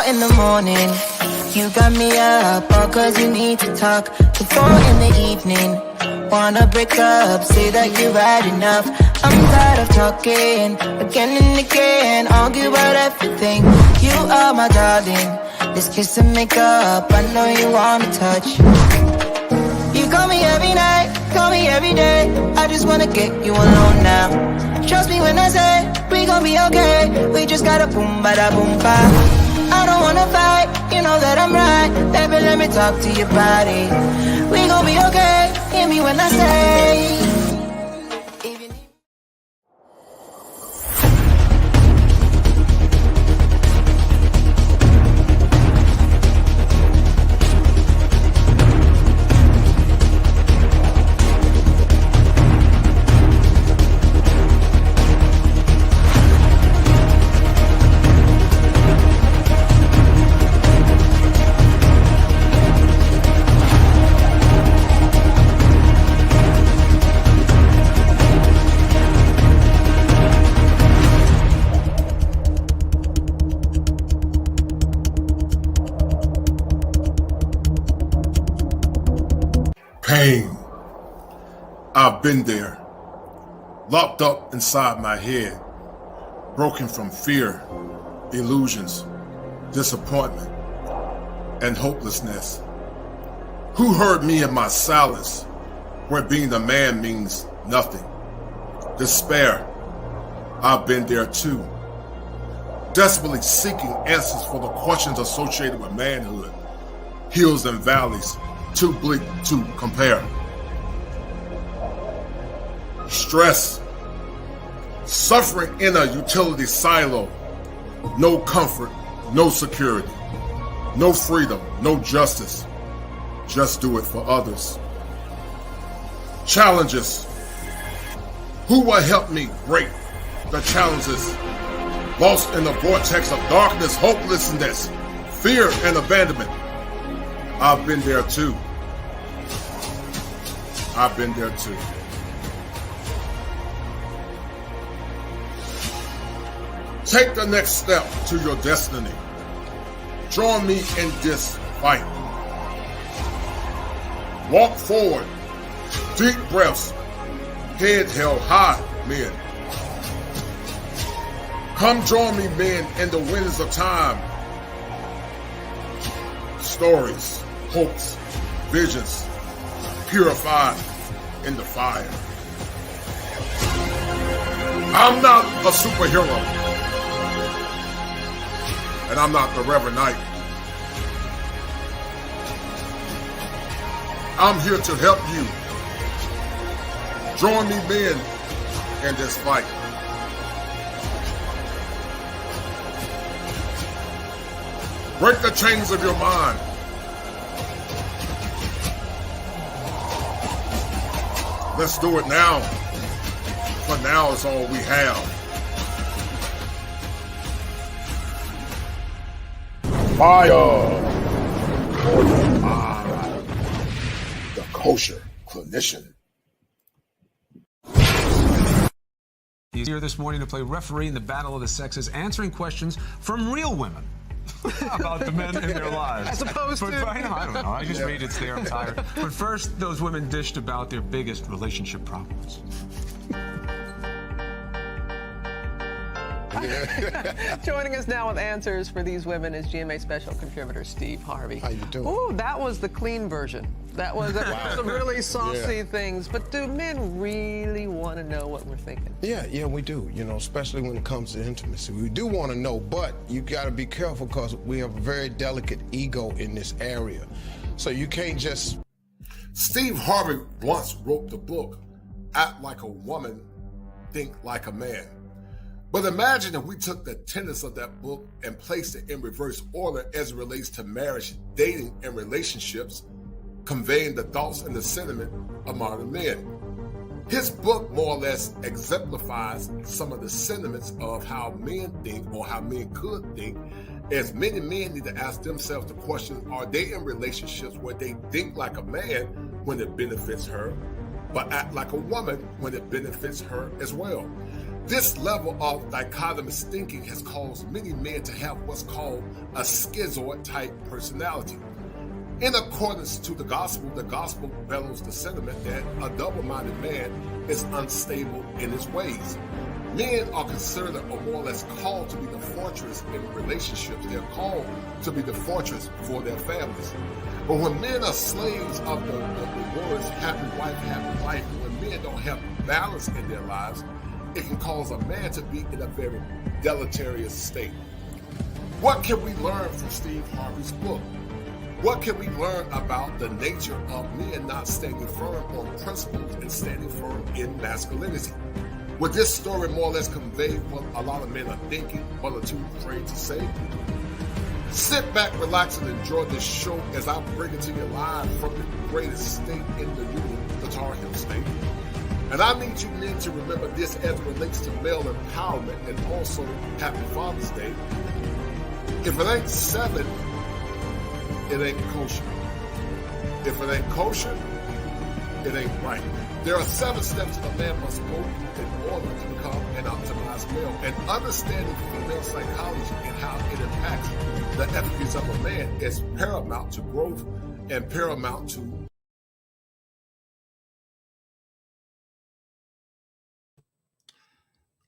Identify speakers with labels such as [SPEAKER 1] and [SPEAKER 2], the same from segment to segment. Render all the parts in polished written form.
[SPEAKER 1] in the morning. You got me up, all cause you need to talk. To 4 in the evening, wanna break up, say that you've had enough. I'm tired of talking, again and again, argue about everything. You are my darling, let's kiss and make up, I know you wanna touch. You call me every night, call me every day, I just wanna get you alone now. Trust me when I say, we gon' be okay, we just gotta boom bada boom ba. I don't wanna fight, you know that I'm right, baby let me talk to your body. We gon' be okay, hear me when I say.
[SPEAKER 2] Pain. I've been there, locked up inside my head, broken from fear, illusions, disappointment, and hopelessness. Who heard me in my silence, where being a man means nothing? Despair. I've been there too, desperately seeking answers for the questions associated with manhood, hills and valleys, too bleak to compare. Stress, suffering in a utility silo, no comfort, no security, no freedom, no justice, just do it for others. Challenges, who will help me break the challenges? Lost in the vortex of darkness, hopelessness, fear, and abandonment. I've been there too. I've been there too. Take the next step to your destiny. Join me in this fight. Walk forward. Deep breaths. Head held high, men. Come join me, men, in the winds of time. Stories, hopes, visions, purified in the fire. I'm not a superhero, and I'm not the Reverend Knight. I'm here to help you. Join me, men, in this fight. Break the chains of your mind. Let's do it now. For now is all we have. Fire for your mind. The kosher clinician.
[SPEAKER 3] He's here this morning to play referee in the battle of the sexes, answering questions from real women about the men in their lives.
[SPEAKER 4] As opposed to...
[SPEAKER 3] I don't know. I just read it's there. I'm tired. But first, those women dished about their biggest relationship problems.
[SPEAKER 4] Joining us now with answers for these women is GMA special contributor Steve Harvey.
[SPEAKER 5] How you doing?
[SPEAKER 4] Ooh, that was the clean version. That was some really saucy things. But do men really want to know what we're thinking?
[SPEAKER 5] Yeah, we do. You know, especially when it comes to intimacy. We do want to know, but you got to be careful because we have a very delicate ego in this area. So you can't just...
[SPEAKER 2] Steve Harvey once wrote the book, Act Like a Woman, Think Like a Man. But imagine if we took the tenets of that book and placed it in reverse order as it relates to marriage, dating, and relationships, conveying the thoughts and the sentiment of modern men. His book more or less exemplifies some of the sentiments of how men think or how men could think, as many men need to ask themselves the question, are they in relationships where they think like a man when it benefits her, but act like a woman when it benefits her as well? This level of dichotomous thinking has caused many men to have what's called a schizoid type personality. In accordance to the gospel bellows the sentiment that a double-minded man is unstable in his ways. Men are considered or more or less called to be the fortress in relationships. They're called to be the fortress for their families. But when men are slaves of the words happy wife, happy life, when men don't have balance in their lives, it can cause a man to be in a very deleterious state. What can we learn from Steve Harvey's book? What can we learn about the nature of men not standing firm on principles and standing firm in masculinity? Would this story more or less convey what a lot of men are thinking but are too afraid to say? Sit back, relax, and enjoy this show as I bring it to you live from the greatest state in the union, the Tar Heel State. And I need you men to remember this as it relates to male empowerment and also Happy Father's Day. If it ain't 7, it ain't kosher. If it ain't kosher, it ain't right. There are 7 steps a man must go in order to become an optimized male. And understanding female psychology and how it impacts the efficacy of a man is paramount to growth and paramount to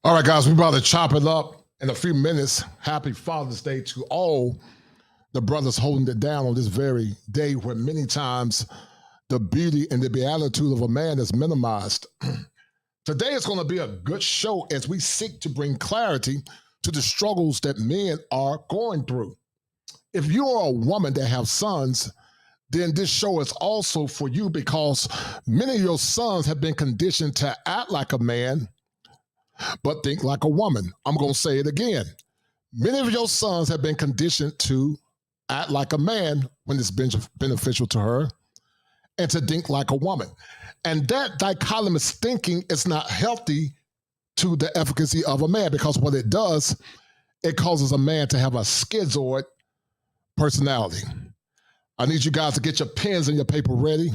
[SPEAKER 6] All right, guys, we're about to chop it up in a few minutes. Happy Father's Day to all the brothers holding it down on this very day where many times the beauty and the beatitude of a man is minimized. Today is going to be a good show as we seek to bring clarity to the struggles that men are going through. If you are a woman that have sons, then this show is also for you because many of your sons have been conditioned to act like a man, but think like a woman. I'm going to say it again. Many of your sons have been conditioned to act like a man when it's been beneficial to her and to think like a woman. And that dichotomous thinking is not healthy to the efficacy of a man because what it does, it causes a man to have a schizoid personality. I need you guys to get your pens and your paper ready.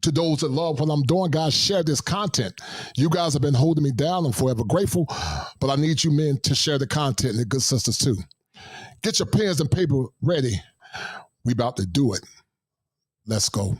[SPEAKER 6] To those that love what I'm doing, guys, share this content. You guys have been holding me down. I'm forever grateful, but I need you men to share the content and the good sisters too. Get your pens and paper ready. We about to do it. Let's go.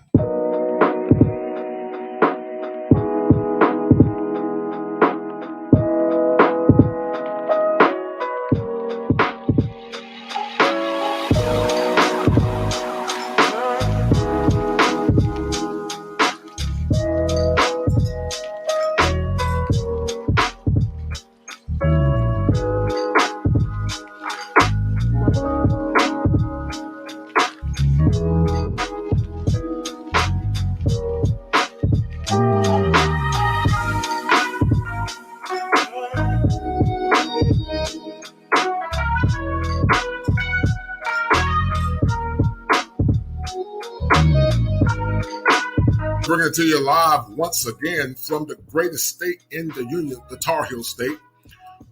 [SPEAKER 2] Bringing it to you live once again from the greatest state in the union, the Tar Heel State,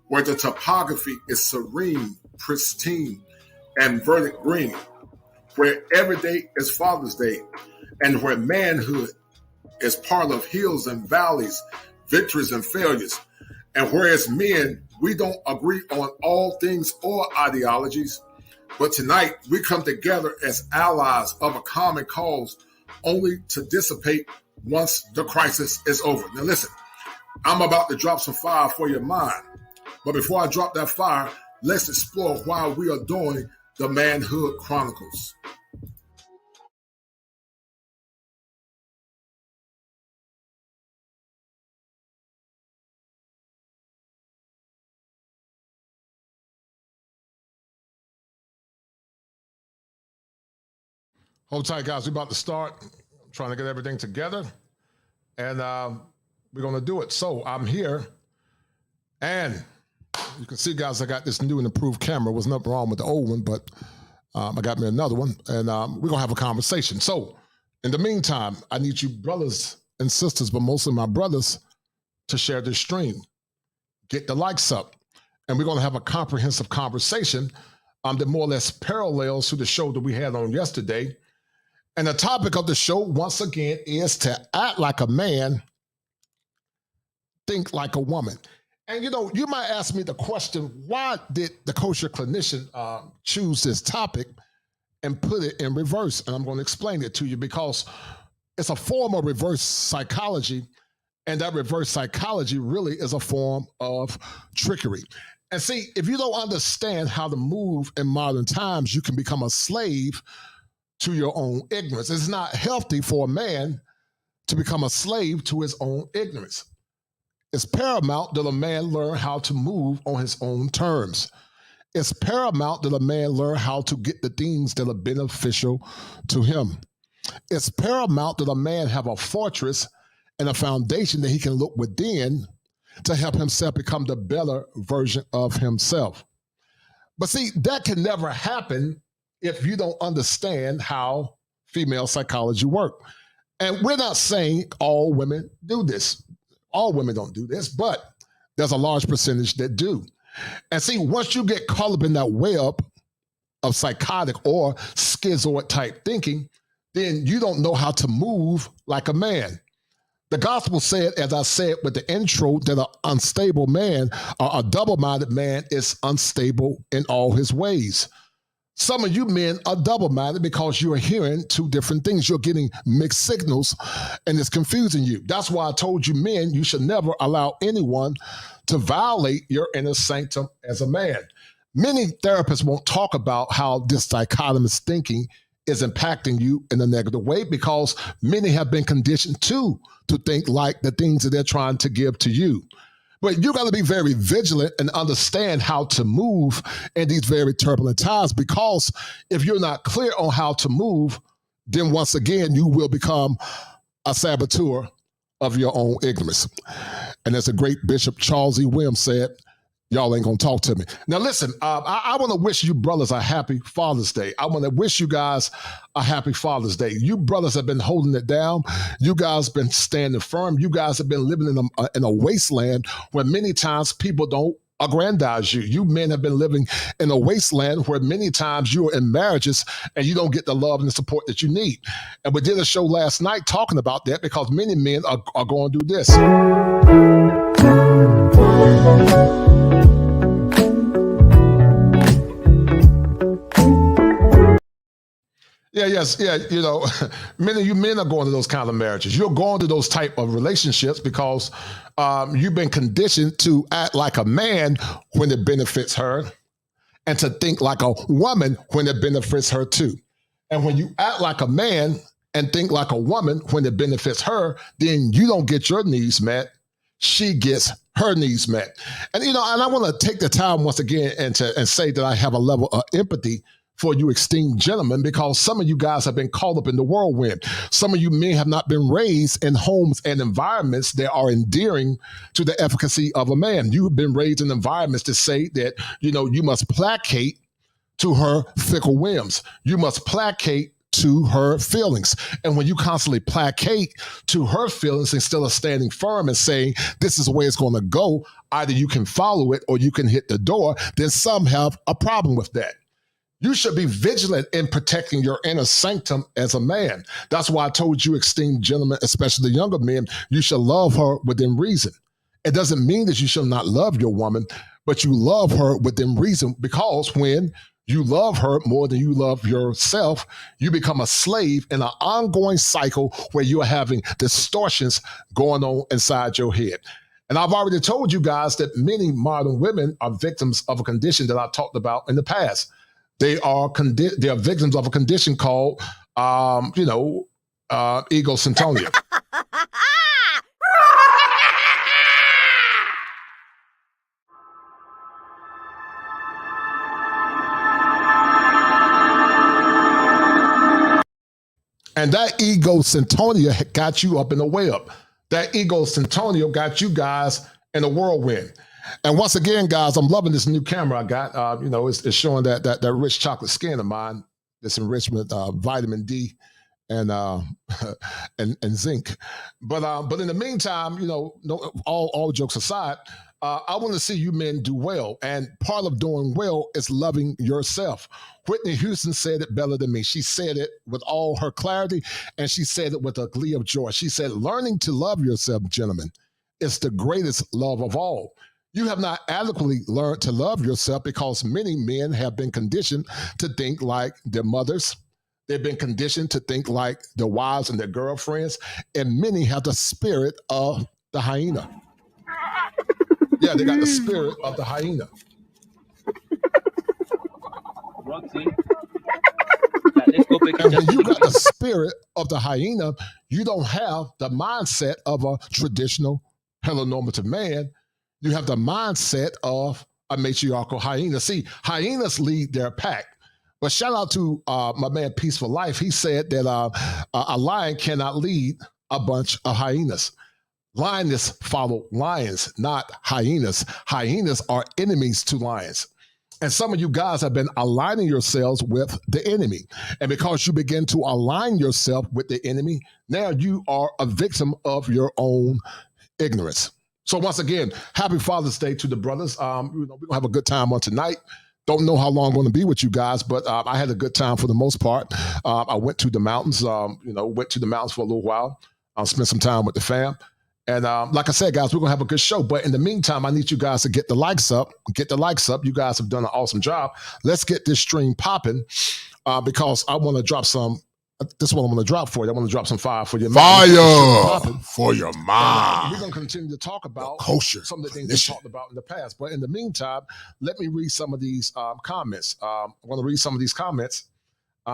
[SPEAKER 2] where the topography is serene, pristine, and verdant green, where every day is Father's Day, and where manhood is part of hills and valleys, victories and failures, and whereas men, we don't agree on all things or ideologies, but tonight we come together as allies of a common cause only to dissipate once the crisis is over. Now listen, I'm about to drop some fire for your mind. But before I drop that fire, let's explore why we are doing the Manhood Chronicles.
[SPEAKER 6] Hold tight, guys. We're about to start. I'm trying to get everything together. And we're going to do it. So I'm here. And you can see, guys, I got this new and improved camera. Wasn't nothing wrong with the old one, but I got me another one. And we're going to have a conversation. So in the meantime, I need you brothers and sisters, but mostly my brothers, to share this stream. Get the likes up. And we're going to have a comprehensive conversation that more or less parallels to the show that we had on yesterday. And the topic of the show, once again, is to act like a man, think like a woman. And you might ask me the question, why did the kosher clinician choose this topic and put it in reverse? And I'm going to explain it to you because it's a form of reverse psychology, and that reverse psychology really is a form of trickery. And see, if you don't understand how to move in modern times, you can become a slave to your own ignorance. It's not healthy for a man to become a slave to his own ignorance. It's paramount that a man learn how to move on his own terms. It's paramount that a man learn how to get the things that are beneficial to him. It's paramount that a man have a fortress and a foundation that he can look within to help himself become the better version of himself. But see, that can never happen if you don't understand how female psychology works. And we're not saying all women do this. All women don't do this, but there's a large percentage that do. And see, once you get caught up in that web of psychotic or schizoid type thinking, then you don't know how to move like a man. The gospel said, as I said with the intro, that an unstable man or a double-minded man is unstable in all his ways. Some of you men are double-minded because you're hearing two different things. You're getting mixed signals, and it's confusing you. That's why I told you, men, you should never allow anyone to violate your inner sanctum as a man. Many therapists won't talk about how this dichotomous thinking is impacting you in a negative way because many have been conditioned to think like the things that they're trying to give to you. But you got to be very vigilant and understand how to move in these very turbulent times, because if you're not clear on how to move, then once again, you will become a saboteur of your own ignorance. And as the great Bishop Charles E. Williams said, y'all ain't gonna talk to me. Now listen, I wanna wish you brothers a happy Father's Day. I wanna wish you guys a happy Father's Day. You brothers have been holding it down. You guys have been standing firm. You guys have been living in a wasteland where many times people don't aggrandize you. You men have been living in a wasteland where many times you're in marriages and you don't get the love and the support that you need. And we did a show last night talking about that because many men are going to do this. Many of you men are going to those kind of marriages. You're going to those type of relationships because you've been conditioned to act like a man when it benefits her and to think like a woman when it benefits her too. And when you act like a man and think like a woman when it benefits her, then you don't get your needs met. She gets her needs met. And, and I want to take the time once again and say that I have a level of empathy for you esteemed gentlemen, because some of you guys have been caught up in the whirlwind. Some of you men have not been raised in homes and environments that are endearing to the efficacy of a man. You've been raised in environments that say that, you must placate to her fickle whims. You must placate to her feelings. And when you constantly placate to her feelings instead of standing firm and saying, this is the way it's going to go, either you can follow it or you can hit the door, then some have a problem with that. You should be vigilant in protecting your inner sanctum as a man. That's why I told you, esteemed gentlemen, especially the younger men, you should love her within reason. It doesn't mean that you should not love your woman, but you love her within reason, because when you love her more than you love yourself, you become a slave in an ongoing cycle where you're having distortions going on inside your head. And I've already told you guys that many modern women are victims of a condition that I talked about in the past. They are victims of a condition called, egocentria. And that egocentria got you up in the web. That egocentria got you guys in a whirlwind. And once again, guys, I'm loving this new camera I got. It's showing that rich chocolate skin of mine, this enrichment, vitamin D and zinc. But in the meantime, all jokes aside, I want to see you men do well. And part of doing well is loving yourself. Whitney Houston said it better than me. She said it with all her clarity, and she said it with a glee of joy. She said, learning to love yourself, gentlemen, is the greatest love of all. You have not adequately learned to love yourself because many men have been conditioned to think like their mothers. They've been conditioned to think like their wives and their girlfriends. And many have the spirit of the hyena. Yeah, they got the spirit of the hyena. And when you got the spirit of the hyena, you don't have the mindset of a traditional heteronormative man. You have the mindset of a matriarchal hyena. See, hyenas lead their pack. But shout out to my man Peaceful Life. He said that a lion cannot lead a bunch of hyenas. Lions follow lions, not hyenas. Hyenas are enemies to lions. And some of you guys have been aligning yourselves with the enemy. And because you begin to align yourself with the enemy, now you are a victim of your own ignorance. So once again, happy Father's Day to the brothers. We're going to have a good time on tonight. Don't know how long I'm going to be with you guys, but I had a good time for the most part. I went to the mountains, went to the mountains for a little while. Spent some time with the fam. And like I said, guys, we're going to have a good show. But in the meantime, I need you guys to get the likes up. Get the likes up. You guys have done an awesome job. Let's get this stream popping because I want to drop some. This is what I'm going to drop for you. I want to drop some fire for your mind.
[SPEAKER 2] Fire for your mind.
[SPEAKER 6] We're going to continue to talk about
[SPEAKER 2] culture,
[SPEAKER 6] some of the things we talked about in the past. But in the meantime, let me read some of these comments. I want to read some of these comments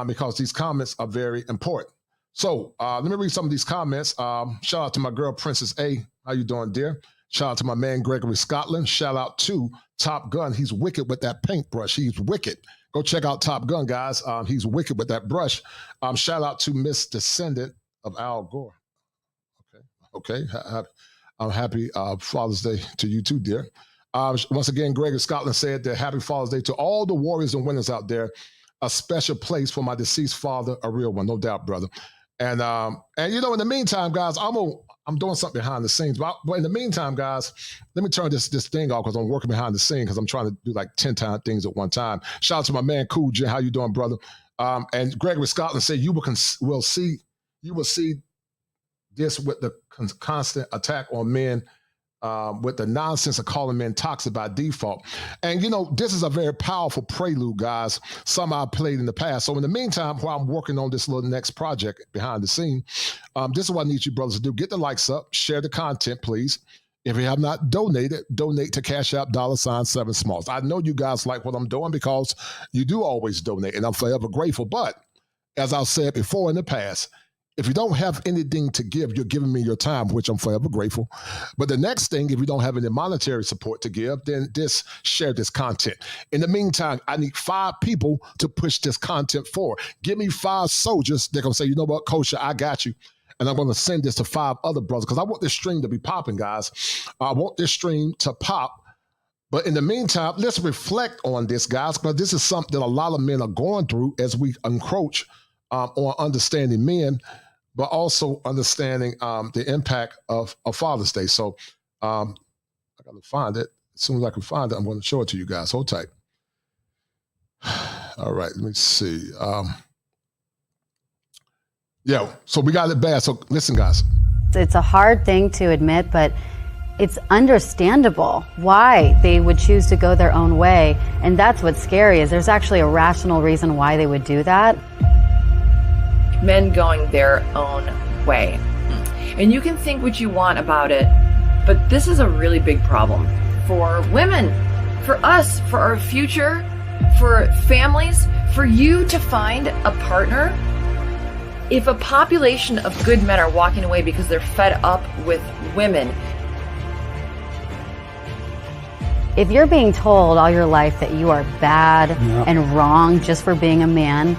[SPEAKER 6] because these comments are very important. So let me read some of these comments. Shout out to my girl, Princess A. How you doing, dear? Shout out to my man, Gregory Scotland. Shout out to Top Gun. He's wicked with that paintbrush. He's wicked. Go check out Top Gun, guys. He's wicked with that brush. Shout out to Miss Descendant of Al Gore. Okay. I'm happy Father's Day to you too, dear. Once again, Gregory Scotland said that happy Father's Day to all the warriors and winners out there. A special place for my deceased father, a real one, no doubt, brother. And in the meantime, guys, I'm doing something behind the scenes. But in the meantime, guys, let me turn this thing off because I'm working behind the scene because I'm trying to do like 10 things at one time. Shout out to my man Cool J. How you doing, brother? And Gregory Scotland said you will see this with the constant attack on men. With the nonsense of calling men toxic by default. And, this is a very powerful prelude, guys. Some I played in the past. So in the meantime, while I'm working on this little next project behind the scene, this is what I need you brothers to do. Get the likes up, share the content, please. If you have not donated, donate to Cash App $7 Smalls. I know you guys like what I'm doing because you do always donate, and I'm forever grateful. But as I've said before in the past, if you don't have anything to give, you're giving me your time, which I'm forever grateful. But the next thing, if you don't have any monetary support to give, then share this content. In the meantime, I need 5 people to push this content forward. Give me 5 soldiers. They're going to say, you know what, Coach, I got you. And I'm going to send this to 5 other brothers because I want this stream to be popping, guys. I want this stream to pop. But in the meantime, let's reflect on this, guys, because this is something that a lot of men are going through as we encroach on understanding men, but also understanding the impact of Father's Day. So I got to find it. As soon as I can find it, I'm going to show it to you guys. Hold tight. All right, let me see. So we got it bad. So listen, guys.
[SPEAKER 7] It's a hard thing to admit, but it's understandable why they would choose to go their own way. And that's what's scary, is there's actually a rational reason why they would do that.
[SPEAKER 8] Men going their own way. And you can think what you want about it, but this is a really big problem for women, for us, for our future, for families, for you to find a partner. If a population of good men are walking away because they're fed up with women.
[SPEAKER 7] If you're being told all your life that you are bad and wrong just for being a man,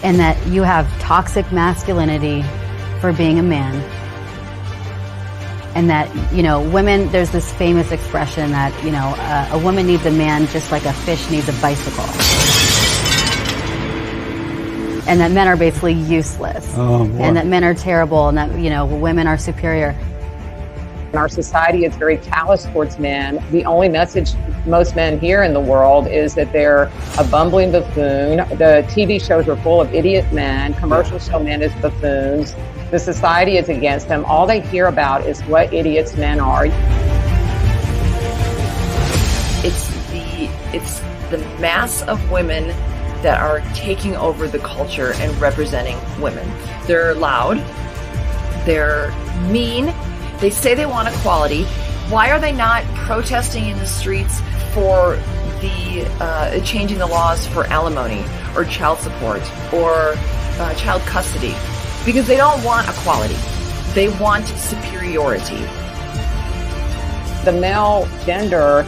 [SPEAKER 7] and that you have toxic masculinity for being a man. And that, women, there's this famous expression that, a woman needs a man just like a fish needs a bicycle. And that men are basically useless. And that men are terrible and that, women are superior.
[SPEAKER 9] In our society, it's very callous towards men. The only message most men hear in the world is that they're a bumbling buffoon. The TV shows are full of idiot men. Commercials show men as buffoons. The society is against them. All they hear about is what idiots men are.
[SPEAKER 8] It's the mass of women that are taking over the culture and representing women. They're loud. They're mean. They say they want equality. Why are they not protesting in the streets for the changing the laws for alimony or child support or child custody? Because they don't want equality. They want superiority.
[SPEAKER 9] The male gender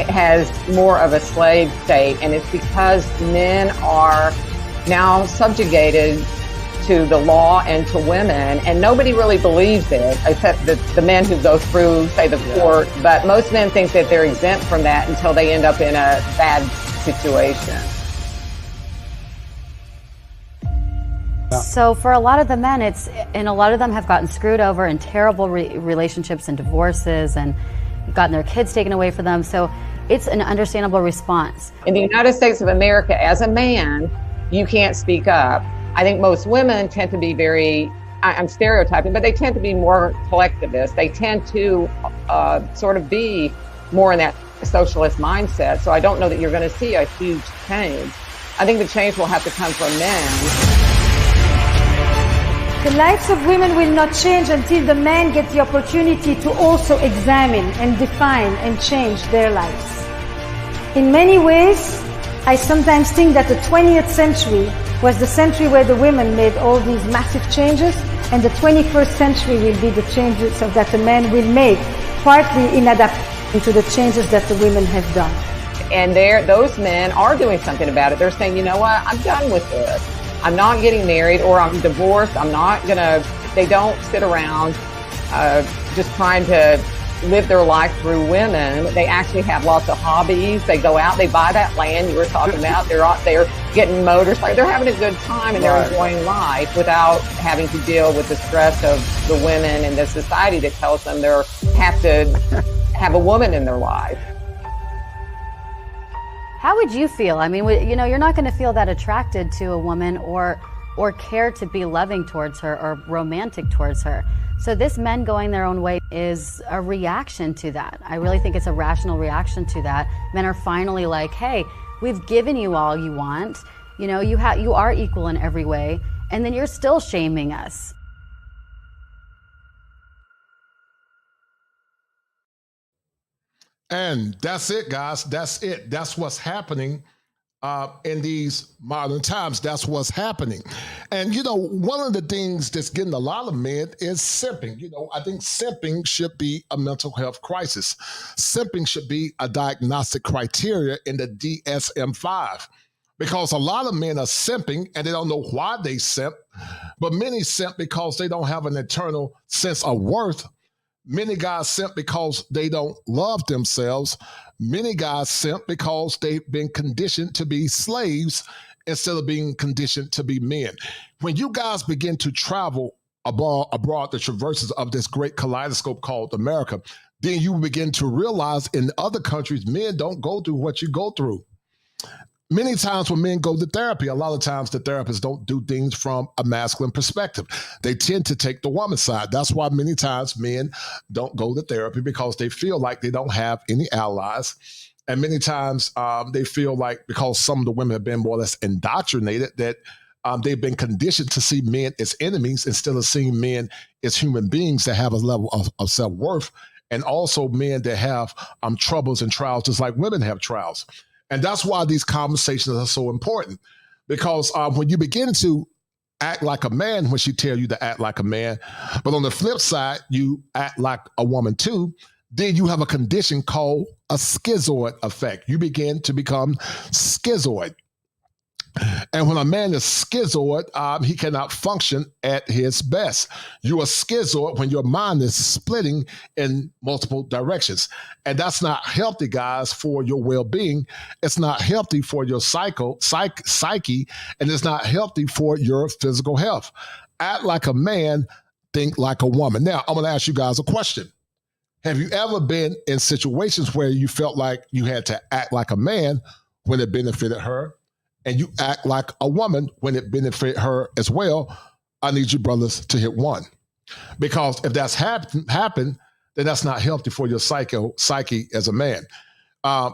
[SPEAKER 9] has more of a slave state, and it's because men are now subjugated to the law and to women, and nobody really believes it, except the men who go through, say, the court. But most men think that they're exempt from that until they end up in a bad situation.
[SPEAKER 7] So for a lot of the men, and a lot of them have gotten screwed over in terrible relationships and divorces and gotten their kids taken away from them. So it's an understandable response.
[SPEAKER 9] In the United States of America, as a man, you can't speak up. I think most women tend to be I'm stereotyping, but they tend to be more collectivist. They tend to sort of be more in that socialist mindset. So I don't know that you're going to see a huge change. I think the change will have to come from men.
[SPEAKER 10] The lives of women will not change until the men get the opportunity to also examine and define and change their lives. In many ways, I sometimes think that the 20th century was the century where the women made all these massive changes, and the 21st century will be the changes that the men will make, partly in adapting to the changes that the women have done.
[SPEAKER 9] And those men are doing something about it. They're saying, you know what, I'm done with this. I'm not getting married, or I'm divorced. They don't sit around just trying to live their life through women. They actually have lots of hobbies. They go out, they buy that land you were talking about. They're out there getting motorcycles. They're having a good time, and they're enjoying life without having to deal with the stress of the women and the society that tells them they have to have a woman in their life.
[SPEAKER 7] How would you feel? I mean, you're not going to feel that attracted to a woman or care to be loving towards her or romantic towards her. So this men going their own way is a reaction to that. I really think it's a rational reaction to that. Men are finally like, hey, we've given you all you want. You are equal in every way, and then you're still shaming us.
[SPEAKER 6] And that's it, guys. That's it. That's what's happening in these modern times. That's what's happening. And, one of the things that's getting a lot of men is simping. I think simping should be a mental health crisis. Simping should be a diagnostic criteria in the DSM-5. Because a lot of men are simping and they don't know why they simp, but many simp because they don't have an internal sense of worth. Many guys simp because they don't love themselves. Many guys simp because they've been conditioned to be slaves instead of being conditioned to be men. When you guys begin to travel abroad the traverses of this great kaleidoscope called America, then you begin to realize in other countries, men don't go through what you go through. Many times when men go to therapy, a lot of times the therapists don't do things from a masculine perspective. They tend to take the woman's side. That's why many times men don't go to therapy, because they feel like they don't have any allies. And many times they feel like, because some of the women have been more or less indoctrinated, that they've been conditioned to see men as enemies instead of seeing men as human beings that have a level of self-worth, and also men that have troubles and trials just like women have trials. And that's why these conversations are so important, because when you begin to act like a man, when she tells you to act like a man, but on the flip side, you act like a woman too, then you have a condition called a schizoid effect. You begin to become schizoid. And when a man is schizoid, he cannot function at his best. You are schizoid when your mind is splitting in multiple directions. And that's not healthy, guys, for your well-being. It's not healthy for your psyche, and it's not healthy for your physical health. Act like a man, think like a woman. Now, I'm going to ask you guys a question. Have you ever been in situations where you felt like you had to act like a man when it benefited her, and you act like a woman when it benefit her as well? I need you brothers to hit one. Because if that's happened, then that's not healthy for your psyche as a man.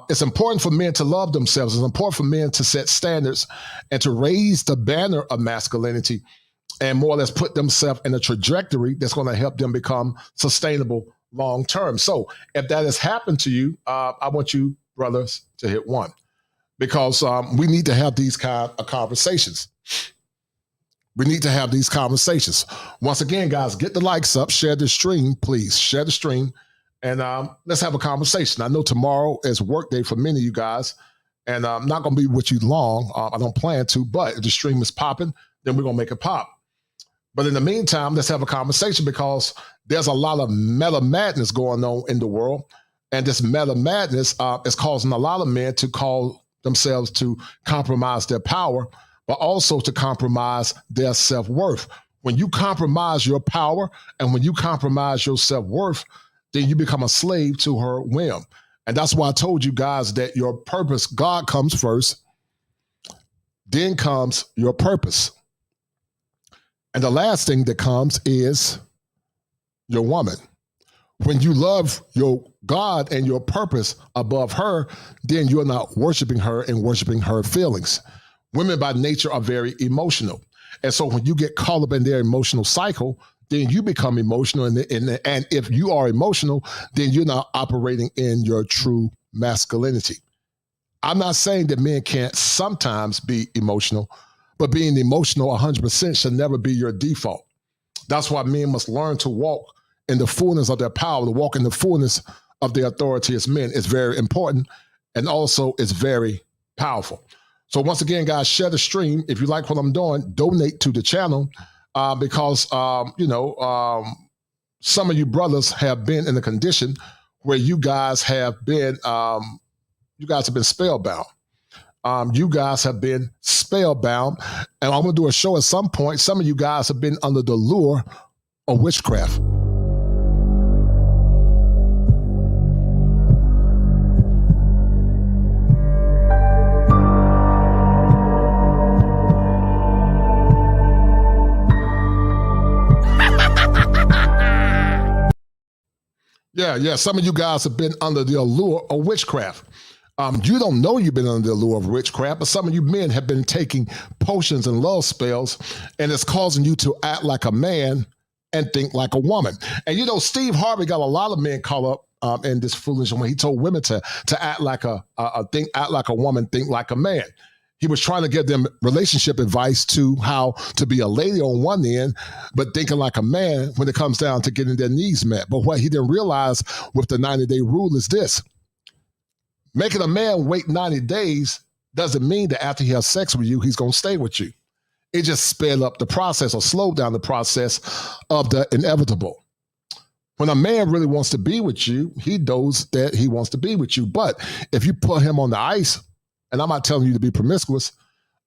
[SPEAKER 6] It's important for men to love themselves. It's important for men to set standards and to raise the banner of masculinity and more or less put themselves in a trajectory that's going to help them become sustainable long term. So if that has happened to you, I want you brothers to hit 1, because we need to have these kind of conversations. We need to have these conversations. Once again, guys, get the likes up, share the stream, please. Share the stream, and let's have a conversation. I know tomorrow is work day for many of you guys, and I'm not going to be with you long. I don't plan to, but if the stream is popping, then we're going to make it pop. But in the meantime, let's have a conversation, because there's a lot of meta madness going on in the world, and this meta madness is causing a lot of men to call themselves to compromise their power, but also to compromise their self-worth. When you compromise your power and when you compromise your self-worth, then you become a slave to her whim. And that's why I told you guys that your purpose, God comes first, then comes your purpose. And the last thing that comes is your woman. When you love your God and your purpose above her, then you're not worshiping her and worshiping her feelings. Women by nature are very emotional. And so when you get caught up in their emotional cycle, then you become emotional. And if you are emotional, then you're not operating in your true masculinity. I'm not saying that men can't sometimes be emotional, but being emotional 100% should never be your default. That's why men must learn to walk in the fullness of their power, to walk in the fullness of their authority as men. Is very important, and also it's very powerful. So once again, guys, share the stream. If you like what I'm doing, donate to the channel, because some of you brothers have been in a condition where you guys have been spellbound. You guys have been spellbound, and I'm going to do a show at some point. Some of you guys have been under the lure of witchcraft. Yeah. Some of you guys have been under the allure of witchcraft. You don't know you've been under the allure of witchcraft, but some of you men have been taking potions and love spells, and it's causing you to act like a man and think like a woman. And Steve Harvey got a lot of men caught up in this foolishness when he told women to act like act like a woman, think like a man. He was trying to give them relationship advice to how to be a lady on one end, but thinking like a man when it comes down to getting their needs met. But what he didn't realize with the 90-day rule is this. Making a man wait 90 days doesn't mean that after he has sex with you, he's going to stay with you. It just sped up the process or slowed down the process of the inevitable. When a man really wants to be with you, he knows that he wants to be with you. But if you put him on the ice, and I'm not telling you to be promiscuous,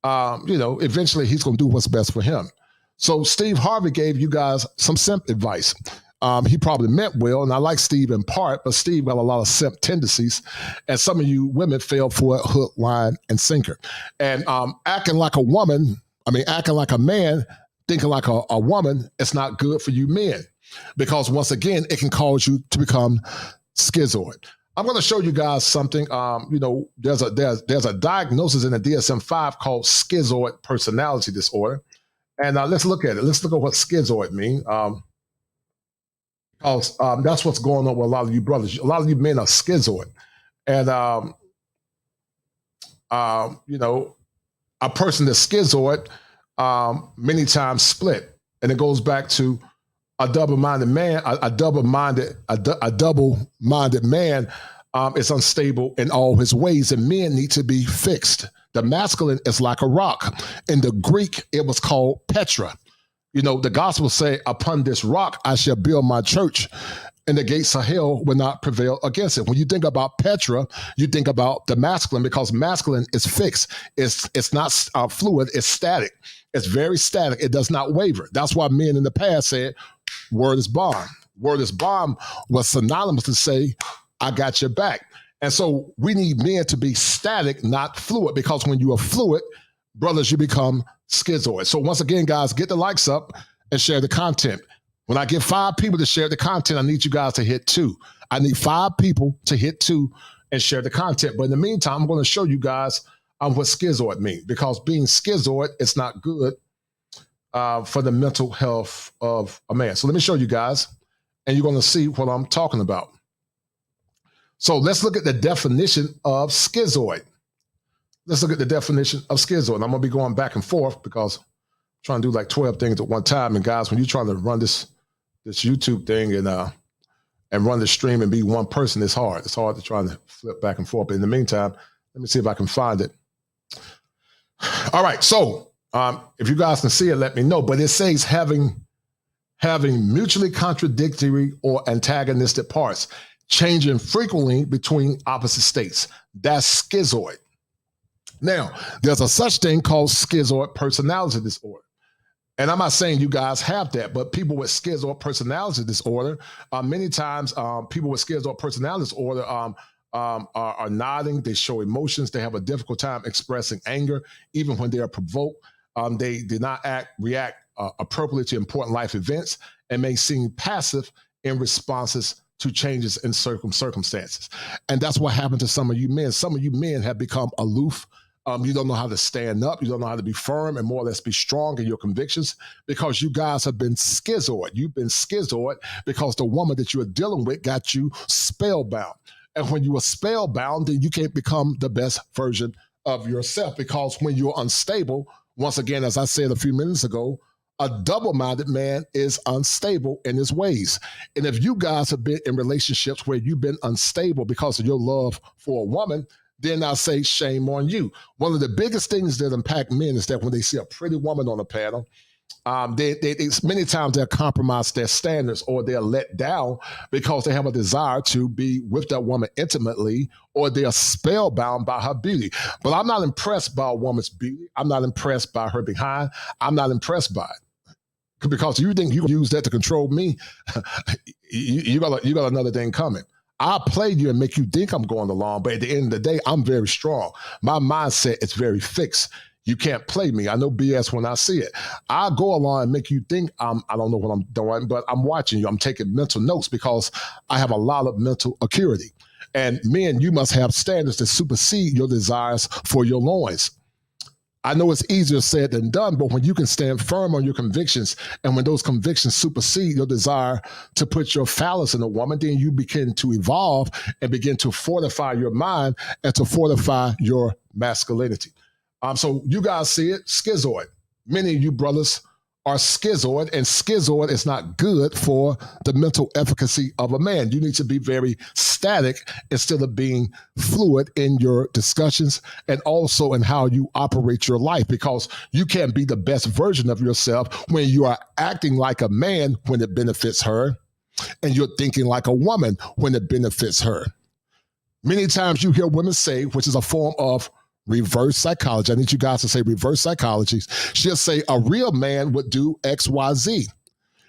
[SPEAKER 6] eventually he's going to do what's best for him. So Steve Harvey gave you guys some simp advice. He probably meant well, and I like Steve in part, but Steve got a lot of simp tendencies, and some of you women fell for it hook, line, and sinker. And acting like a man, thinking like a woman, it's not good for you men, because once again, it can cause you to become schizoid. I'm going to show you guys something. There's a diagnosis in the DSM-5 called schizoid personality disorder, and let's look at it. Let's look at what schizoid means. Because that's what's going on with a lot of you brothers. A lot of you men are schizoid. And, a person that's schizoid many times split. And it goes back to a double-minded man. A double-minded man is unstable in all his ways, and men need to be fixed. The masculine is like a rock. In the Greek, it was called Petra. The gospel say, upon this rock I shall build my church, and the gates of hell will not prevail against it. When you think about Petra, you think about the masculine, because masculine is fixed. It's not fluid, it's static. It's very static. It does not waver. That's why men in the past said, word is bond. Word is bond was synonymous to say, I got your back. And so we need men to be static, not fluid, because when you are fluid, brothers, you become schizoid. So once again, guys, get the likes up and share the content. When I get 5 people to share the content, I need you guys to hit 2. I need 5 people to hit 2 and share the content. But in the meantime, I'm going to show you guys what schizoid means, because being schizoid is not good for the mental health of a man. So let me show you guys, and you're going to see what I'm talking about. So let's look at the definition of schizoid. Let's look at the definition of schizoid. And I'm going to be going back and forth because I'm trying to do like 12 things at one time. And guys, when you're trying to run this YouTube thing and run the stream and be one person, it's hard. It's hard to try to flip back and forth. But in the meantime, let me see if I can find it. All right. So if you guys can see it, let me know. But it says having mutually contradictory or antagonistic parts, changing frequently between opposite states. That's schizoid. Now, there's a such thing called schizoid personality disorder. And I'm not saying you guys have that, but people with schizoid personality disorder, many times people with schizoid personality disorder are nodding, they show emotions, they have a difficult time expressing anger, even when they are provoked. They do not react appropriately to important life events and may seem passive in responses to changes in circumstances. And that's what happened to some of you men. Some of you men have become aloof. You don't know how to stand up. You don't know how to be firm and more or less be strong in your convictions because you guys have been schizoid. You've been schizoid because the woman that you are dealing with got you spellbound. And when you are spellbound, then you can't become the best version of yourself, because when you're unstable, once again, as I said a few minutes ago, a double-minded man is unstable in his ways. And if you guys have been in relationships where you've been unstable because of your love for a woman, then I say shame on you. One of the biggest things that impact men is that when they see a pretty woman on a panel, many times they'll compromise their standards or they're let down because they have a desire to be with that woman intimately, or they are spellbound by her beauty. But I'm not impressed by a woman's beauty. I'm not impressed by her behind. I'm not impressed by it. Because you think you can use that to control me, you got another thing coming. I'll play you and make you think I'm going along, but at the end of the day, I'm very strong. My mindset is very fixed. You can't play me. I know BS when I see it. I'll go along and make you think I don't know what I'm doing, but I'm watching you. I'm taking mental notes because I have a lot of mental acuity. And men, you must have standards that supersede your desires for your loins. I know it's easier said than done, but when you can stand firm on your convictions, and when those convictions supersede your desire to put your phallus in a woman, then you begin to evolve and begin to fortify your mind and to fortify your masculinity. So you guys see it, schizoid. Many of you brothers are schizoid, and schizoid is not good for the mental efficacy of a man. You need to be very static instead of being fluid in your discussions and also in how you operate your life, because you can't be the best version of yourself when you are acting like a man when it benefits her and you're thinking like a woman when it benefits her. Many times you hear women say, which is a form of reverse psychology. I need you guys to say reverse psychology. She'll say a real man would do X, Y, Z.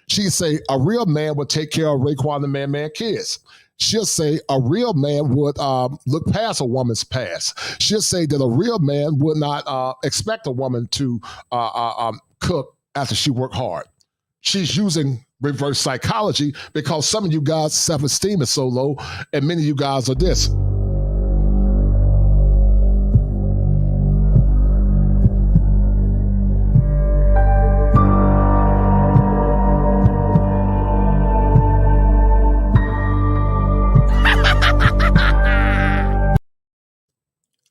[SPEAKER 6] She'll say a real man would take care of Raekwon and Man kids. She'll say a real man would look past a woman's past. She'll say that a real man would not expect a woman to cook after she worked hard. She's using reverse psychology because some of you guys' self-esteem is so low, and many of you guys are this.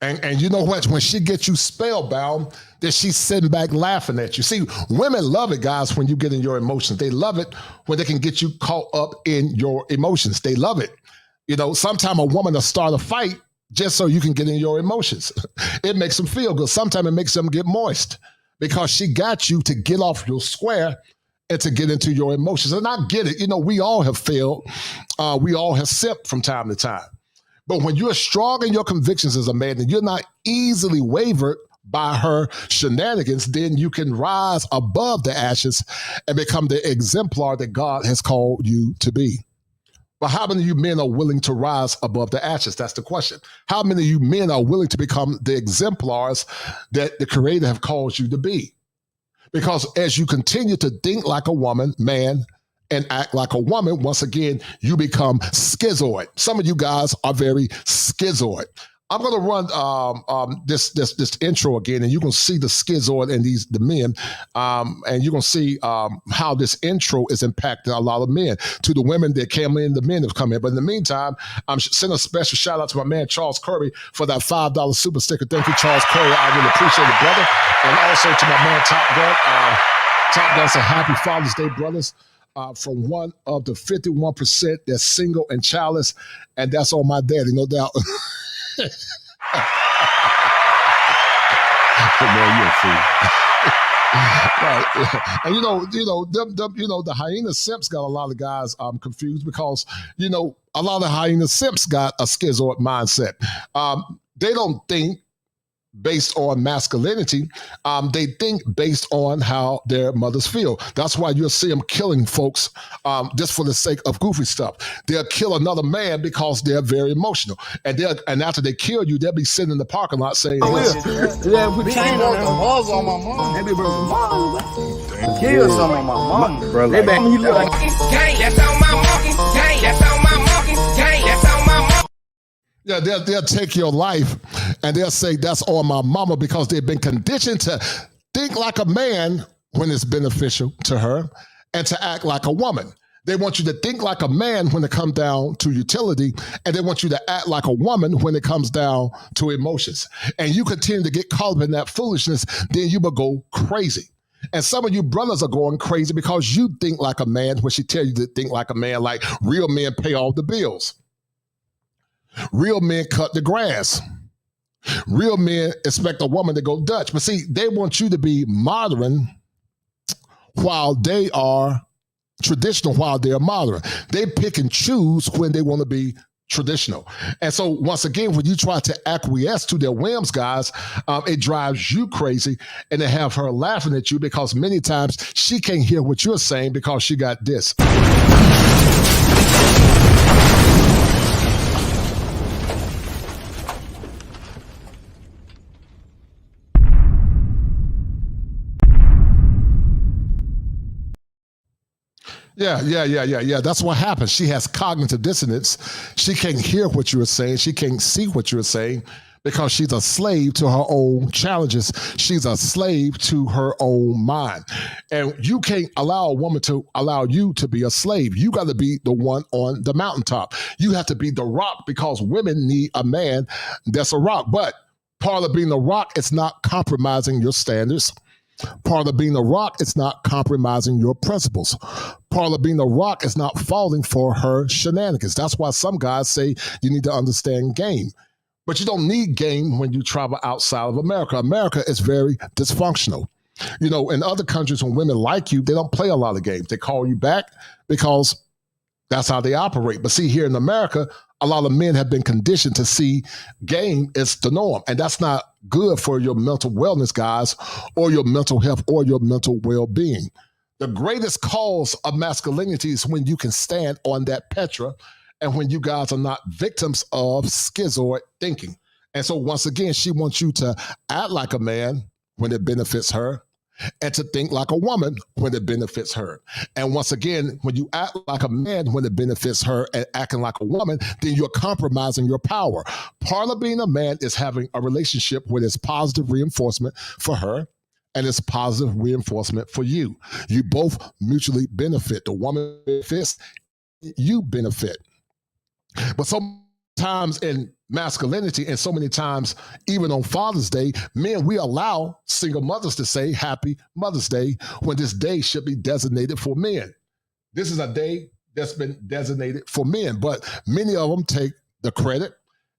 [SPEAKER 6] And you know what? When she gets you spellbound, then she's sitting back laughing at you. See, women love it, guys, when you get in your emotions. They love it when they can get you caught up in your emotions. They love it. You know, sometimes a woman will start a fight just so you can get in your emotions. It makes them feel good. Sometimes it makes them get moist because she got you to get off your square and to get into your emotions. And I get it. You know, we all have failed. We all have sipped from time to time. But when you're strong in your convictions as a man and you're not easily wavered by her shenanigans, then you can rise above the ashes and become the exemplar that God has called you to be. But how many of you men are willing to rise above the ashes? That's the question. How many of you men are willing to become the exemplars that the Creator have called you to be? Because as you continue to think like a woman, man, and act like a woman, once again, you become schizoid. Some of you guys are very schizoid. I'm going to run this intro again, and you're going to see the schizoid and the men, and you're going to see how this intro is impacting a lot of men. To the women that came in, the men have come in. But in the meantime, I'm sending a special shout out to my man Charles Curry for that $5 super sticker. Thank you, Charles Curry. I really appreciate it, brother. And also to my man Top Gun. Top Gun said, happy Father's Day, brothers. From one of the 51% that's single and childless, and that's on my daddy, no doubt. Man, you're a fool. Right. And the hyena simps got a lot of guys confused because a lot of hyena simps got a schizoid mindset. They don't think based on masculinity, they think based on how their mothers feel. That's why you'll see them killing folks just for the sake of goofy stuff. They'll kill another man because they're very emotional. And after they kill you, they'll be sitting in the parking lot saying,
[SPEAKER 11] on my mom. They be working mom. Kill some of my mom. Bro, like, that's on my monkey. That's on my monkey. That's on my monkey.
[SPEAKER 6] Yeah, they'll take your life and they'll say that's on my mama because they've been conditioned to think like a man when it's beneficial to her and to act like a woman. They want you to think like a man when it comes down to utility, and they want you to act like a woman when it comes down to emotions. And you continue to get caught up in that foolishness, then you will go crazy. And some of you brothers are going crazy because you think like a man when she tells you to think like a man, like real men pay all the bills. Real men cut the grass. Real men expect a woman to go Dutch. But see, they want you to be modern while they are traditional, while they're modern. They pick and choose when they want to be traditional. And so once again, when you try to acquiesce to their whims, guys, it drives you crazy, and they have her laughing at you because many times she can't hear what you're saying because she got this. Yeah. That's what happens. She has cognitive dissonance. She can't hear what you're saying. She can't see what you're saying because she's a slave to her own challenges. She's a slave to her own mind. And you can't allow a woman to allow you to be a slave. You got to be the one on the mountaintop. You have to be the rock because women need a man that's a rock. But part of being a rock is not compromising your standards. Part of being a rock is not compromising your principles. Part of being a rock is not falling for her shenanigans. That's why some guys say you need to understand game. But you don't need game when you travel outside of America. America is very dysfunctional. In other countries, when women like you, they don't play a lot of games. They call you back because that's how they operate. But see, here in America, a lot of men have been conditioned to see game is the norm. And that's not good for your mental wellness, guys, or your mental health or your mental well-being. The greatest cause of masculinity is when you can stand on that Petra and when you guys are not victims of schizoid thinking. And so once again, she wants you to act like a man when it benefits her, and to think like a woman when it benefits her. And once again, when you act like a man when it benefits her and acting like a woman, then you're compromising your power. Part of being a man is having a relationship with its positive reinforcement for her and its positive reinforcement for you. You both mutually benefit. The woman benefits, you benefit. But sometimes in masculinity, and so many times, even on Father's Day, men, we allow single mothers to say Happy Mother's Day when this day should be designated for men. This is a day that's been designated for men, but many of them take the credit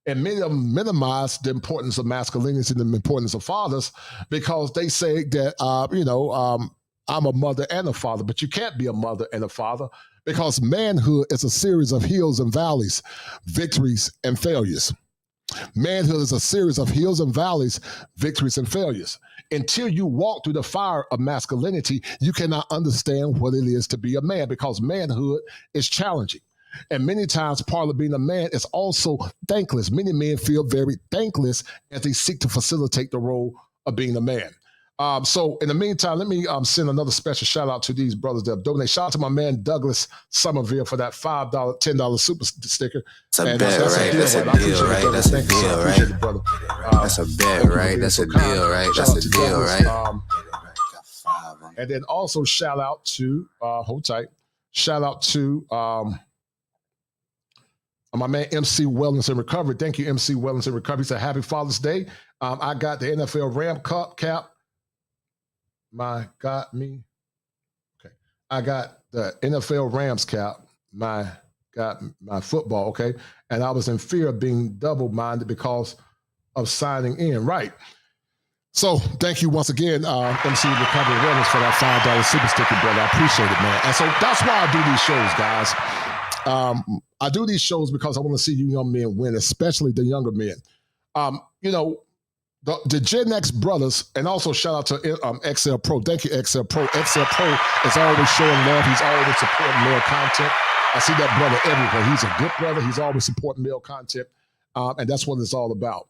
[SPEAKER 6] and many of them minimize the importance of masculinity and the importance of fathers because they say that, I'm a mother and a father, but you can't be a mother and a father because manhood is a series of hills and valleys, victories and failures. Manhood is a series of hills and valleys, victories and failures. Until you walk through the fire of masculinity, you cannot understand what it is to be a man because manhood is challenging. And many times part of being a man is also thankless. Many men feel very thankless as they seek to facilitate the role of being a man. So in the meantime, let me send another special shout out to these brothers that donate. Shout out to my man Douglas Somerville for that $5, $10 super sticker.
[SPEAKER 12] That's a bet, right? That's a deal, right? That's a deal, right? That's a bet, right? That's a deal, right? That's a deal, right?
[SPEAKER 6] And then also shout out to hold tight. Shout out to my man MC Wellness in Recovery. Thank you, MC Wellness in Recovery. He said, Happy Father's Day. I got the NFL Ram Cup cap. I got the NFL Rams cap. Got my football, okay? And I was in fear of being double-minded because of signing in, right? So thank you once again, MC Recovery Wellness, for that $5 super sticker, brother. I appreciate it, man. And so that's why I do these shows, guys. I do these shows because I want to see you young men win, especially the younger men. The Gen X brothers, and also shout out to XL Pro. Thank you, XL Pro. XL Pro is always showing love. He's always supporting male content. I see that brother everywhere. He's a good brother. He's always supporting male content, and that's what it's all about.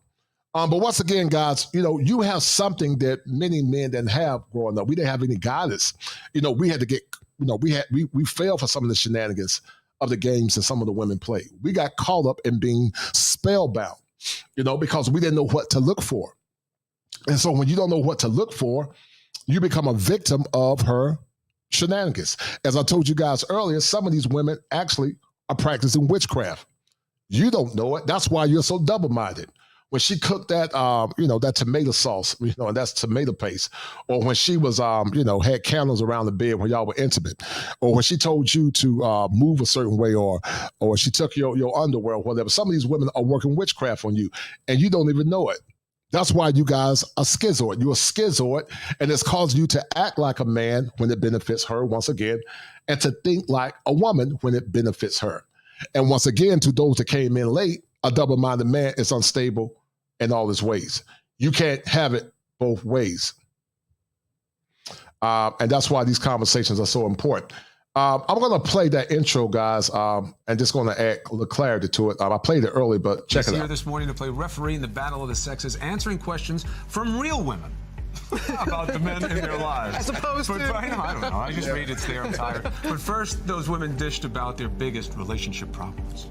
[SPEAKER 6] But once again, guys, you have something that many men didn't have growing up. We didn't have any guidance. We had to get, we fell for some of the shenanigans of the games that some of the women play. We got caught up in being spellbound, because we didn't know what to look for. And so when you don't know what to look for, you become a victim of her shenanigans. As I told you guys earlier, some of these women actually are practicing witchcraft. You don't know it. That's why you're so double-minded. When she cooked that, that tomato sauce, and that's tomato paste, or when she was, had candles around the bed when y'all were intimate, or when she told you to move a certain way, or she took your underwear or whatever. Some of these women are working witchcraft on you, and you don't even know it. That's why you guys are schizoid. You're a schizoid, and it's causing you to act like a man when it benefits her, once again, and to think like a woman when it benefits her. And once again, to those that came in late, a double-minded man is unstable in all his ways. You can't have it both ways. And that's why these conversations are so important. I'm going to play that intro, guys, and just going to add a little clarity to it. I played it early, but check it out.
[SPEAKER 3] Here this morning to play referee in the battle of the sexes, answering questions from real women about the men in their lives.
[SPEAKER 4] As opposed to...
[SPEAKER 3] I don't know. I just read it's there. I'm tired. But first, those women dished about their biggest relationship problems.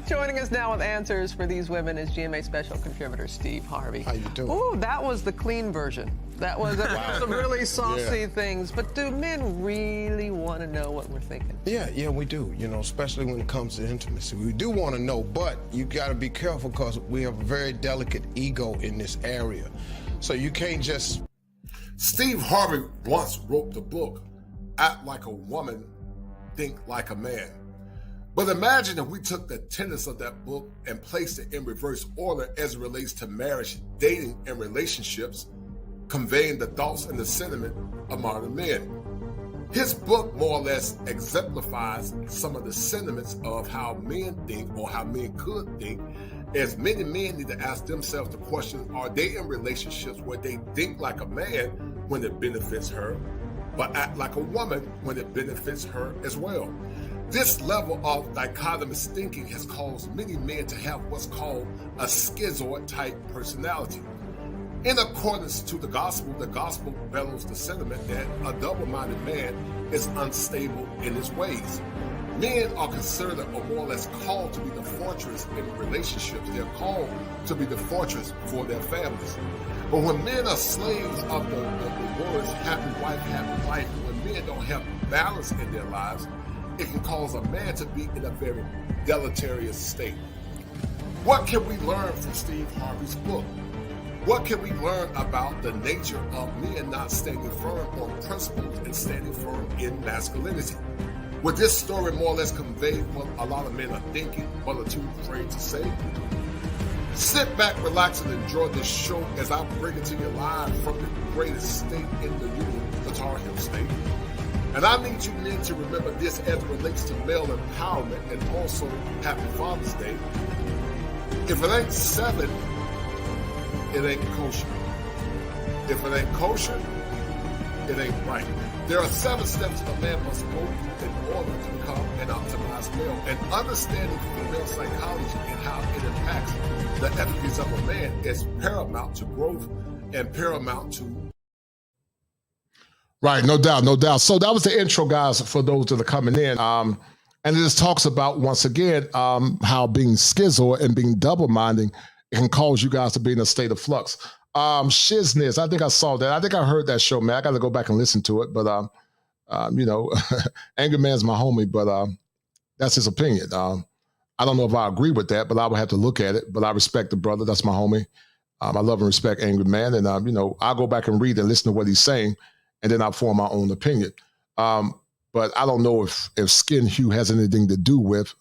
[SPEAKER 4] Joining us now with answers for these women is GMA special contributor Steve Harvey.
[SPEAKER 5] How you doing?
[SPEAKER 4] Oh, that was the clean version. That was some really saucy things. But do men really want to know what we're thinking?
[SPEAKER 5] Yeah, we do. Especially when it comes to intimacy. We do want to know, but you got to be careful because we have a very delicate ego in this area. So you can't just...
[SPEAKER 2] Steve Harvey once wrote the book, Act Like a Woman, Think Like a Man. But imagine if we took the tenets of that book and placed it in reverse order as it relates to marriage, dating, and relationships, conveying the thoughts and the sentiment of modern men. His book more or less exemplifies some of the sentiments of how men think, or how men could think, as many men need to ask themselves the question, are they in relationships where they think like a man when it benefits her, but act like a woman when it benefits her as well? This level of dichotomous thinking has caused many men to have what's called a schizoid type personality. In accordance to the gospel bellows the sentiment that a double-minded man is unstable in his ways. Men are considered or more or less called to be the fortress in relationships. They're called to be the fortress for their families. But when men are slaves of the words happy wife, happy life, when men don't have balance in their lives, it can cause a man to be in a very deleterious state. What can we learn from Steve Harvey's book? What can we learn about the nature of men not standing firm on principles and standing firm in masculinity? Would this story more or less convey what a lot of men are thinking but are too afraid to say? Sit back, relax, and enjoy this show as I bring it to you live from the greatest state in the union, the Tar Heel State. And I need you men to remember this as it relates to male empowerment and also Happy Father's Day. If it ain't seven, it ain't kosher. If it ain't kosher, it ain't right. There are 7 steps a man must go through in order to become an optimized male. And understanding female psychology and how it impacts the efficacy of a man is paramount to growth and paramount to...
[SPEAKER 6] Right, no doubt, no doubt. So that was the intro, guys, for those that are coming in. And it just talks about, once again, how being schizoid and being double-minded can cause you guys to be in a state of flux. Shizness, I think I saw that. I think I heard that show, man. I got to go back and listen to it. But, you know, Angry Man's my homie, but that's his opinion. I don't know if I agree with that, but I would have to look at it. But I respect the brother. That's my homie. I love and respect Angry Man. And, you know, I'll go back and read and listen to what he's saying, and then I'll form my own opinion. But I don't know if skin hue has anything to do with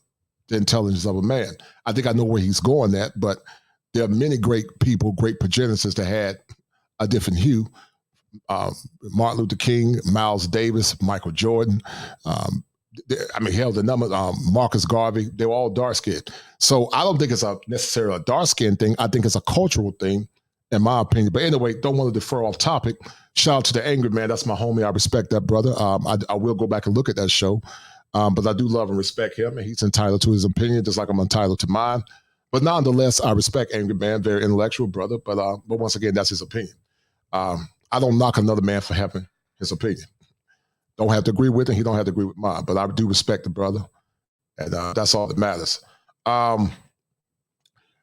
[SPEAKER 6] the intelligence of a man. I think I know where he's going at, but there are many great people, great progenitors that had a different hue. Martin Luther King, Miles Davis, Michael Jordan. I mean, hell, the number, Marcus Garvey, they were all dark-skinned. So I don't think it's necessarily a dark-skinned thing. I think it's a cultural thing, in my opinion. But anyway, don't want to defer off topic. Shout out to the Angry Man. That's my homie. I respect that brother. I will go back and look at that show. But I do love and respect him, and he's entitled to his opinion, just like I'm entitled to mine. But nonetheless, I respect Angry Man, very intellectual brother. But once again, that's his opinion. I don't knock another man for having his opinion. Don't have to agree with him. He don't have to agree with mine. But I do respect the brother, and that's all that matters.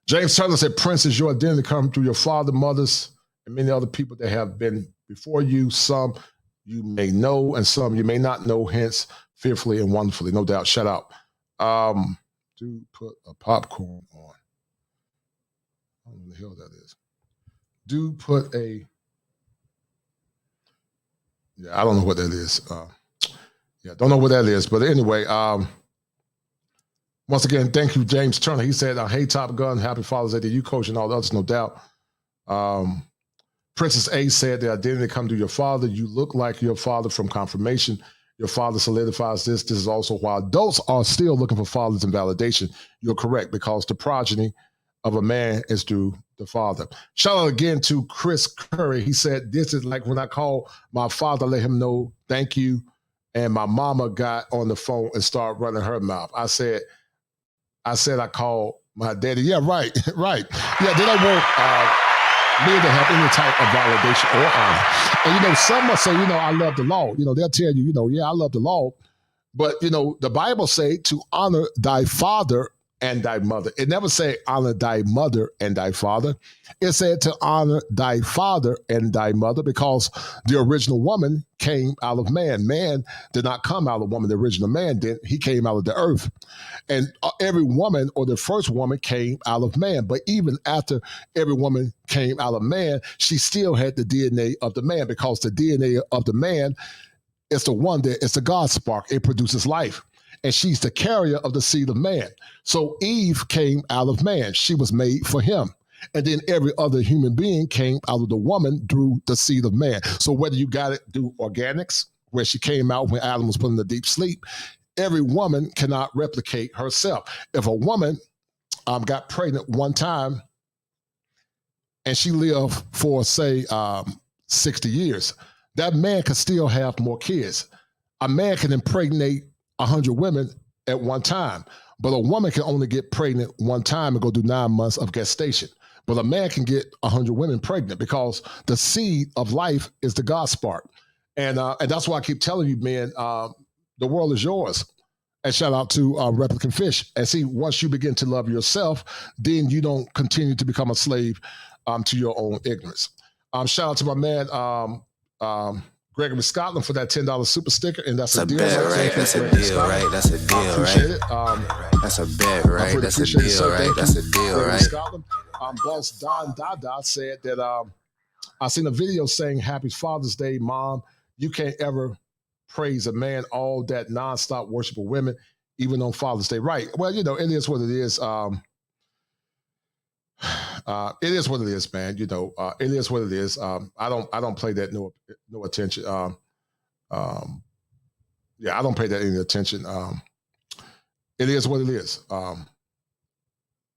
[SPEAKER 6] James Turner said, Prince is your identity come through your father, mothers, and many other people that have been before you. Some you may know, and some you may not know, hence fearfully and wonderfully. No doubt. Shout out. Do put a popcorn on. I don't know what the hell that is. Do put a... Yeah, I don't know what that is. Don't know what that is. But anyway, once again, thank you, James Turner. He said, hey, Top Gun, happy Father's Day to you, Coach, and all the others, no doubt. Princess A said, the identity come to your father. You look like your father from confirmation. Your father solidifies this. This is also why adults are still looking for fathers and validation. You're correct, because the progeny of a man is through the father. Shout out again to Chris Curry. He said, this is like when I call my father, let him know thank you, and my mama got on the phone and started running her mouth. I said I called my daddy. Yeah, right, right. Yeah, they don't want me to have any type of validation or honor. And, you know, some must say, you know, I love the law. You know, they'll tell you, you know, yeah, I love the law. But, you know, the Bible say to honor thy father and thy mother. It never say honor thy mother and thy father. It said to honor thy father and thy mother, because the original woman came out of man. Man did not come out of woman. The original man did. He came out of the earth. And every woman, or the first woman, came out of man. But even after every woman came out of man, she still had the DNA of the man, because the DNA of the man is the one that is the God spark. It produces life. And she's the carrier of the seed of man. So Eve came out of man. She was made for him. And then every other human being came out of the woman through the seed of man. So whether you got it through organics, where she came out when Adam was put in a deep sleep, every woman cannot replicate herself. If a woman got pregnant one time and she lived for, say, 60 years, that man could still have more kids. A man can impregnate 100 women at one time, but a woman can only get pregnant one time and go do 9 months of gestation. But a man can get 100 women pregnant, because the seed of life is the God spark. And that's why I keep telling you, man, the world is yours. And shout out to Replicant Fish. And see, once you begin to love yourself, then you don't continue to become a slave to your own ignorance. Shout out to my man, Gregory Scotland, for that $10 super sticker, and that's a deal,
[SPEAKER 12] right? That's a deal, right? That's a deal, right?
[SPEAKER 6] Appreciate it.
[SPEAKER 12] That's a bet, right? That's a deal, right? That's a deal, right?
[SPEAKER 6] Scotland. Boss Don Dada said that I seen a video saying, "Happy Father's Day, Mom. You can't ever praise a man all that nonstop worship of women, even on Father's Day." Right. Well, you know, it is what it is. It is what it is, man. You know, it is what it is. I don't play that no attention. Yeah, I don't pay that any attention. It is what it is.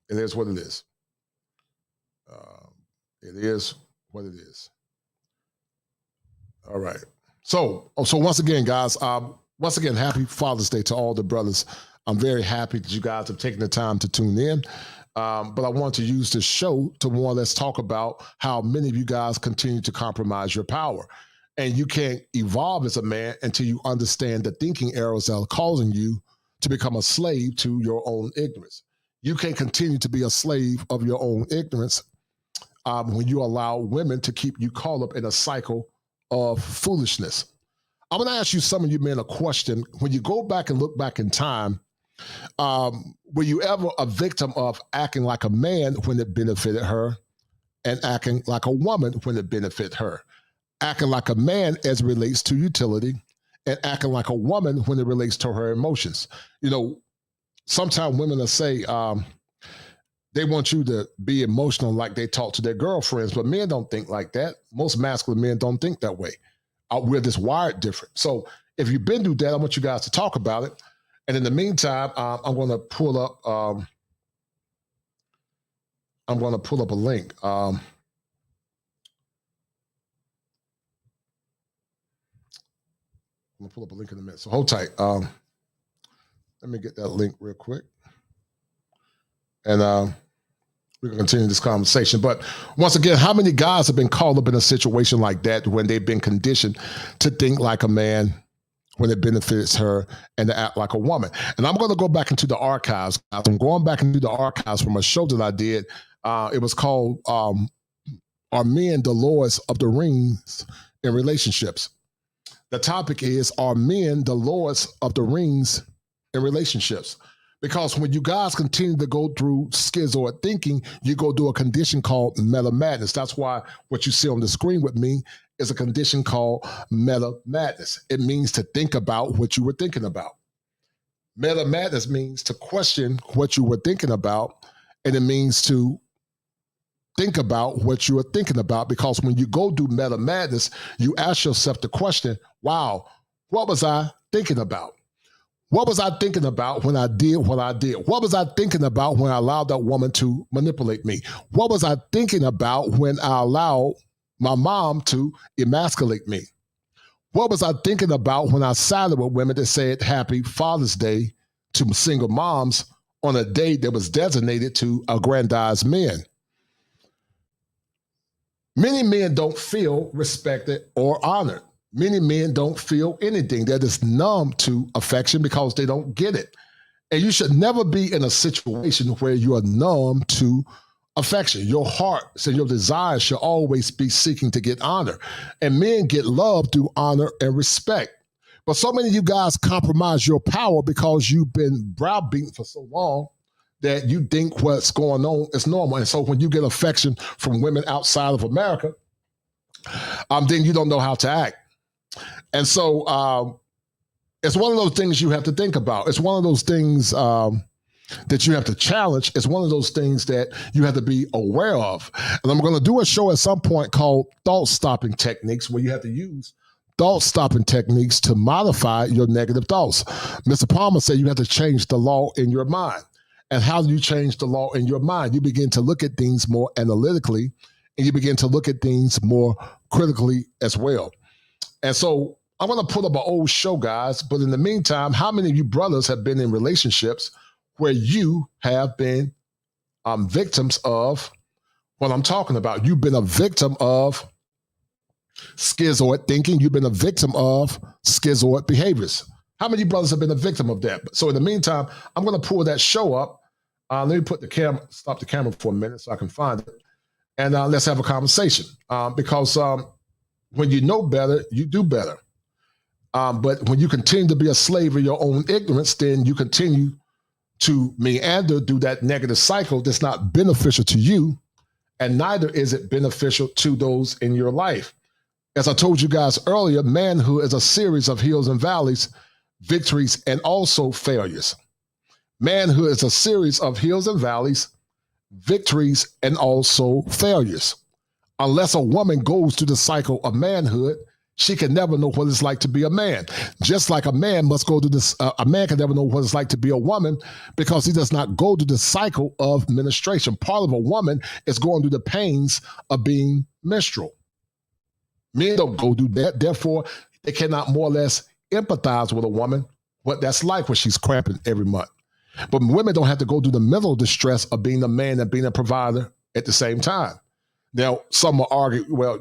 [SPEAKER 6] It is what it is. It is what it is. All right. So once again, guys, once again, happy Father's Day to all the brothers. I'm very happy that you guys have taken the time to tune in. But I want to use this show to more or less talk about how many of you guys continue to compromise your power. And you can't evolve as a man until you understand the thinking errors that are causing you to become a slave to your own ignorance. You can't continue to be a slave of your own ignorance when you allow women to keep you caught up in a cycle of foolishness. I'm going to ask you, some of you men, a question. When you go back and look back in time, were you ever a victim of acting like a man when it benefited her and acting like a woman when it benefited her? Acting like a man as it relates to utility and acting like a woman when it relates to her emotions. You know, sometimes women will say they want you to be emotional like they talk to their girlfriends, but men don't think like that. Most masculine men don't think that way. We're just wired different. So if you've been through that, I want you guys to talk about it. And in the meantime, I'm going to pull up. I'm going to pull up a link. I'm going to pull up a link in a minute. So hold tight. Let me get that link real quick. And we're going to continue this conversation. But once again, how many guys have been caught up in a situation like that when they've been conditioned to think like a man when it benefits her and to act like a woman? And I'm going to go back into the archives. I'm going back into the archives from a show that I did. It was called Are Men the Lords of the Rings in Relationships? The topic is, are men the lords of the rings in relationships? Because when you guys continue to go through schizoid thinking, you go through a condition called meta madness. That's why what you see on the screen with me is a condition called meta madness. It means to think about what you were thinking about. Meta madness means to question what you were thinking about, and it means to think about what you are thinking about, because when you go through meta madness, you ask yourself the question, wow, what was I thinking about? What was I thinking about when I did what I did? What was I thinking about when I allowed that woman to manipulate me? What was I thinking about when I allowed my mom to emasculate me? What was I thinking about when I sided with women that said Happy Father's Day to single moms on a day that was designated to aggrandized men? Many men don't feel respected or honored. Many men don't feel anything. They're just numb to affection because they don't get it. And you should never be in a situation where you are numb to affection. Your hearts and your desires should always be seeking to get honor. And men get love through honor and respect. But so many of you guys compromise your power because you've been browbeaten for so long that you think what's going on is normal. And so when you get affection from women outside of America, then you don't know how to act. And so it's one of those things you have to think about. It's one of those things that you have to challenge. It's one of those things that you have to be aware of. And I'm going to do a show at some point called thought-stopping techniques, where you have to use thought-stopping techniques to modify your negative thoughts. Mr. Palmer said you have to change the law in your mind. And how do you change the law in your mind? You begin to look at things more analytically, and you begin to look at things more critically as well. And so I'm going to put up an old show, guys. But in the meantime, how many of you brothers have been in relationships where you have been victims of what I'm talking about? You've been a victim of schizoid thinking. You've been a victim of schizoid behaviors. How many brothers have been a victim of that? So in the meantime, I'm going to pull that show up. Let me put the camera, stop the camera for a minute so I can find it. And let's have a conversation. Because when you know better, you do better. But when you continue to be a slave of your own ignorance, then you continue to meander through that negative cycle that's not beneficial to you, and neither is it beneficial to those in your life. As I told you guys earlier, manhood is a series of hills and valleys, victories, and also failures. Manhood is a series of hills and valleys, victories, and also failures. Unless a woman goes through the cycle of manhood, she can never know what it's like to be a man. Just like a man must go through this, a man can never know what it's like to be a woman because he does not go through the cycle of menstruation. Part of a woman is going through the pains of being menstrual. Men don't go through that. Therefore, They cannot more or less empathize with a woman, what that's like when she's cramping every month. But women don't have to go through the mental distress of being a man and being a provider at the same time. Now, some will argue, well,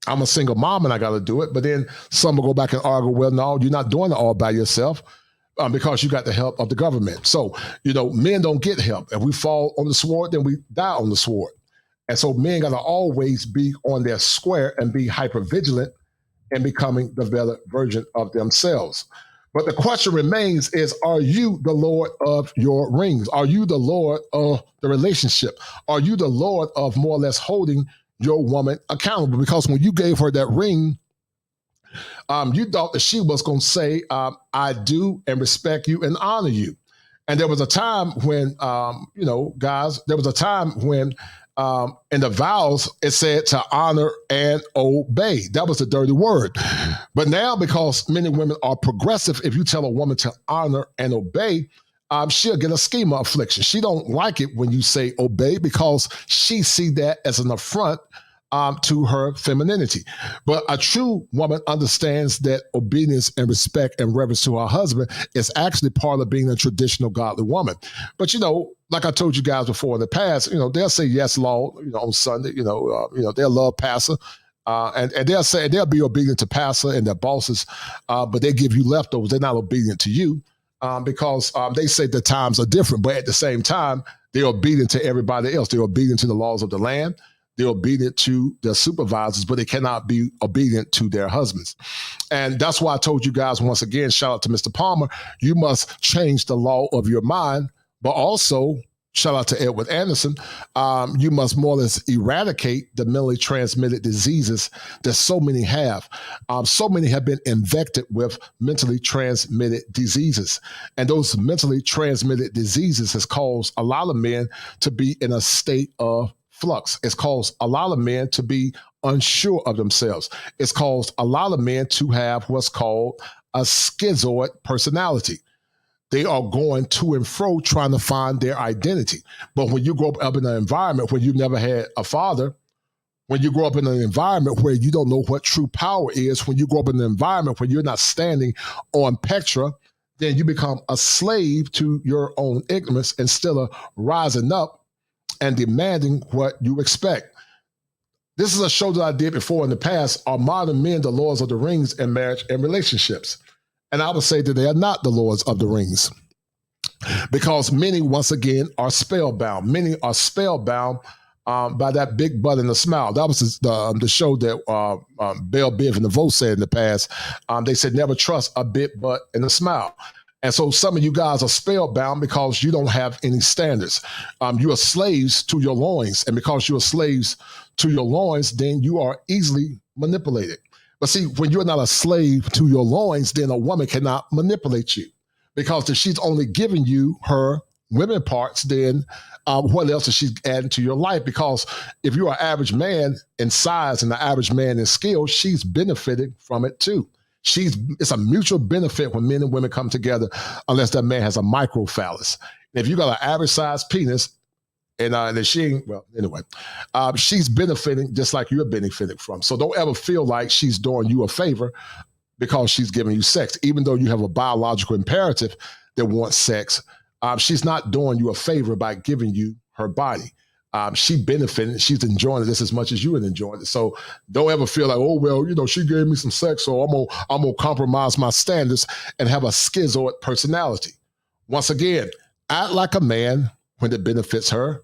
[SPEAKER 6] I'm a single mom and I got to do it. But then some will go back and argue, well, no, you're not doing it all by yourself because you got the help of the government. So, men don't get help. If we fall on the sword, then we die on the sword. And so men got to always be on their square and be hypervigilant and becoming the better version of themselves. But the question remains is, are you the Lord of your rings? Are you the Lord of the relationship? Are you the Lord of more or less holding your woman accountable? Because when you gave her that ring, you thought that she was going to say, I do and respect you and honor you. And there was a time when, guys, there was a time when in the vows, it said to honor and obey. That was the dirty word. But now, because many women are progressive, if you tell a woman to honor and obey, she'll get a schema affliction. She don't like it when you say obey because she see that as an affront to her femininity. But a true woman understands that obedience and respect and reverence to her husband is actually part of being a traditional godly woman. But like I told you guys before in the past, they'll say yes, Lord, on Sunday, they'll love pastor. And they'll say they'll be obedient to pastor and their bosses, but they give you leftovers. They're not obedient to you because they say the times are different. But at the same time, they're obedient to everybody else. They're obedient to the laws of the land. They're obedient to their supervisors, but they cannot be obedient to their husbands. And that's why I told you guys once again, shout out to Mr. Palmer, you must change the law of your mind, but also shout out to Edward Anderson, you must more or less eradicate the mentally transmitted diseases that so many have. So many have been infected with mentally transmitted diseases. And those mentally transmitted diseases has caused a lot of men to be in a state of flux. It's caused a lot of men to be unsure of themselves. It's caused a lot of men to have what's called a schizoid personality. They are going to and fro trying to find their identity. But when you grow up in an environment where you've never had a father, when you grow up in an environment where you don't know what true power is, when you grow up in an environment where you're not standing on Petra, then you become a slave to your own ignorance instead of rising up and demanding what you expect. This is a show that I did before in the past. Are modern men the lords of the rings in marriage and relationships? And I would say that they are not the lords of the rings because many, once again, are spellbound. Many are spellbound by that big butt and the smile. That was the show that Belle Biv and the Vote said in the past. They said never trust a big butt and a smile. And so some of you guys are spellbound because you don't have any standards. You are slaves to your loins. And because you are slaves to your loins, then you are easily manipulated. But see, when you're not a slave to your loins, then a woman cannot manipulate you. Because if she's only giving you her women parts, then what else is she adding to your life? Because if you're an average man in size and an average man in skill, she's benefiting from it too. It's a mutual benefit when men and women come together, unless that man has a microphallus. If you got an average size penis, and she ain't, well, anyway, she's benefiting just like you're benefiting from. So don't ever feel like she's doing you a favor because she's giving you sex. Even though you have a biological imperative that wants sex, she's not doing you a favor by giving you her body. She benefiting, she's enjoying it just as much as you are enjoying it. So don't ever feel like, oh, well, she gave me some sex, so I'm gonna compromise my standards and have a schizoid personality. Once again, act like a man when it benefits her.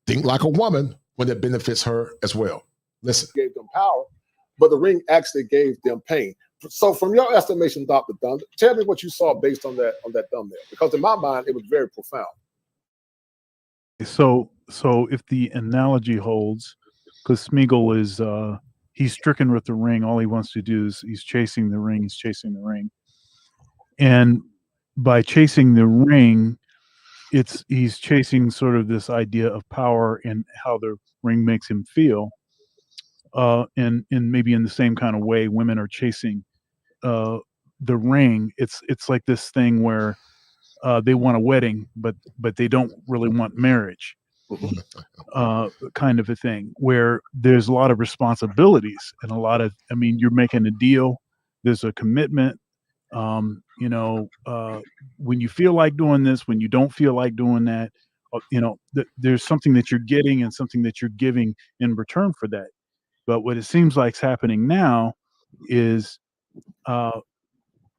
[SPEAKER 6] Think like a woman when it benefits her as well. Listen, gave them power, but the ring actually gave them pain. So from your estimation, Dr. Dunn, tell me what you saw based on that thumbnail, because in my mind, it was very profound.
[SPEAKER 13] So if the analogy holds, because Smeagol is, he's stricken with the ring. All he wants to do is he's chasing the ring. And by chasing the ring, he's chasing sort of this idea of power and how the ring makes him feel. And maybe in the same kind of way, women are chasing the ring. It's like this thing where they want a wedding, but they don't really want marriage. kind of a thing, where there's a lot of responsibilities and a lot of, I mean, you're making a deal, there's a commitment. When you feel like doing this, when you don't feel like doing that, there's something that you're getting and something that you're giving in return for that. But what it seems like is happening now is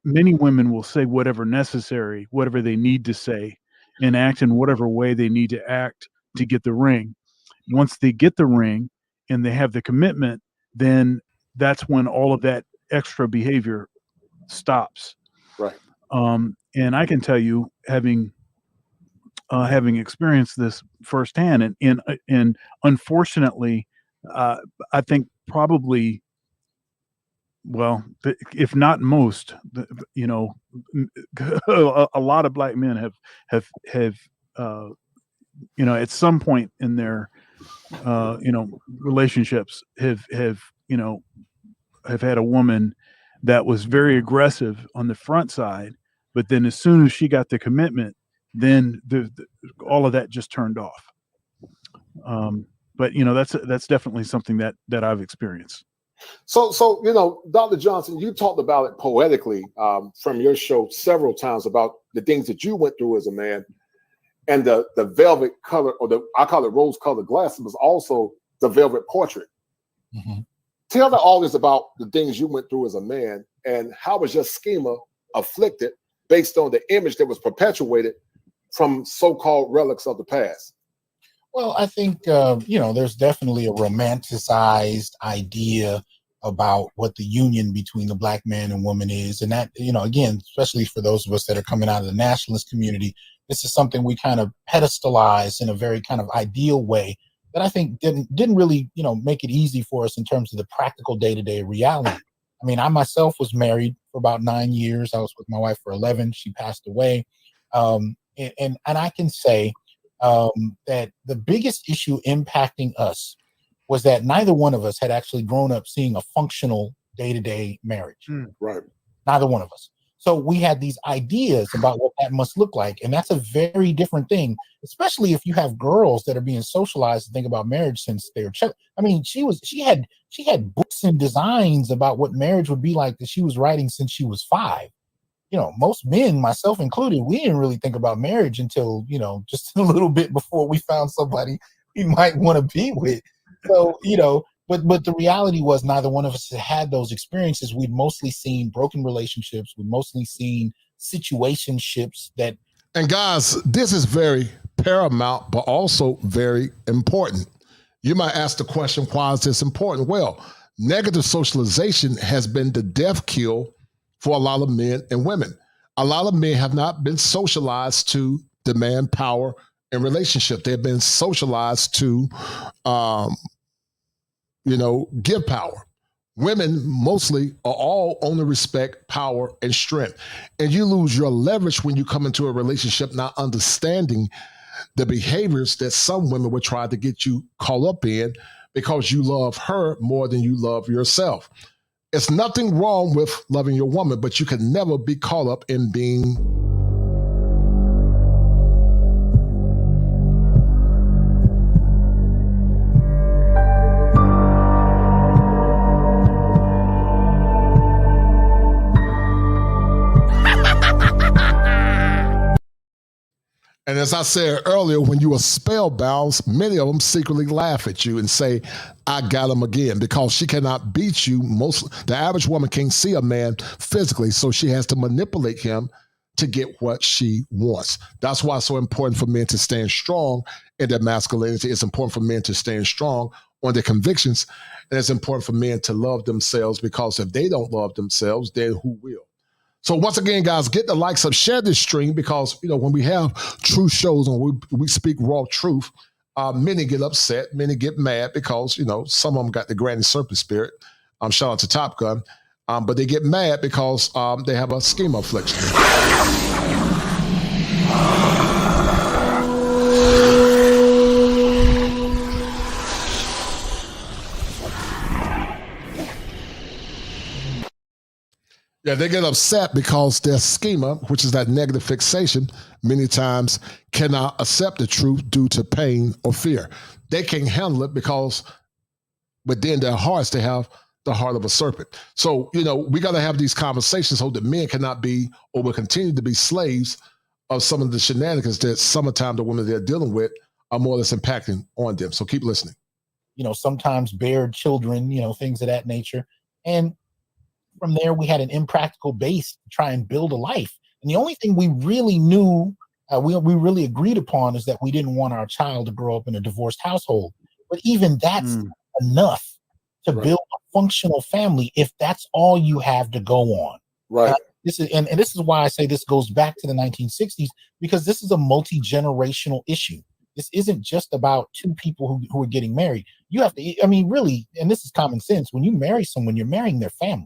[SPEAKER 13] many women will say whatever necessary, whatever they need to say, and act in whatever way they need to act to get the ring. Once they get the ring and they have the commitment, then that's when all of that extra behavior stops.
[SPEAKER 14] Right.
[SPEAKER 13] And I can tell you, having experienced this firsthand, and unfortunately, I think probably, well, if not most, a lot of black men have at some point in their relationships have had a woman that was very aggressive on the front side, but then as soon as she got the commitment, then all of that just turned off. But that's definitely something that I've experienced.
[SPEAKER 14] So Dr. Johnson, you talked about it poetically from your show several times about the things that you went through as a man, and the velvet color, or I call it rose-colored glasses, was also the velvet portrait.
[SPEAKER 6] Mm-hmm.
[SPEAKER 14] Tell the audience about the things you went through as a man, and how was your schema afflicted based on the image that was perpetuated from so-called relics of the past?
[SPEAKER 15] Well, I think, there's definitely a romanticized idea about what the union between the black man and woman is. And that, again, especially for those of us that are coming out of the nationalist community, this is something we kind of pedestalize in a very kind of ideal way that I think didn't really, make it easy for us in terms of the practical day-to-day reality. I mean, I myself was married for about 9 years. I was with my wife for 11. She passed away. And I can say that the biggest issue impacting us was that neither one of us had actually grown up seeing a functional day-to-day marriage.
[SPEAKER 14] Right.
[SPEAKER 15] Neither one of us. So we had these ideas about what that must look like. And that's a very different thing, especially if you have girls that are being socialized to think about marriage since they were children. I mean, she had books and designs about what marriage would be like that she was writing since she was 5. Most men, myself included, we didn't really think about marriage until, just a little bit before we found somebody we might want to be with. So, but the reality was neither one of us had those experiences. We'd mostly seen broken relationships. We'd mostly seen situationships that.
[SPEAKER 6] And guys, this is very paramount, but also very important. You might ask the question, why is this important? Well, negative socialization has been the death kill for a lot of men and women. A lot of men have not been socialized to demand power in relationship. They've been socialized to, give power. Women mostly are all only respect power and strength. And you lose your leverage when you come into a relationship not understanding the behaviors that some women would try to get you caught up in because you love her more than you love yourself. It's nothing wrong with loving your woman, but you can never be caught up in being And as I said earlier, when you are spellbound, many of them secretly laugh at you and say, I got him again, because she cannot beat you. The average woman can't see a man physically, so she has to manipulate him to get what she wants. That's why it's so important for men to stand strong in their masculinity. It's important for men to stand strong on their convictions. And it's important for men to love themselves, because if they don't love themselves, then who will? So once again, guys, get the likes up, share this stream, because, when we have true shows and we speak raw truth, many get upset, many get mad because, some of them got the granny serpent spirit. Shout out to Top Gun. But they get mad because they have a schema affliction. Yeah, they get upset because their schema, which is that negative fixation, many times cannot accept the truth due to pain or fear. They can't handle it because within their hearts, they have the heart of a serpent. So, we got to have these conversations so that men cannot be or will continue to be slaves of some of the shenanigans that sometimes the women they're dealing with are more or less impacting on them. So keep listening.
[SPEAKER 15] Sometimes bared children, things of that nature. And from there, we had an impractical base to try and build a life. And the only thing we really knew, we really agreed upon, is that we didn't want our child to grow up in a divorced household. But even that's enough to build a functional family if that's all you have to go on.
[SPEAKER 14] Right.
[SPEAKER 15] This is why I say this goes back to the 1960s, because this is a multi-generational issue. This isn't just about two people who are getting married. You have to, really, and this is common sense. When you marry someone, you're marrying their family.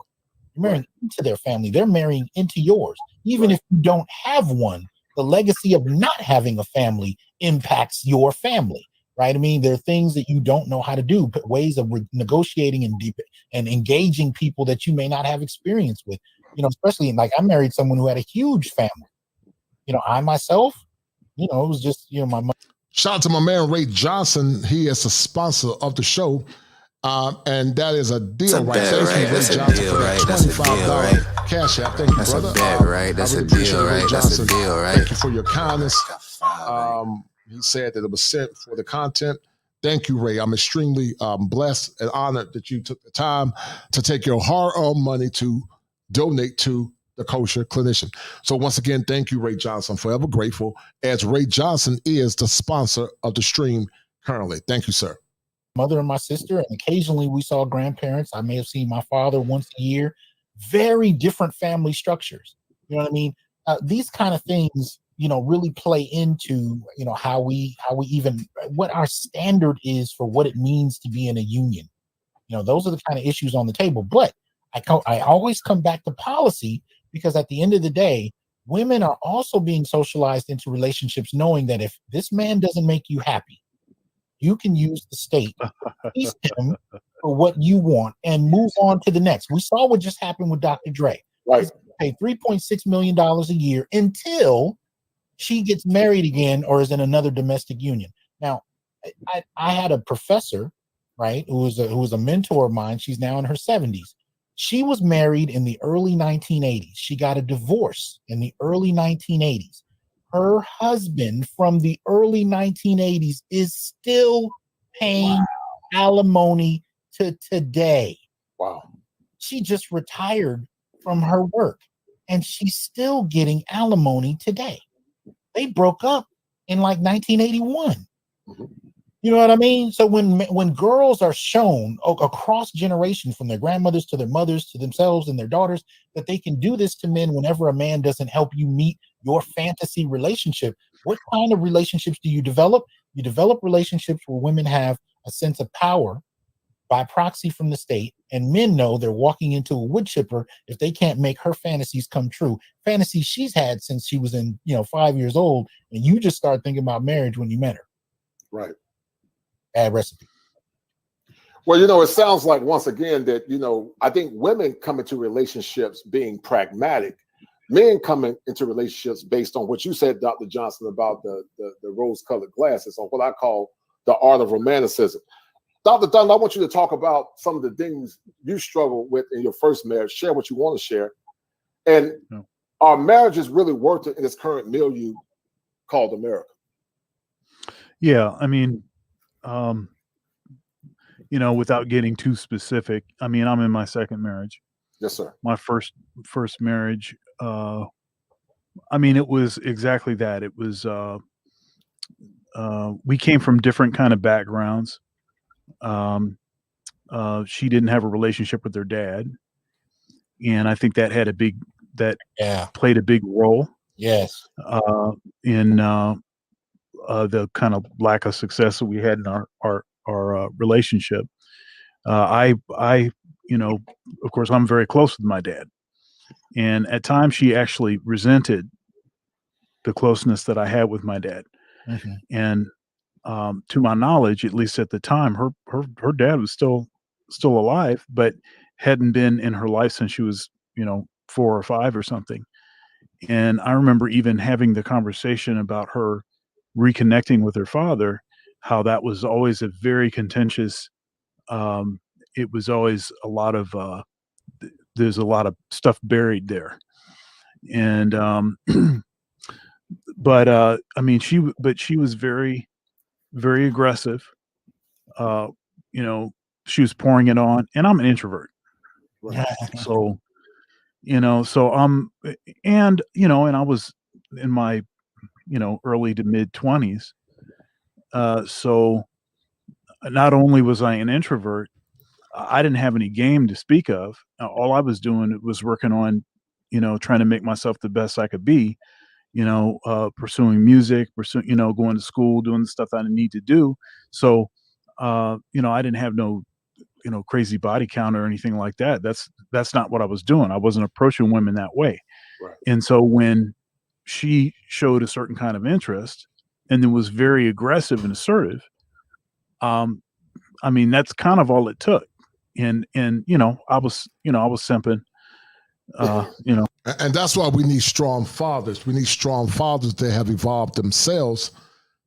[SPEAKER 15] You're marrying into their family. They're marrying into yours. Even if you don't have one, the legacy of not having a family impacts your family, right? There are things that you don't know how to do, but ways of negotiating and engaging people that you may not have experience with. Especially like I married someone who had a huge family. I myself, it was just, my mother.
[SPEAKER 6] Shout out to my man, Ray Johnson. He is the sponsor of the show. And that is a deal, right?
[SPEAKER 12] That's a deal, right? That's a deal, right?
[SPEAKER 6] Cash app. Thank you,
[SPEAKER 12] that's
[SPEAKER 6] brother.
[SPEAKER 12] That's a bet, right? That's a deal, right? That's a deal, right?
[SPEAKER 6] Thank you for your kindness. He said that it was sent for the content. Thank you, Ray. I'm extremely blessed and honored that you took the time to take your hard-earned money to donate to the Kosher Clinician. So once again, thank you, Ray Johnson. Forever grateful, as Ray Johnson is the sponsor of the stream currently. Thank you, sir.
[SPEAKER 15] Mother and my sister, and occasionally we saw grandparents. I may have seen my father once a year. Very different family structures. You know what I mean? These kind of things, really play into, how we even, what our standard is for what it means to be in a union. Those are the kind of issues on the table. But I always come back to policy, because at the end of the day, women are also being socialized into relationships knowing that if this man doesn't make you happy, you can use the state to please him for what you want and move on to the next. We saw what just happened with Dr. Dre.
[SPEAKER 14] Right.
[SPEAKER 15] Pay $3.6 million a year until she gets married again or is in another domestic union. Now, I had a professor, right, who was a mentor of mine. She's now in her 70s. She was married in the early 1980s. She got a divorce in the early 1980s. Her husband from the early 1980s is still paying alimony to today.
[SPEAKER 14] Wow.
[SPEAKER 15] She just retired from her work and she's still getting alimony today. They broke up in like 1981.
[SPEAKER 14] Mm-hmm.
[SPEAKER 15] You know what I mean? So when girls are shown across generations, from their grandmothers to their mothers to themselves and their daughters, that they can do this to men whenever a man doesn't help you meet your fantasy relationship, what kind of relationships do you develop? You develop relationships where women have a sense of power by proxy from the state, and men know they're walking into a wood chipper if they can't make her fantasies come true. Fantasies she's had since she was 5 years old, and you just start thinking about marriage when you met her.
[SPEAKER 14] Right.
[SPEAKER 15] Bad recipe.
[SPEAKER 14] Well, it sounds like, once again, that, I think women come into relationships being pragmatic. Men come into relationships based on what you said, Dr. Johnson, about the rose-colored glasses, on what I call the art of romanticism. Dr. Dunn, I want you to talk about some of the things you struggled with in your first marriage. Share what you want to share. And are marriages really worth it in this current milieu called America?
[SPEAKER 13] Yeah, without getting too specific, I'm in my second marriage.
[SPEAKER 14] Yes, sir.
[SPEAKER 13] My first marriage, it was exactly that. It was, we came from different kind of backgrounds. She didn't have a relationship with her dad, and I think that had played a big role.
[SPEAKER 15] Yes.
[SPEAKER 13] In the kind of lack of success that we had in our relationship. Of course, I'm very close with my dad, and at times she actually resented the closeness that I had with my dad.
[SPEAKER 15] Mm-hmm.
[SPEAKER 13] And to my knowledge, at least at the time, her dad was still alive, but hadn't been in her life since she was 4 or 5 or something. And I remember even having the conversation about her reconnecting with her father, how that was always a very contentious, it was always a lot of, there's a lot of stuff buried there. And, but I mean, she was very, very aggressive. You know, she was pouring it on, and I'm an introvert.
[SPEAKER 14] Right.
[SPEAKER 13] So, and I was in my, early to mid 20s. So not only was I an introvert, I didn't have any game to speak of. All I was doing was working on, trying to make myself the best I could be, pursuing music, going to school, doing the stuff I need to do. So, I didn't have no, crazy body count or anything like that. That's not what I was doing. I wasn't approaching women that way.
[SPEAKER 14] Right.
[SPEAKER 13] And so when she showed a certain kind of interest and then was very aggressive and assertive, I mean, that's kind of all it took. And I was simping,
[SPEAKER 6] And that's why we need strong fathers. We need strong fathers that have evolved themselves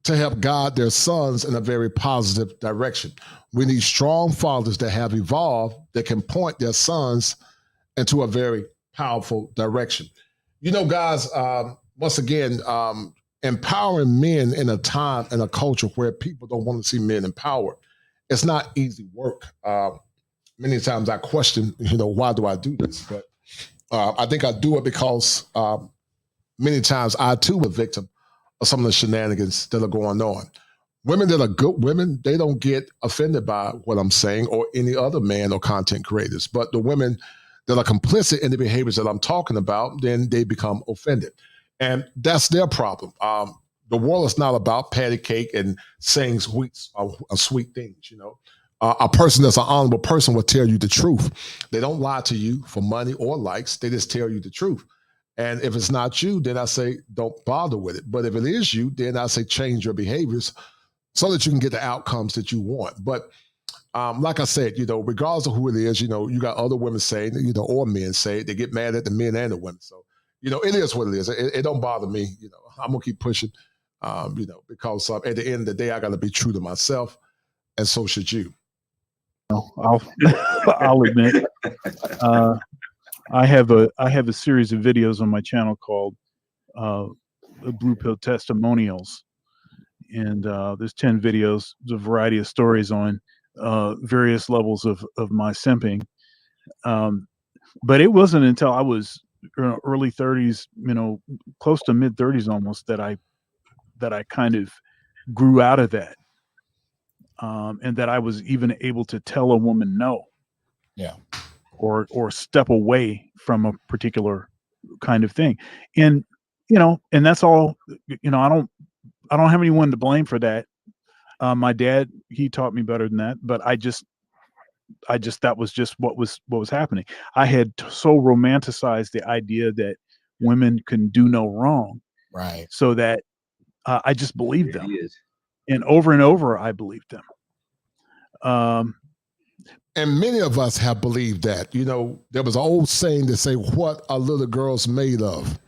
[SPEAKER 6] to help guide their sons in a very positive direction. We need strong fathers that have evolved that can point their sons into a very powerful direction. Guys, once again, empowering men in a time and a culture where people don't want to see men empowered, it's not easy work. Many times I question, why do I do this? But I think I do it because many times I too were victim of some of the shenanigans that are going on. Women that are good women, they don't get offended by what I'm saying or any other man or content creators. But the women that are complicit in the behaviors that I'm talking about, then they become offended. And that's their problem. The world is not about patty cake and saying sweet things, A person that's an honorable person will tell you the truth. They don't lie to you for money or likes. They just tell you the truth. And if it's not you, then I say, don't bother with it. But if it is you, then I say, change your behaviors so that you can get the outcomes that you want. But like I said, regardless of who it is, you got other women saying, or men say, they get mad at the men and the women. So, it is what it is. It don't bother me. I'm going to keep pushing, because at the end of the day, I got to be true to myself, and so should you.
[SPEAKER 13] I'll admit, I have a series of videos on my channel called Blue Pill Testimonials, and there's 10 videos, a variety of stories on various levels of my simping. But it wasn't until I was early 30s, close to mid 30s almost, that I kind of grew out of that. And that I was even able to tell a woman no.
[SPEAKER 15] Yeah.
[SPEAKER 13] Or step away from a particular kind of thing. And, and that's all, I don't have anyone to blame for that. My dad, he taught me better than that, but I just, that was just what was happening. I had so romanticized the idea that women can do no wrong.
[SPEAKER 15] Right.
[SPEAKER 13] So that I just believed them. And over, I believed them.
[SPEAKER 6] And many of us have believed that. There was an old saying that say, what are little girls made of?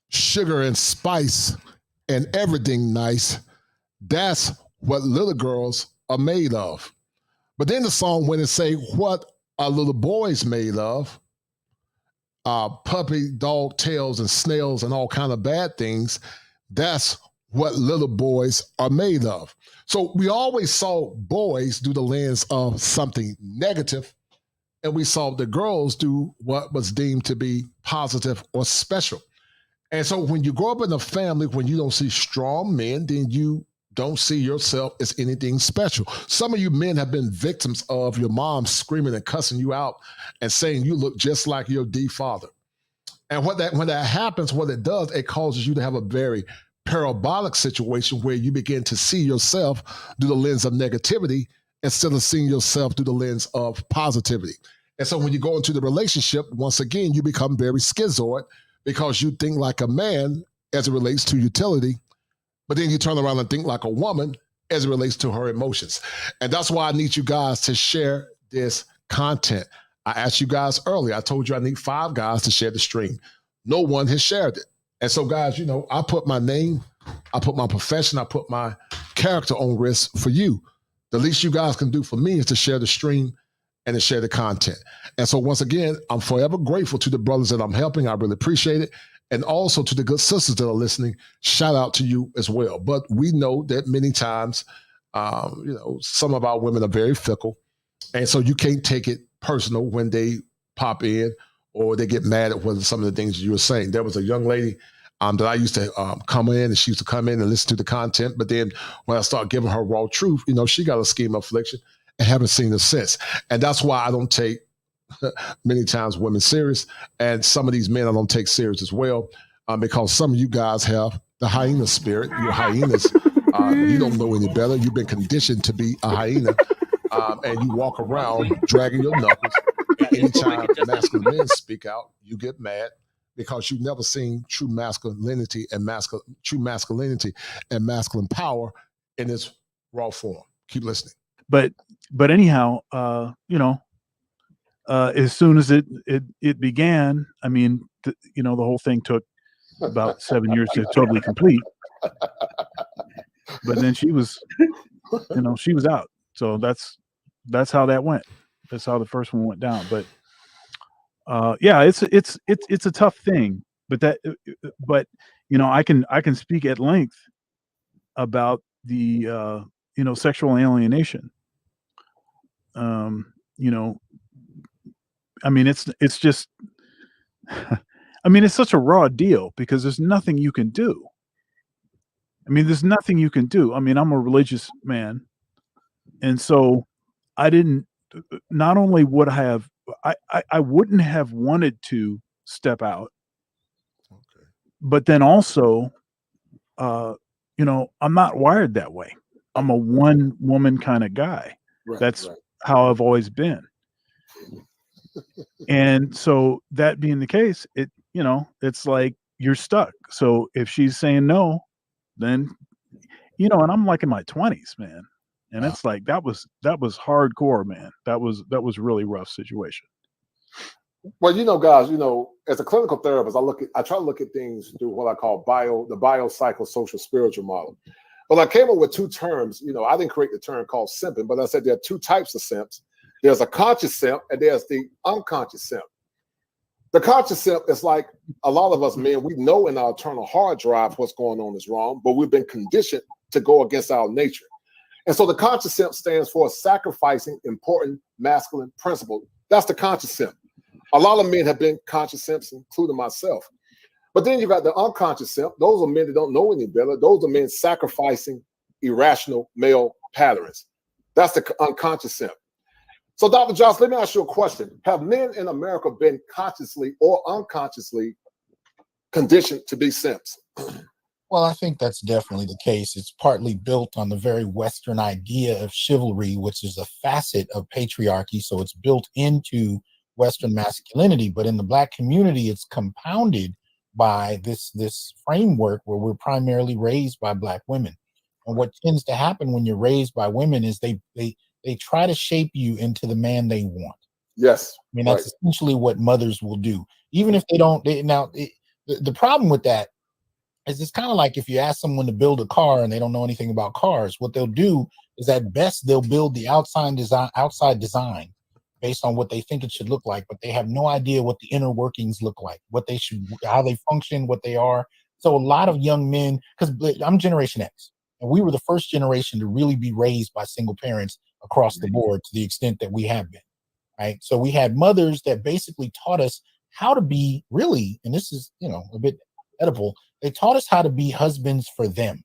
[SPEAKER 6] Sugar and spice and everything nice. That's what little girls are made of. But then the song went and say, what are little boys made of? Puppy, dog tails, and snails, and all kind of bad things. That's what little boys are made of. So we always saw boys through the lens of something negative, and we saw the girls do what was deemed to be positive or special. And so when you grow up in a family, when you don't see strong men, then you don't see yourself as anything special. Some of you men have been victims of your mom screaming and cussing you out and saying you look just like your D father. And when that happens, what it does, it causes you to have a very parabolic situation where you begin to see yourself through the lens of negativity instead of seeing yourself through the lens of positivity. And so when you go into the relationship, once again, you become very schizoid because you think like a man as it relates to utility, but then you turn around and think like a woman as it relates to her emotions. And that's why I need you guys to share this content. I asked you guys earlier, I told you I need 5 guys to share the stream. No one has shared it. And so, guys, I put my name, I put my profession, I put my character on risk for you. The least you guys can do for me is to share the stream and to share the content. And so once again, I'm forever grateful to the brothers that I'm helping. I really appreciate it. And also to the good sisters that are listening, shout out to you as well. But we know that many times, some of our women are very fickle. And so you can't take it personal when they pop in or they get mad at some of the things you were saying. There was a young lady that I used to come in, and she used to come in and listen to the content. But then when I start giving her raw truth, she got a scheme of affliction and haven't seen her since. And that's why I don't take many times women serious. And some of these men I don't take serious as well, because some of you guys have the hyena spirit. You're hyenas. You don't know any better. You've been conditioned to be a hyena. And you walk around dragging your knuckles. And anytime masculine men speak out, you get mad because you've never seen true masculinity and masculine power in its raw form. Keep listening.
[SPEAKER 13] But anyhow, as soon as it began, I mean, the whole thing took about 7 years to totally complete. But then she was out. So that's how that went. That's how the first one went down. But it's a tough thing. But I can speak at length about the sexual alienation. I mean, it's just, I mean, it's such a raw deal because there's nothing you can do. I mean, there's nothing you can do. I mean, I'm a religious man. And so not only would I wouldn't have wanted to step out, but then also, I'm not wired that way. I'm a one woman kind of guy. That's how I've always been. And so that being the case, it's like you're stuck. So if she's saying no, then, and I'm like in my 20s, man. And it's like, that was hardcore, man. That was a really rough situation.
[SPEAKER 14] Well, guys, as a clinical therapist, I try to look at things through what I call the biopsychosocial spiritual model. Well, I came up with 2 terms. I didn't create the term called simping, but I said there are 2 types of simps. There's a conscious simp and there's the unconscious simp. The conscious simp is like a lot of us men, we know in our internal hard drive what's going on is wrong, but we've been conditioned to go against our nature. And so the conscious simp stands for sacrificing important masculine principles. That's the conscious simp. A lot of men have been conscious simps, including myself. But then you got the unconscious simp. Those are men that don't know any better. Those are men sacrificing irrational male patterns. That's the unconscious simp. So, Dr. Josh, let me ask you a question. Have men in America been consciously or unconsciously conditioned to be simps?
[SPEAKER 15] Well, I think that's definitely the case. It's partly built on the very Western idea of chivalry, which is a facet of patriarchy. So it's built into Western masculinity. But in the Black community, it's compounded by this framework where we're primarily raised by Black women. And what tends to happen when you're raised by women is they try to shape you into the man they want.
[SPEAKER 14] Yes.
[SPEAKER 15] I mean, that's essentially what mothers will do. Even if they don't. The problem with that is it's kind of like if you ask someone to build a car and they don't know anything about cars, what they'll do is at best they'll build the outside design based on what they think it should look like, but they have no idea what the inner workings look like, how they function, what they are. So a lot of young men, because I'm Generation X, and we were the first generation to really be raised by single parents across the board to the extent that we have been, right? So we had mothers that basically taught us how to be really, and this is, a bit edible, they taught us how to be husbands for them,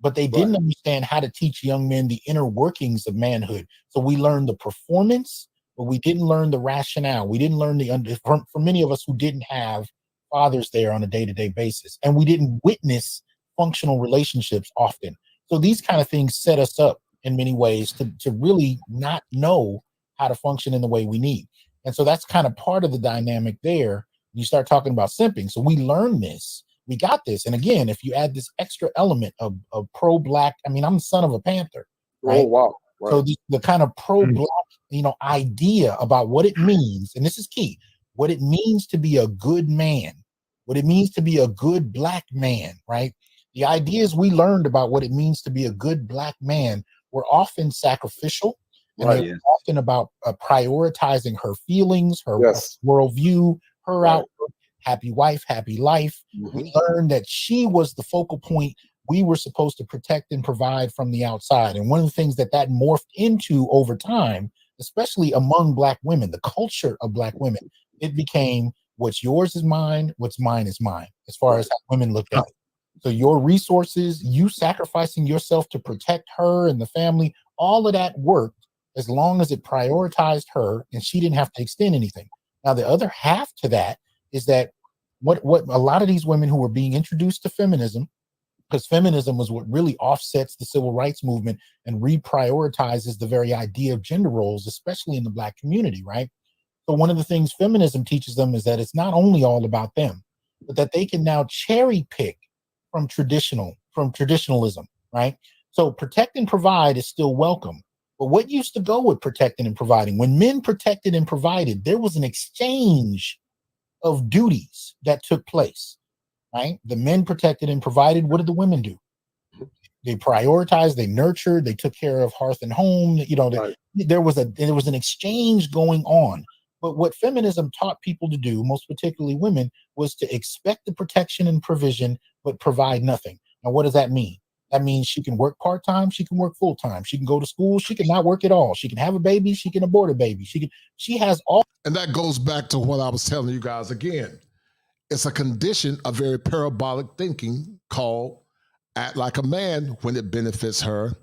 [SPEAKER 15] but they didn't understand how to teach young men the inner workings of manhood. So we learned the performance, but we didn't learn the rationale. We didn't learn for many of us who didn't have fathers there on a day-to-day basis, and we didn't witness functional relationships often. So these kind of things set us up in many ways to really not know how to function in the way we need. And so that's kind of part of the dynamic there. You start talking about simping. So we learn this, we got this. And again, if you add this extra element of pro-Black, I mean, I'm the son of a Panther, right?
[SPEAKER 14] Oh, wow. Right.
[SPEAKER 15] So the kind of pro-black, idea about what it means, and this is key, what it means to be a good man, what it means to be a good black man, right? The ideas we learned about what it means to be a good black man were often sacrificial, and they were often about prioritizing her feelings, her worldview, her outlook, happy wife, happy life. We learned that she was the focal point we were supposed to protect and provide from the outside. And one of the things that morphed into over time, especially among black women, the culture of black women, it became what's yours is mine, what's mine is mine, as far as how women looked at it. So your resources, you sacrificing yourself to protect her and the family, all of that worked as long as it prioritized her and she didn't have to extend anything. Now, the other half to that is that what a lot of these women who were being introduced to feminism, because feminism was what really offsets the civil rights movement and reprioritizes the very idea of gender roles, especially in the black community, right? So one of the things feminism teaches them is that it's not only all about them, but that they can now cherry pick from traditionalism, right? So protect and provide is still welcome. But what used to go with protecting and providing? When men protected and provided, there was an exchange of duties that took place, right? The men protected and provided. What did the women do? They prioritized, they nurtured, they took care of hearth and home. There was an exchange going on. But what feminism taught people to do, most particularly women, was to expect the protection and provision, but provide nothing. Now, what does that mean? That means she can work part-time, she can work full-time, she can go to school, she can not work at all, she can have a baby, she can abort a baby, she has all.
[SPEAKER 6] And that goes back to what I was telling you guys again. It's a condition of very parabolic thinking called act like a man when it benefits her,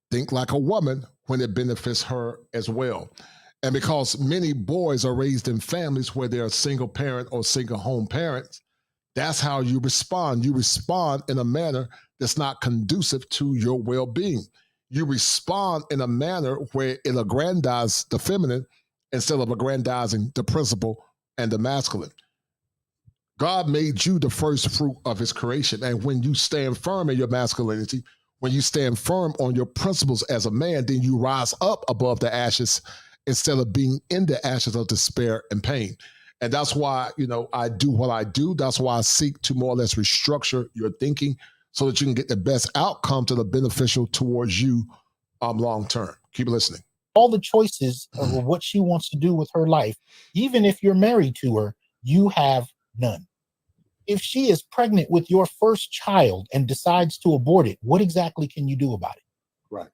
[SPEAKER 6] think like a woman when it benefits her as well. And because many boys are raised in families where they're a single parent or single home parents, that's how you respond. You respond in a manner that's not conducive to your well-being. You respond in a manner where it aggrandizes the feminine instead of aggrandizing the principle and the masculine. God made you the first fruit of his creation. And when you stand firm in your masculinity, when you stand firm on your principles as a man, then you rise up above the ashes instead of being in the ashes of despair and pain. And that's why, I do what I do. That's why I seek to more or less restructure your thinking so that you can get the best outcome to the beneficial towards you long term. Keep listening.
[SPEAKER 15] All the choices of what she wants to do with her life, even if you're married to her, you have none. If she is pregnant with your first child and decides to abort it, what exactly can you do about it?
[SPEAKER 14] Right.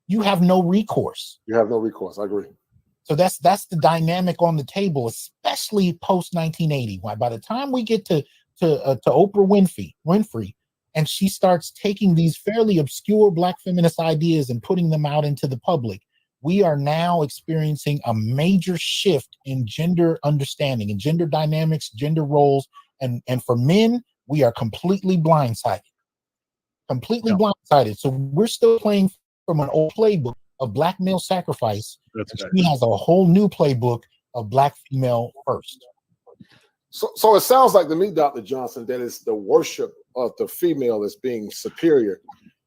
[SPEAKER 15] You have no recourse.
[SPEAKER 14] You have no recourse. I agree.
[SPEAKER 15] So that's the dynamic on the table, especially post 1980. Why? By the time we get to Oprah Winfrey, and she starts taking these fairly obscure black feminist ideas and putting them out into the public, we are now experiencing a major shift in gender understanding and gender dynamics, gender roles, and for men, we are completely blindsided. Blindsided. So we're still playing from an old playbook of black male sacrifice. She has a whole new playbook of black female first.
[SPEAKER 14] So it sounds like to me, Dr. Johnson, that it's the worship of the female as being superior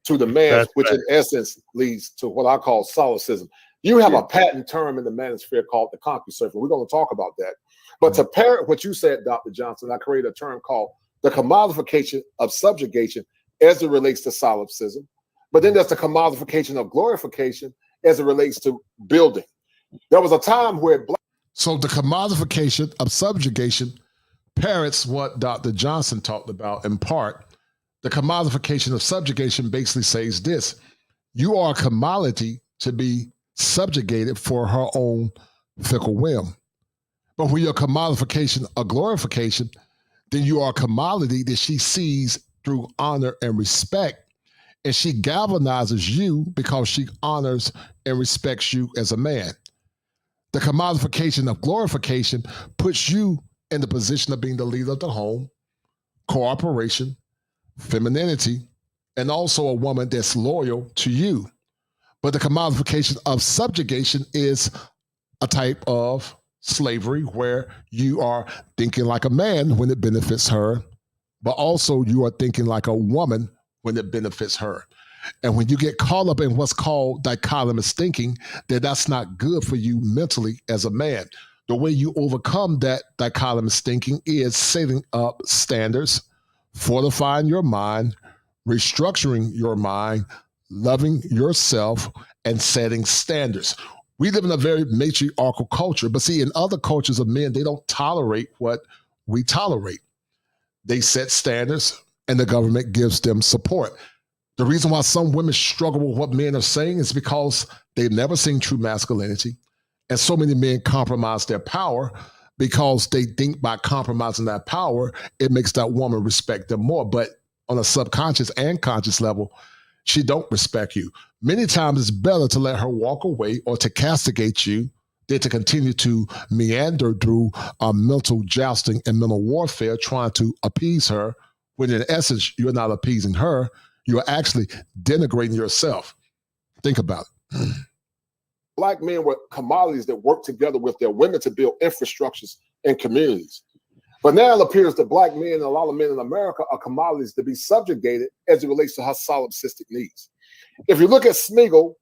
[SPEAKER 14] to the man, which in essence leads to what I call solipsism. You have a patent term in the manosphere called the CompuServe. We're going to talk about that. But to pair what you said, Dr. Johnson, I created a term called the commodification of subjugation as it relates to solipsism. But then there's the commodification of glorification as it relates to building. There was a time where
[SPEAKER 6] So the commodification of subjugation parrots what Dr. Johnson talked about in part. The commodification of subjugation basically says this: you are a commodity to be subjugated for her own fickle whim. But when you're a commodification of glorification, then you are a commodity that she sees through honor and respect. And she galvanizes you because she honors and respects you as a man. The commodification of glorification puts you in the position of being the leader of the home, cooperation, femininity, and also a woman that's loyal to you. But the commodification of subjugation is a type of slavery where you are thinking like a man when it benefits her, but also you are thinking like a woman when it benefits her. And when you get caught up in what's called dichotomous thinking, then that's not good for you mentally as a man. The way you overcome that dichotomous thinking is setting up standards, fortifying your mind, restructuring your mind, loving yourself, and setting standards. We live in a very matriarchal culture, but see, in other cultures of men, they don't tolerate what we tolerate. They set standards, and the government gives them support. The reason why some women struggle with what men are saying is because they've never seen true masculinity. And so many men compromise their power because they think by compromising that power, it makes that woman respect them more. But on a subconscious and conscious level, she don't respect you. Many times it's better to let her walk away or to castigate you than to continue to meander through mental jousting and mental warfare trying to appease her, when in essence, you're not appeasing her. You're actually denigrating yourself. Think about it.
[SPEAKER 14] Black men were commodities that worked together with their women to build infrastructures and communities. But now it appears that black men and a lot of men in America are commodities to be subjugated as it relates to her solipsistic needs. If you look at Smeagol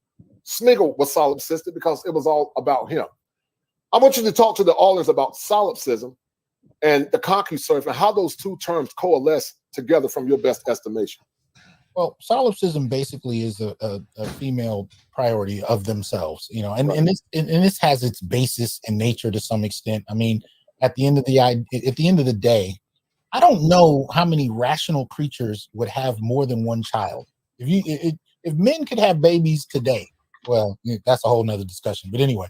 [SPEAKER 14] was solipsistic because it was all about him. I want you to talk to the audience about solipsism and the CompuServe and how those two terms coalesce together from your best estimation.
[SPEAKER 15] Well, solipsism basically is a female priority of themselves, you know, and this has its basis in nature to some extent. I mean, at the end of the day, I don't know how many rational creatures would have more than one child. If men could have babies today, well, that's a whole nother discussion. But anyway,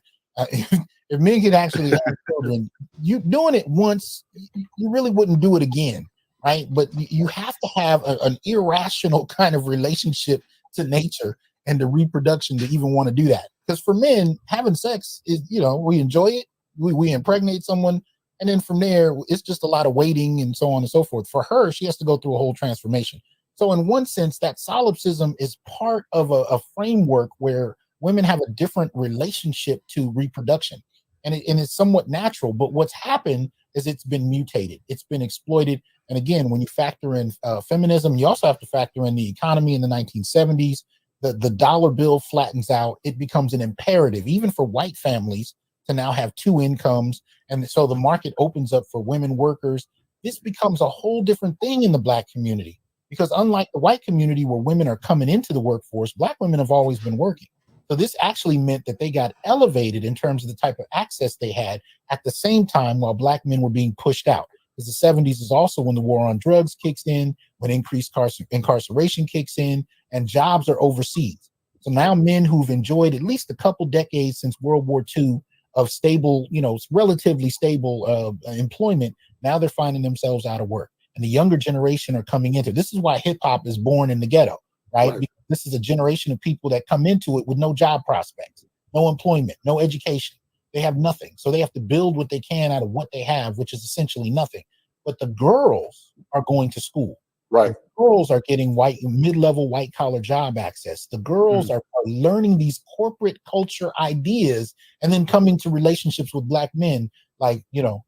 [SPEAKER 15] if men could actually have children, you doing it once, you really wouldn't do it again. Right. But you have to have an irrational kind of relationship to nature and to reproduction to even want to do that. Because for men, having sex is, you know, we enjoy it. We impregnate someone. And then from there, it's just a lot of waiting and so on and so forth. For her, she has to go through a whole transformation. So in one sense, that solipsism is part of a framework where women have a different relationship to reproduction. And it's somewhat natural. But what's happened is it's been mutated. It's been exploited. And again, when you factor in feminism, you also have to factor in the economy in the 1970s. The dollar bill flattens out. It becomes an imperative, even for white families, to now have two incomes. And so the market opens up for women workers. This becomes a whole different thing in the black community, because unlike the white community where women are coming into the workforce, black women have always been working. So this actually meant that they got elevated in terms of the type of access they had at the same time while black men were being pushed out. Because the 70s is also when the war on drugs kicks in, when increased incarceration kicks in, and jobs are overseas. So now men who've enjoyed at least a couple decades since World War II of stable, you know, relatively stable employment, now they're finding themselves out of work. And the younger generation are coming into it. This is why hip hop is born in the ghetto, right? Because this is a generation of people that come into it with no job prospects, no employment, no education. They have nothing. So they have to build what they can out of what they have, which is essentially nothing. But the girls are going to school.
[SPEAKER 14] Right.
[SPEAKER 15] The girls are getting mid-level white collar job access. The girls are learning these corporate culture ideas and then coming to relationships with black men like, you know,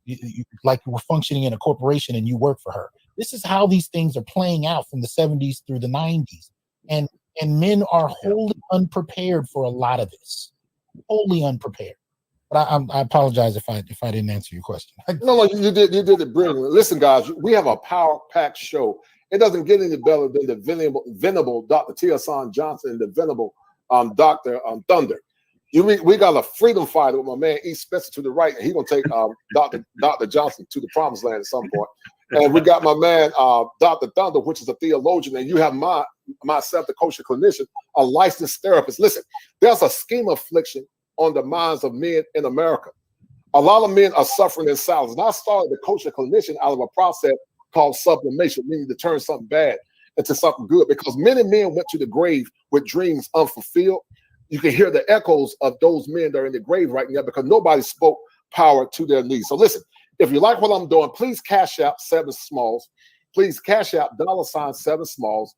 [SPEAKER 15] like you were functioning in a corporation and you work for her. This is how these things are playing out from the 70s through the 90s. And men are wholly unprepared for a lot of this. Wholly unprepared. But I apologize if I didn't answer your question.
[SPEAKER 14] No, you did it brilliantly. Listen, guys, we have a power-packed show. It doesn't get any better than the venerable Dr. T.S. Johnson and the venerable Dr. Thunder. We got a freedom fighter with my man E. Spencer to the right, and he's gonna take Dr. Johnson to the promised land at some point. And we got my man Dr. Thunder, which is a theologian, and you have myself, the kosher clinician, a licensed therapist. Listen, there's a scheme affliction on the minds of men in America. A lot of men are suffering in silence. And I started the kosher clinician out of a process called sublimation, meaning to turn something bad into something good, because many men went to the grave with dreams unfulfilled. You can hear the echoes of those men that are in the grave right now because nobody spoke power to their needs. So listen, if you like what I'm doing, please cash out 7 Smalls. Please cash out $7 Smalls.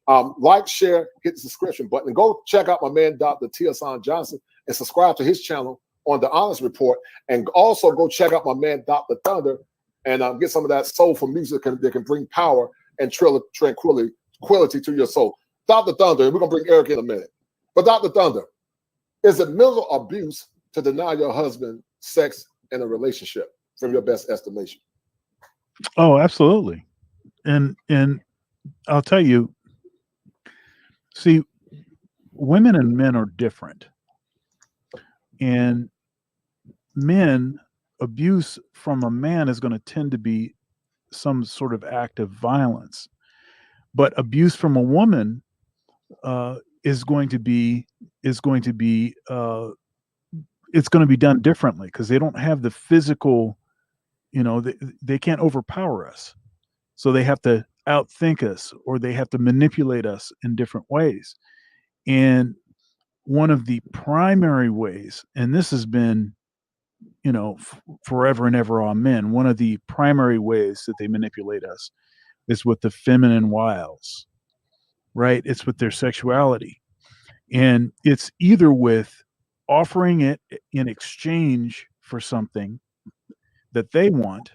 [SPEAKER 14] Like, share, hit the subscription button, and go check out my man, Dr. T.S. Johnson, and subscribe to his channel on The Honest Report. And also go check out my man, Dr. Thunder, and get some of that soulful music that can bring power and tranquility to your soul. Dr. Thunder, and we're going to bring Eric in a minute. But Dr. Thunder, is it mental abuse to deny your husband sex in a relationship from your best estimation?
[SPEAKER 13] Oh, absolutely. And I'll tell you, see, women and men are different. And abuse from a man is going to tend to be some sort of act of violence. But abuse from a woman is going to be it's going to be done differently, because they don't have the physical, they can't overpower us. So they have to outthink us, or they have to manipulate us in different ways. And one of the primary ways, and this has been, forever and ever on men, one of the primary ways that they manipulate us is with the feminine wiles, right? It's with their sexuality. And it's either with offering it in exchange for something that they want,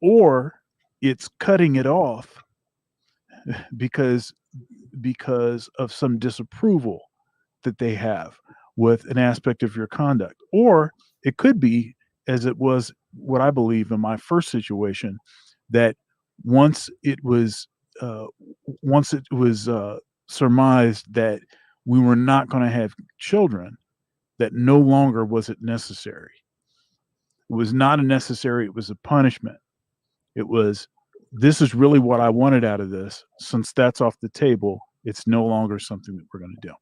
[SPEAKER 13] or it's cutting it off because of some disapproval that they have with an aspect of your conduct. Or it could be, as it was what I believe in my first situation, that once it was surmised that we were not going to have children, that no longer was it necessary. It was not a necessary, it was a punishment. It was, this is really what I wanted out of this. Since that's off the table, it's no longer something that we're going to do.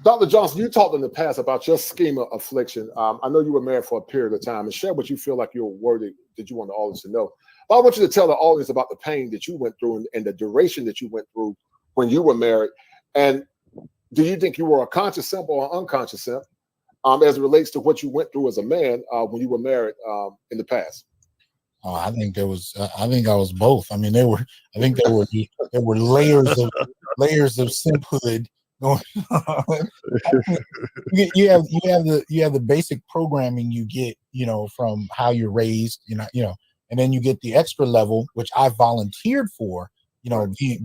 [SPEAKER 14] Dr. Johnson, you talked in the past about your schema affliction. I know you were married for a period of time, and share what you feel like you're worthy that you want the audience to know. But I want you to tell the audience about the pain that you went through and the duration that you went through when you were married. And do you think you were a conscious simp or an unconscious simp as it relates to what you went through as a man when you were married in the past?
[SPEAKER 15] Oh, I think I was both. I mean, there were layers of simphood going on. you have the basic programming you get, from how you're raised, and then you get the extra level, which I volunteered for,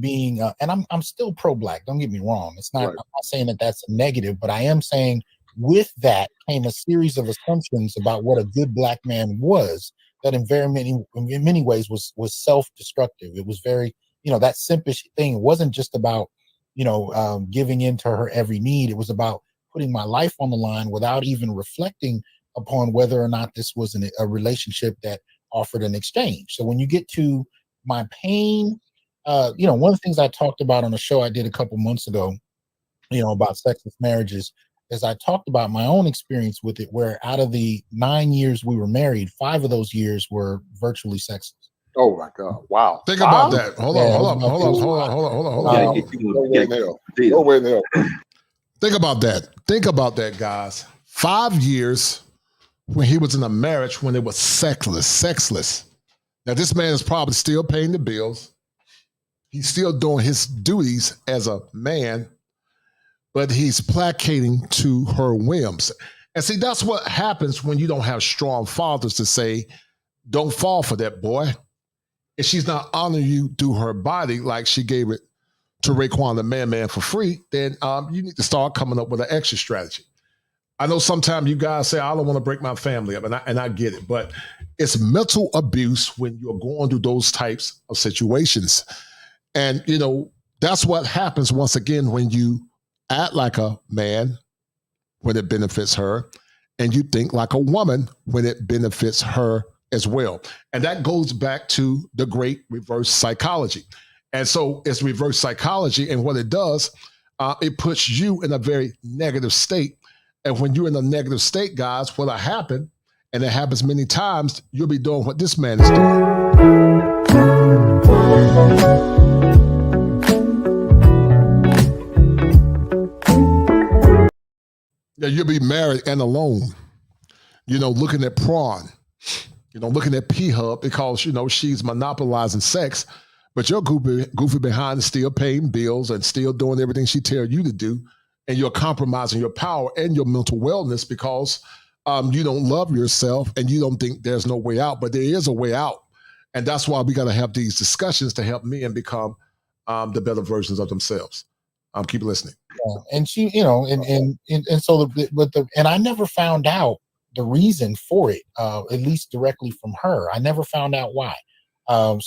[SPEAKER 15] being and I'm still pro-black. Don't get me wrong. It's not. I'm not saying that that's a negative, but I am saying with that came a series of assumptions about what a good black man was, that in many ways was self-destructive. It was very, that simpish thing. It wasn't just about, giving in to her every need. It was about putting my life on the line without even reflecting upon whether or not this was a relationship that offered an exchange. So when you get to my pain, one of the things I talked about on a show I did a couple months ago, about sexless marriages, is I talked about my own experience with it, where out of the 9 years we were married, 5 of those years were virtually sexless.
[SPEAKER 14] Oh my God! Wow.
[SPEAKER 6] Think about that. Hold on.
[SPEAKER 14] Nowhere in hell.
[SPEAKER 6] Think about that. Think about that, guys. 5 years when he was in a marriage when it was sexless. Now, this man is probably still paying the bills. He's still doing his duties as a man, but he's placating to her whims. And see, that's what happens when you don't have strong fathers to say, don't fall for that, boy. If she's not honoring you through her body like she gave it to Raekwon the Man for free, then you need to start coming up with an exit strategy. I know sometimes you guys say, I don't want to break my family up, and I get it, but it's mental abuse when you're going through those types of situations. And, that's what happens once again when you act like a man when it benefits her, and you think like a woman when it benefits her as well. And that goes back to the great reverse psychology. And so it's reverse psychology, and what it does, it puts you in a very negative state. And when you're in a negative state, guys, what'll happen, and it happens many times, you'll be doing what this man is doing. Yeah, you'll be married and alone, looking at porn, looking at P-Hub because, she's monopolizing sex, but you're goofy behind is still paying bills and still doing everything she tells you to do, and you're compromising your power and your mental wellness because you don't love yourself and you don't think there's no way out, but there is a way out. And that's why we got to have these discussions to help men become the better versions of themselves. Keep listening.
[SPEAKER 15] Yeah. And she, and so and I never found out the reason for it, at least directly from her. I never found out why. I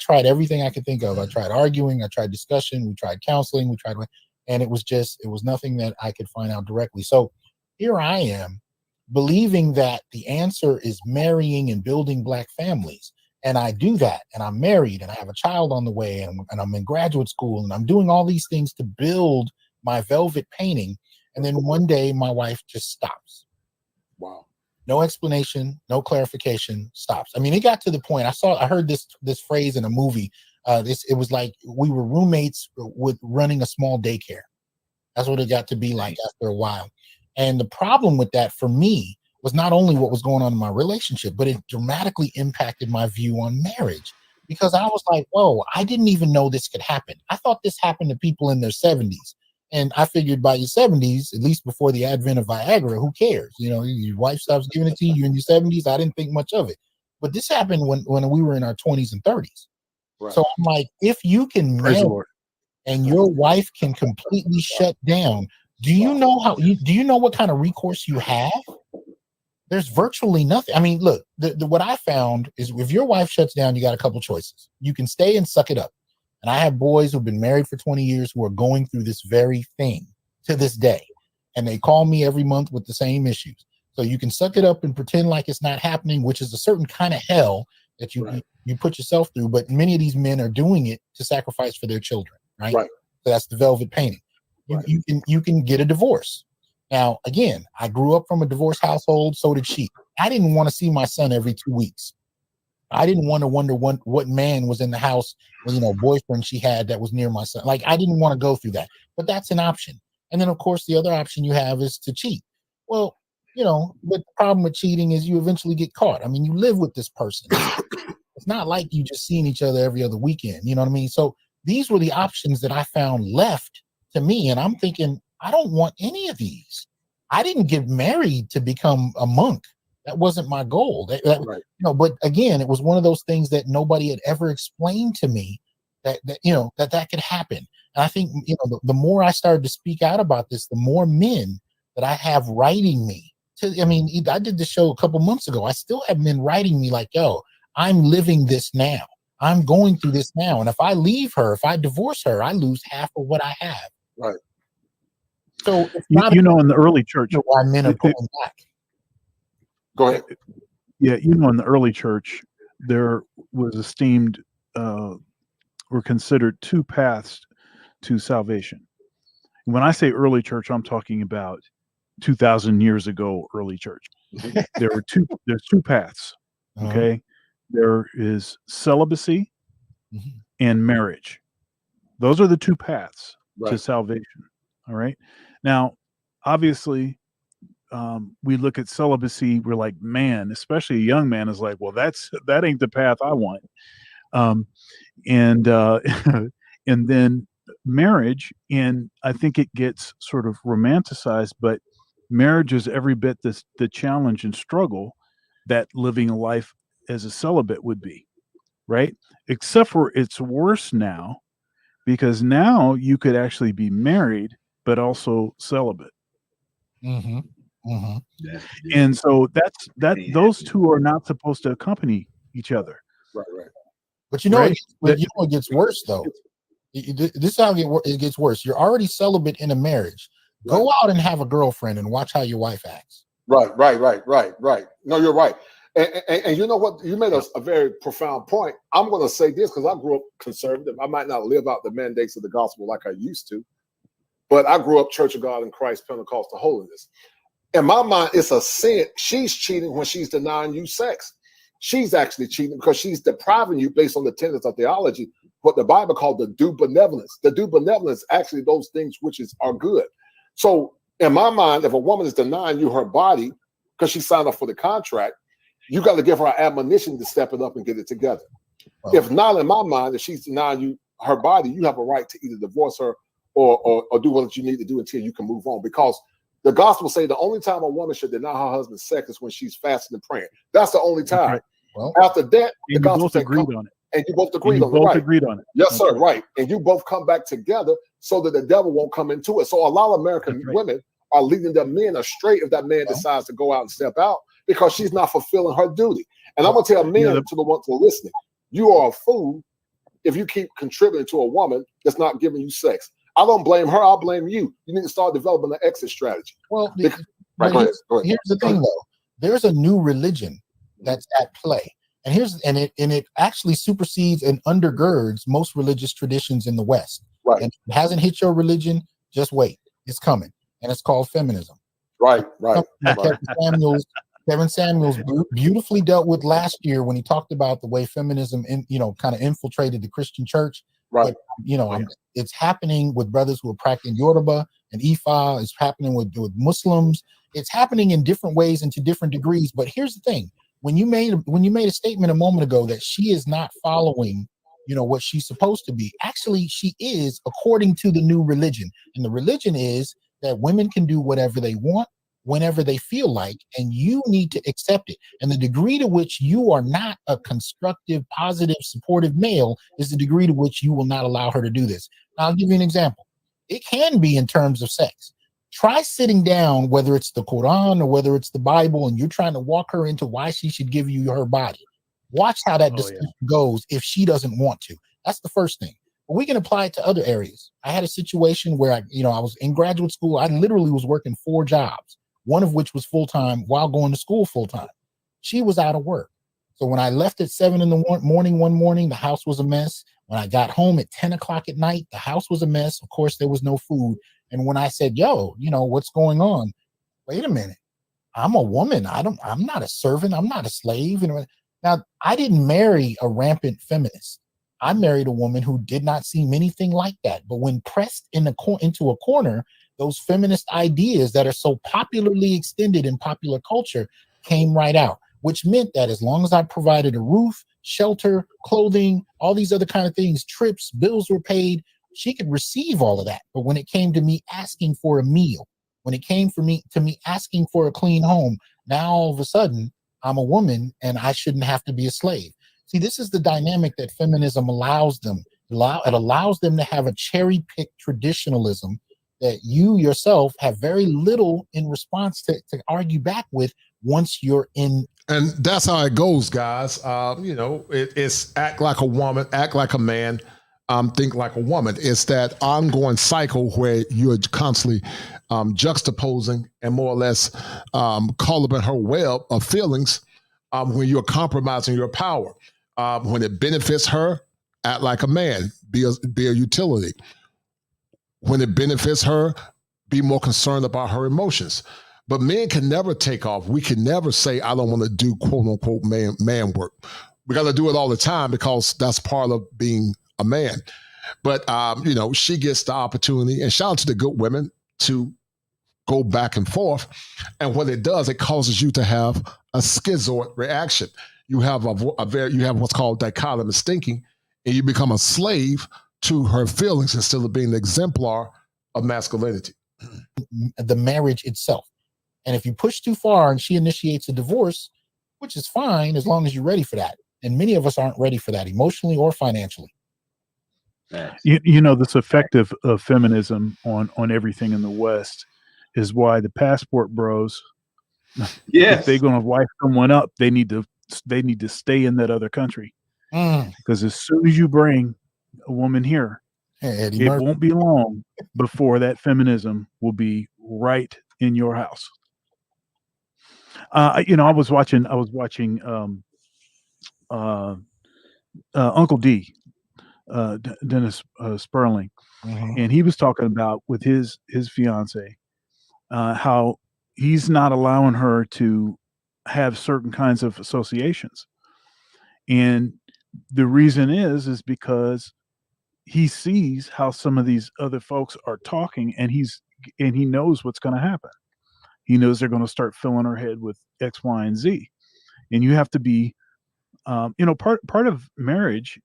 [SPEAKER 15] tried everything I could think of. I tried arguing, I tried discussion, we tried counseling, and it was nothing that I could find out directly. So here I am believing that the answer is marrying and building Black families. And I do that, and I'm married, and I have a child on the way, and I'm in graduate school, and I'm doing all these things to build my velvet painting. And then one day my wife just stops.
[SPEAKER 14] Wow.
[SPEAKER 15] No explanation, no clarification, stops. I mean, it got to the point, I heard this phrase in a movie. It was like we were roommates with running a small daycare. That's what it got to be like after a while. And the problem with that for me was not only what was going on in my relationship, but it dramatically impacted my view on marriage, because I was like, whoa, I didn't even know this could happen. I thought this happened to people in their 70s. And I figured by your 70s, at least before the advent of Viagra, who cares? Your wife stops giving it to you, you're in your 70s. I didn't think much of it. But this happened when we were in our 20s and 30s. Right. So I'm like, if you can marry and your wife can completely shut down, do you know what kind of recourse you have? There's virtually nothing. I mean, look, what I found is if your wife shuts down, you got a couple choices. You can stay and suck it up. And I have boys who've been married for 20 years who are going through this very thing to this day. And they call me every month with the same issues. So you can suck it up and pretend like it's not happening, which is a certain kind of hell that you put yourself through. But many of these men are doing it to sacrifice for their children, right? So that's the velvet painting. You can get a divorce. Now, again, I grew up from a divorced household, so did she. I didn't want to see my son every 2 weeks. I didn't want to wonder what man was in the house, boyfriend she had that was near my son. Like, I didn't want to go through that, but that's an option. And then, of course, the other option you have is to cheat. Well, but the problem with cheating is you eventually get caught. I mean, you live with this person. It's not like you just seeing each other every other weekend. You know what I mean? So these were the options that I found left to me. And I'm thinking, I don't want any of these. I didn't get married to become a monk. That wasn't my goal. But again, it was one of those things that nobody had ever explained to me that could happen. And I think, the more I started to speak out about this, the more men that I have writing me. I did the show a couple months ago. I still have men writing me like, yo, I'm living this now. I'm going through this now. And if I leave her, if I divorce her, I lose half of what I have.
[SPEAKER 14] Right.
[SPEAKER 15] So it's not
[SPEAKER 13] in the early church,
[SPEAKER 15] why men are pulling back.
[SPEAKER 14] Go ahead.
[SPEAKER 13] Yeah, in the early church, there was esteemed were considered two paths to salvation. When I say early church, I'm talking about 2,000 years ago, early church. There's two paths. Okay. There is celibacy and marriage. Those are the two paths to salvation. All right. Now, obviously, we look at celibacy, we're like, man, especially a young man is like, well, that ain't the path I want. And then marriage, and I think it gets sort of romanticized, but marriage is every bit the challenge and struggle that living a life as a celibate would be, right? Except for it's worse now, because now you could actually be married, but also celibate.
[SPEAKER 15] Mm-hmm. Mm-hmm.
[SPEAKER 13] And so those two are not supposed to accompany each other.
[SPEAKER 14] Right.
[SPEAKER 15] But it gets worse though. This is how it gets worse. You're already celibate in a marriage. Go out and have a girlfriend and watch how your wife acts.
[SPEAKER 14] Right. No, you're right. And you know what? You made a very profound point. I'm going to say this because I grew up conservative. I might not live out the mandates of the gospel like I used to, but I grew up Church of God in Christ, Pentecostal holiness. In my mind, it's a sin. She's cheating when she's denying you sex. She's actually cheating because she's depriving you based on the tenets of theology, what the Bible called the due benevolence. The due benevolence, actually those things which are good. So in my mind, if a woman is denying you her body because she signed up for the contract, you got to give her an admonition to step it up and get it together. Wow. If not, in my mind, if she's denying you her body, you have a right to either divorce her or do what you need to do until you can move on. Because the gospel say the only time a woman should deny her husband sex is when she's fasting and praying. That's the only time. Right. Well, after that, the gospel both agreed on it. And you both
[SPEAKER 13] And
[SPEAKER 14] agreed
[SPEAKER 13] you
[SPEAKER 14] on it,
[SPEAKER 13] both
[SPEAKER 14] right?
[SPEAKER 13] agreed on it.
[SPEAKER 14] Yes, sir, right. And you both come back together so that the devil won't come into it. So a lot of American women are leading their men astray if that man decides to go out and step out because she's not fulfilling her duty. And I'm gonna tell men to the ones who are listening, you are a fool if you keep contributing to a woman that's not giving you sex. I don't blame her, I blame you. You need to start developing an exit strategy.
[SPEAKER 15] Well,
[SPEAKER 14] right, go ahead.
[SPEAKER 15] Here's the thing though. There's a new religion that's at play. And it actually supersedes and undergirds most religious traditions in the West.
[SPEAKER 14] Right.
[SPEAKER 15] And if it hasn't hit your religion, just wait. It's coming. And it's called feminism.
[SPEAKER 14] Right.
[SPEAKER 15] Kevin Samuels beautifully dealt with last year when he talked about the way feminism kind of infiltrated the Christian church.
[SPEAKER 14] Right.
[SPEAKER 15] But, it's happening with brothers who are practicing Yoruba and Ifa. It's happening with Muslims. It's happening in different ways and to different degrees. But here's the thing. When you made a statement a moment ago that she is not following, what she's supposed to be, actually she is, according to the new religion. And the religion is that women can do whatever they want, whenever they feel like, and you need to accept it. And the degree to which you are not a constructive, positive, supportive male is the degree to which you will not allow her to do this. Now, I'll give you an example. It can be in terms of sex. Try sitting down, whether it's the Quran or whether it's the Bible, and you're trying to walk her into why she should give you her body. Watch how that discussion goes if she doesn't want to. That's the first thing. But we can apply it to other areas. I had a situation where I was in graduate school. I literally was working 4 jobs, one of which was full-time while going to school full-time. She was out of work. So when I left at 7 in the morning one morning, the house was a mess. When I got home at 10 o'clock at night, the house was a mess. Of course, there was no food. And when I said, what's going on? Wait a minute. I'm a woman. I'm not a servant. I'm not a slave. Now, I didn't marry a rampant feminist. I married a woman who did not seem anything like that. But when pressed into a corner, those feminist ideas that are so popularly extended in popular culture came right out, which meant that as long as I provided a roof, shelter, clothing, all these other kind of things, trips, bills were paid, she could receive all of that. But when it came to me asking for a meal, when it came to me asking for a clean home, now all of a sudden I'm a woman and I shouldn't have to be a slave. See, this is the dynamic that feminism allows them. It allows them to have a cherry-picked traditionalism that you yourself have very little in response to argue back with once you're in.
[SPEAKER 6] And that's how it goes, guys. It's act like a woman, act like a man, think like a woman. It's that ongoing cycle where you're constantly juxtaposing and more or less calling her web of feelings when you're compromising your power. When it benefits her, act like a man, be a utility. When it benefits her, be more concerned about her emotions. But men can never take off. We can never say, I don't want to do quote unquote man work. We got to do it all the time because that's part of being a man. But, she gets the opportunity, and shout out to the good women, to go back and forth. And what it does, it causes you to have a schizoid reaction. You have you have what's called dichotomous thinking, and you become a slave to her feelings instead of being the exemplar of masculinity.
[SPEAKER 15] The marriage itself. And if you push too far and she initiates a divorce, which is fine as long as you're ready for that. And many of us aren't ready for that emotionally or financially.
[SPEAKER 13] This effect of feminism on everything in the West is why the passport bros, if they're going to wife someone up, they need to stay in that other country. Because as soon as you bring a woman here, it won't be long before that feminism will be right in your house. I was watching Uncle D, Dennis Sperling, and he was talking about with his fiance how he's not allowing her to have certain kinds of associations, and the reason is because he sees how some of these other folks are talking, and he knows what's going to happen. He knows they're going to start filling her head with X, Y, and Z, and you have to be, part of marriage,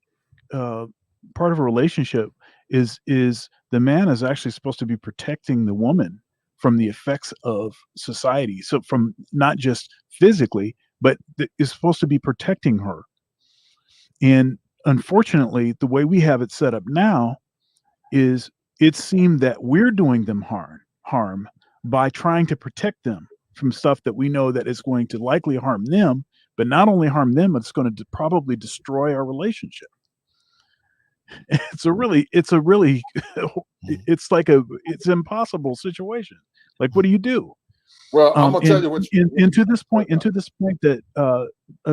[SPEAKER 13] part of a relationship is the man is actually supposed to be protecting the woman from the effects of society. So from not just physically, but is supposed to be protecting her. And unfortunately, the way we have it set up now is it seemed that we're doing them harm by trying to protect them from stuff that we know that is going to likely harm them, but not only harm them, it's going to probably destroy our relationship. It's an impossible situation. Like, what do you do?
[SPEAKER 14] Well, I'm gonna tell you what.
[SPEAKER 13] Into this point that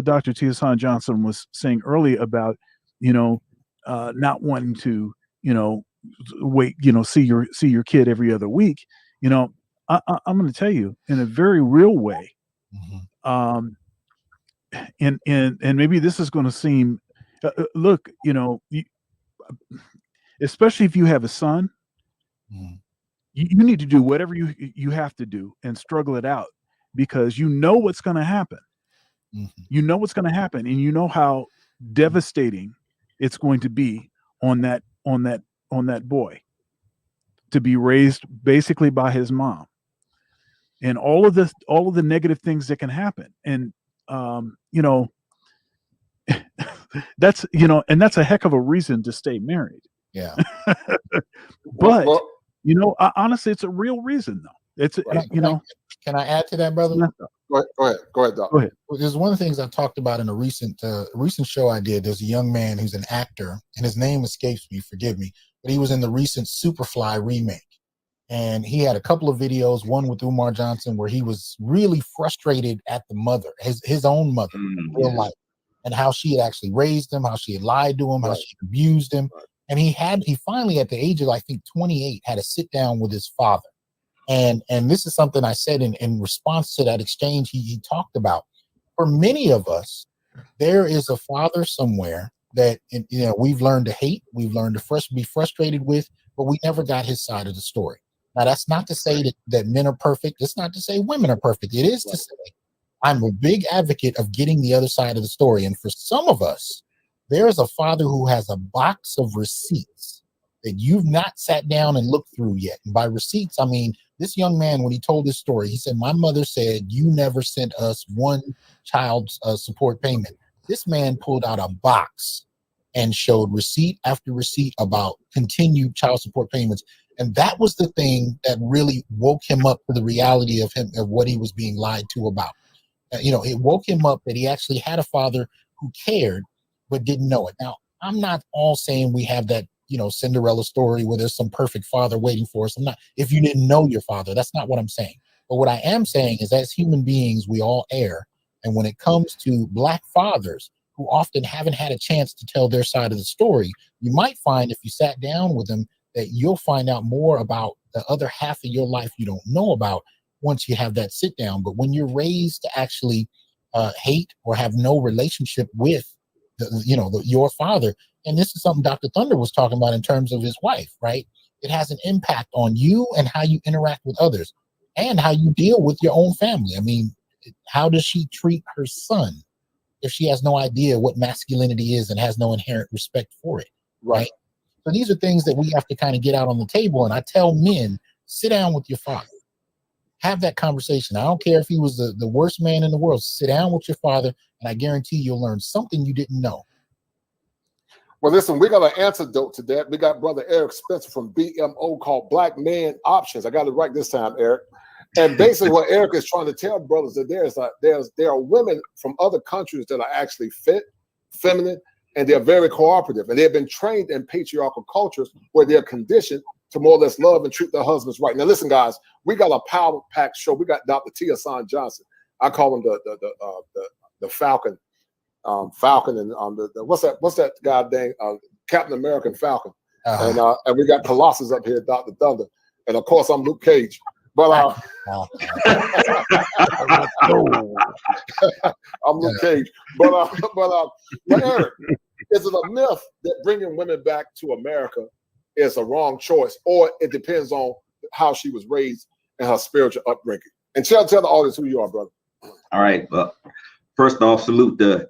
[SPEAKER 13] Dr. Tia San Johnson was saying earlier about, not wanting to, wait, see your kid every other week. I'm going to tell you in a very real way. And maybe this is going to seem, look, especially if you have a son, you need to do whatever you have to do and struggle it out, because you know what's going to happen. You know what's going to happen, and you know how devastating it's going to be on that boy to be raised basically by his mom, and all of the negative things that can happen. And that's a heck of a reason to stay married.
[SPEAKER 15] Yeah.
[SPEAKER 13] But honestly, it's a real reason though. It's
[SPEAKER 15] Can I add to that, brother?
[SPEAKER 14] Go ahead, Doc.
[SPEAKER 13] Go ahead.
[SPEAKER 15] Well, there's one of the things I talked about in a recent show I did. There's a young man who's an actor, and his name escapes me. Forgive me, but he was in the recent Superfly remake, and he had a couple of videos. One with Umar Johnson, where he was really frustrated at the mother, his own mother, in real life, and how she had actually raised him, how she had lied to him, how she abused him, and he finally, at the age of I think 28, had a sit down with his father. And this is something I said in response to that exchange he talked about. For many of us, there is a father somewhere that we've learned to hate, we've learned to be frustrated with, but we never got his side of the story. Now, that's not to say that men are perfect. It's not to say women are perfect. It is to say I'm a big advocate of getting the other side of the story. And for some of us, there is a father who has a box of receipts that you've not sat down and looked through yet. And by receipts, I mean, this young man, when he told this story, he said, my mother said, you never sent us one child's support payment. This man pulled out a box and showed receipt after receipt about continued child support payments. And that was the thing that really woke him up to the reality of what he was being lied to about. It woke him up that he actually had a father who cared, but didn't know it. Now, I'm not all saying we have that Cinderella story where there's some perfect father waiting for us. If you didn't know your father, that's not what I'm saying. But what I am saying is, as human beings, we all err. And when it comes to Black fathers who often haven't had a chance to tell their side of the story, you might find, if you sat down with them, that you'll find out more about the other half of your life you don't know about once you have that sit down. But when you're raised to actually hate or have no relationship with your father, and this is something Dr. Thunder was talking about in terms of his wife, right? It has an impact on you and how you interact with others and how you deal with your own family. I mean, how does she treat her son if she has no idea what masculinity is and has no inherent respect for it, right? So these are things that we have to kind of get out on the table. And I tell men, sit down with your father. Have that conversation. I don't care if he was the worst man in the world. Sit down with your father, and I guarantee you'll learn something you didn't know.
[SPEAKER 14] Well, listen, we got an antidote to that. We got Brother Eric Spencer from BMO called Black Man Options. I got it right this time, Eric. And basically what Eric is trying to tell brothers that there are women from other countries that are actually fit, feminine, and they're very cooperative. And they've been trained in patriarchal cultures where they're conditioned to more or less love and treat their husbands right. Now, listen, guys, we got a power-packed show. We got Dr. Tia San Johnson. I call him the Falcon. Falcon and what's that guy dang Captain American Falcon. And we got Colossus up here, Dr. Thunder, and of course I'm Luke Cage. But I'm Luke Cage. But Eric, is it a myth that bringing women back to America is a wrong choice, or it depends on how she was raised and her spiritual upbringing? And tell the audience who you are, brother.
[SPEAKER 16] All right. Well, first off, salute to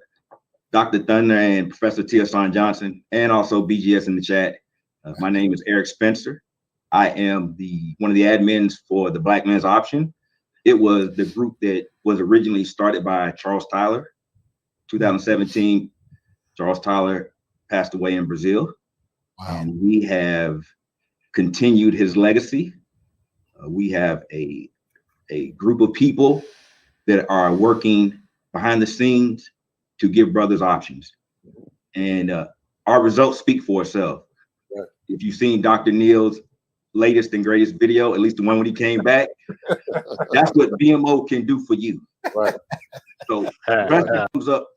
[SPEAKER 16] Dr. Thunder and Professor Tia San Johnson, and also BGS in the chat. My name is Eric Spencer. I am one of the admins for the Black Man's Option. It was the group that was originally started by Charles Tyler, 2017. Charles Tyler passed away in Brazil. And we have continued his legacy. We have a group of people that are working behind the scenes to give brothers options. And our results speak for itself.
[SPEAKER 14] Right.
[SPEAKER 16] If you've seen Dr. Neal's latest and greatest video, at least the one when he came back, that's what BMO can do for you.
[SPEAKER 14] Right.
[SPEAKER 16] So question comes up,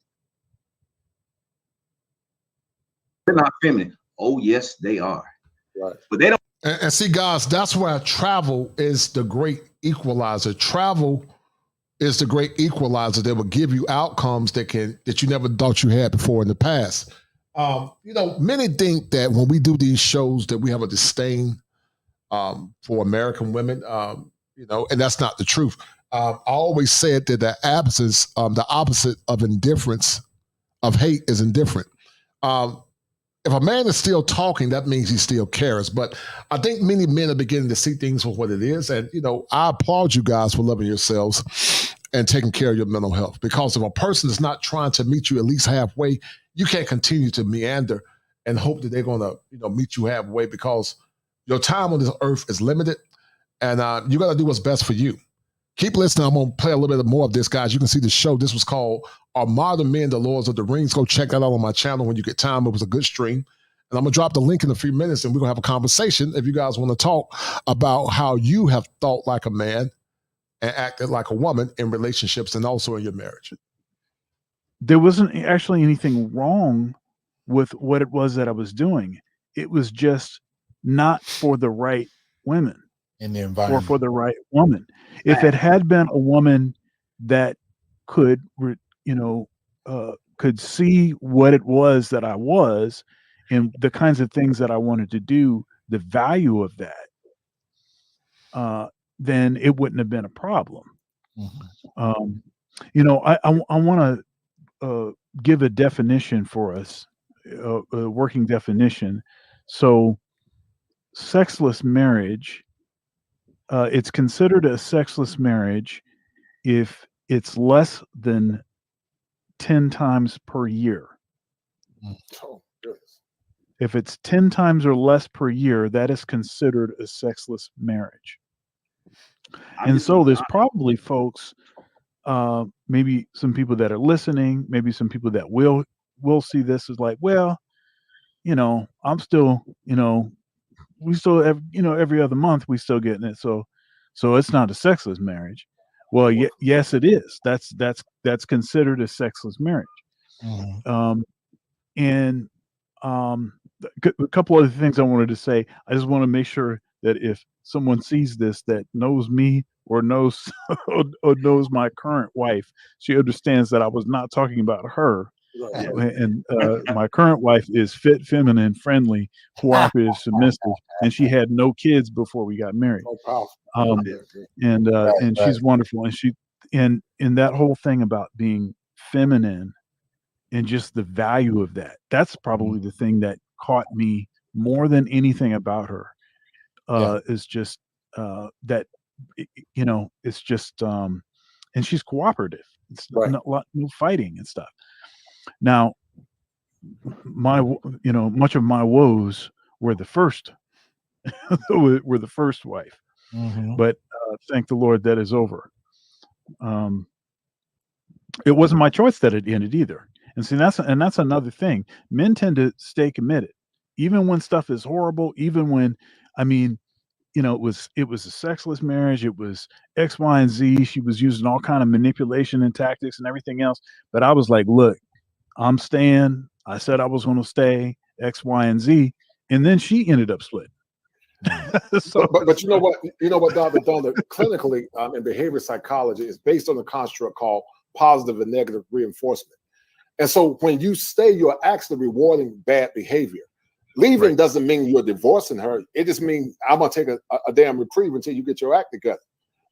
[SPEAKER 16] they're not feminine. Oh, yes, they are.
[SPEAKER 14] Right.
[SPEAKER 16] But they don't.
[SPEAKER 6] And see, guys, that's where travel is the great equalizer. Travel is the great equalizer that will give you outcomes that you never thought you had before in the past. Many think that when we do these shows that we have a disdain for American women, and that's not the truth. I always said that the opposite of indifference, of hate, is indifferent. If a man is still talking, that means he still cares. But I think many men are beginning to see things for what it is. And, I applaud you guys for loving yourselves and taking care of your mental health. Because if a person is not trying to meet you at least halfway, you can't continue to meander and hope that they're going to, meet you halfway, because your time on this earth is limited, and you got to do what's best for you. Keep listening. I'm going to play a little bit more of this, guys. You can see the show. This was called Are Modern Men the Lords of the Rings? Go check that out on my channel when you get time. It was a good stream. And I'm going to drop the link in a few minutes, and we're going to have a conversation if you guys want to talk about how you have thought like a man and acted like a woman in relationships and also in your marriage.
[SPEAKER 13] There wasn't actually anything wrong with what it was that I was doing. It was just not for the right women.
[SPEAKER 15] In the environment.
[SPEAKER 13] Or for the right woman. If it had been a woman that could see what it was that I was and the kinds of things that I wanted to do, the value of that, then it wouldn't have been a problem.
[SPEAKER 15] Mm-hmm.
[SPEAKER 13] I want to give a definition for us, a working definition. So, sexless marriage. It's considered a sexless marriage if it's less than 10 times per year.
[SPEAKER 14] Oh, goodness.
[SPEAKER 13] If it's 10 times or less per year, that is considered a sexless marriage. And so there's probably folks, maybe some people that are listening, maybe some people that will see this as like, well, I'm still, we still have, every other month we still getting it. So it's not a sexless marriage. Well, yes, it is. That's considered a sexless marriage.
[SPEAKER 15] Mm-hmm.
[SPEAKER 13] A couple other things I wanted to say. I just want to make sure that if someone sees this that knows me or knows or knows my current wife, she understands that I was not talking about her. Right. And my current wife is fit, feminine, friendly, cooperative, submissive, and she had no kids before we got married. And she's wonderful, and that whole thing about being feminine and just the value of that's probably the thing that caught me more than anything about her. Is just that it's just and she's cooperative. It's no fighting and stuff. Now, much of my woes were the first, were the first wife, but thank the Lord that is over. It wasn't my choice that it ended either. And see, that's another thing. Men tend to stay committed, even when stuff is horrible. Even when, it was a sexless marriage. It was X, Y, and Z. She was using all kind of manipulation and tactics and everything else. But I was like, look, I'm staying. I said I was going to stay, X, Y, and Z, and then she ended up splitting.
[SPEAKER 14] But you know what, Dr. Thunder, clinically in behavior psychology is based on a construct called positive and negative reinforcement. And so when you stay, you're actually rewarding bad behavior. Leaving doesn't mean you're divorcing her. It just means I'm going to take a damn reprieve until you get your act together.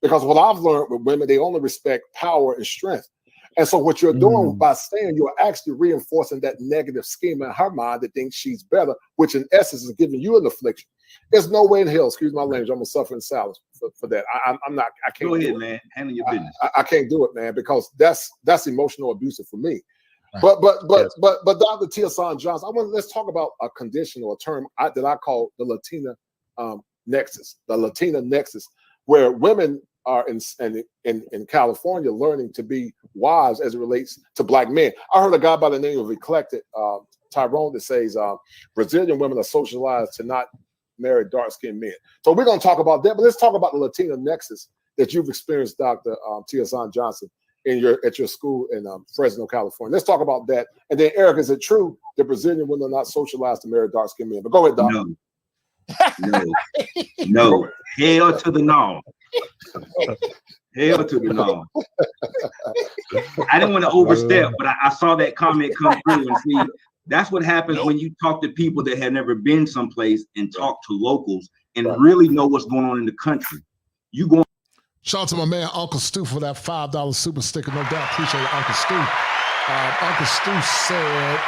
[SPEAKER 14] Because what I've learned with women, they only respect power and strength. And so what you're doing by staying, you're actually reinforcing that negative schema in her mind that thinks she's better, which in essence is giving you an affliction. There's no way in hell, excuse my language, I'm going to suffer in silence for that. I'm not, I can't
[SPEAKER 16] Go
[SPEAKER 14] do
[SPEAKER 16] ahead,
[SPEAKER 14] it.
[SPEAKER 16] man. Handle your business.
[SPEAKER 14] I can't do it, man, because that's emotional abusive for me. But Dr. Tiosan Johnson, let's talk about a condition or a term that I call the Latina nexus, the Latina nexus, where women are in California learning to be wives as it relates to black men. I heard a guy by the name of Eclectic Tyrone that says Brazilian women are socialized to not marry dark-skinned men. So we're going to talk about that, but let's talk about the Latina nexus that you've experienced, Dr. Tiosan Johnson, at your school in Fresno, California. Let's talk about that. And then, Eric, is it true that Brazilian women are not socialized to marry dark-skinned men? But go ahead, Doc.
[SPEAKER 16] No. Hell to the no. Hell to the no. I didn't want to overstep, but I saw that comment come through, and see, that's what happens when you talk to people that have never been someplace and talk to locals and really know what's going on in the country. You go.
[SPEAKER 6] Shout out to my man Uncle Stu for that $5 super sticker. No doubt, appreciate it, Uncle Stu. Uncle Stu said,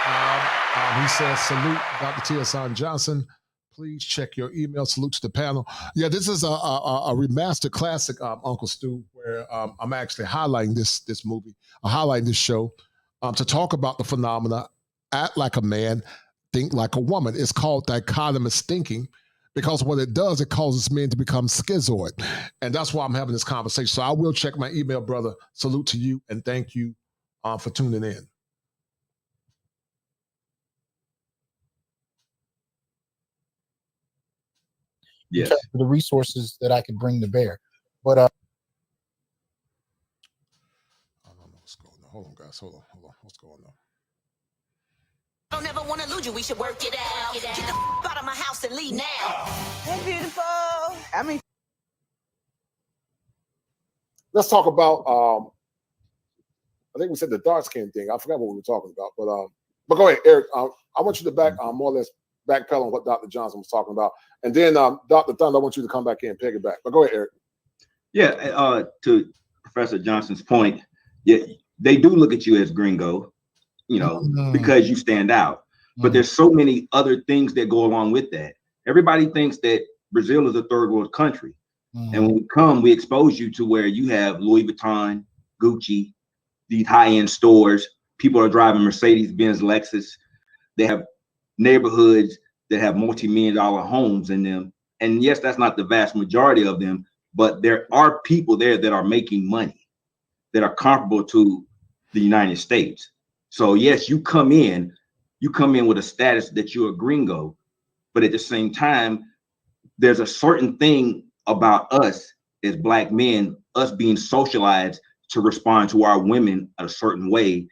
[SPEAKER 6] he said, salute Dr. Tiosan Johnson. Please check your email. Salute to the panel. Yeah, this is a remastered classic, Uncle Stu, where I'm actually highlighting this movie, highlighting this show to talk about the phenomena, act like a man, think like a woman. It's called dichotomous thinking, because what it does, it causes men to become schizoid. And that's why I'm having this conversation. So I will check my email, brother. Salute to you, and thank you for tuning in.
[SPEAKER 15] Yes. In terms of the resources that I can bring to bear. But
[SPEAKER 6] I don't know what's going on. Hold on, guys. Hold on. What's going on?
[SPEAKER 1] Don't ever want to lose you. We should work it out. Get the out of my house and leave now.
[SPEAKER 4] Hey, beautiful. I mean,
[SPEAKER 14] let's talk about. I think we said the dark skin thing. I forgot what we were talking about, but go ahead, Eric. I want you to back more or less backpedal on what Dr. Johnson was talking about, and then Dr. Thunder, I want you to come back in and piggyback. But go ahead, Eric.
[SPEAKER 16] Yeah, to Professor Johnson's point, yeah, they do look at you as gringo, because you stand out. But there's so many other things that go along with that. Everybody thinks that Brazil is a third world country. And when we come, we expose you to where you have Louis Vuitton, Gucci, these high-end stores. People are driving Mercedes-Benz, Lexus. They have neighborhoods that have multi-million-dollar homes in them. And yes, that's not the vast majority of them, but there are people there that are making money that are comparable to the United States. So yes, you come in with a status that you're a gringo, but at the same time, there's a certain thing about us as black men, us being socialized to respond to our women a certain way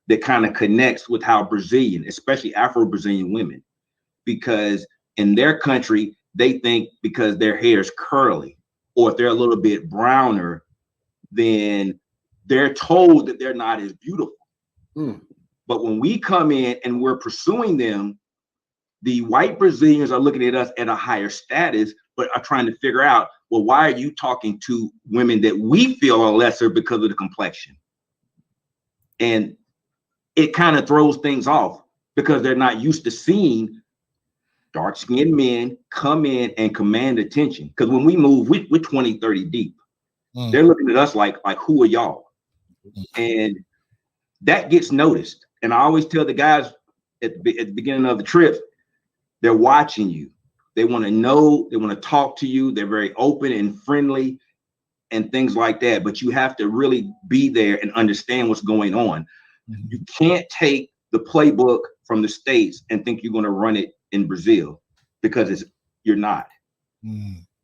[SPEAKER 16] that kind of connects with how Brazilian, especially Afro-Brazilian women, because in their country, they think because their hair is curly or if they're a little bit browner, then they're told that they're not as beautiful. But when we come in and we're pursuing them, the white Brazilians are looking at us at a higher status, but are trying to figure out, well, why are you talking to women that we feel are lesser because of the complexion? And it kind of throws things off because they're not used to seeing dark-skinned men come in and command attention. Because when we move, we're 20, 30 deep. They're looking at us like who are y'all? And that gets noticed. And I always tell the guys at the beginning of the trip, they're watching you. They want to know, they want to talk to you. They're very open and friendly and things like that. But you have to really be there and understand what's going on. You can't take the playbook from the States and think you're going to run it in Brazil, because you're not.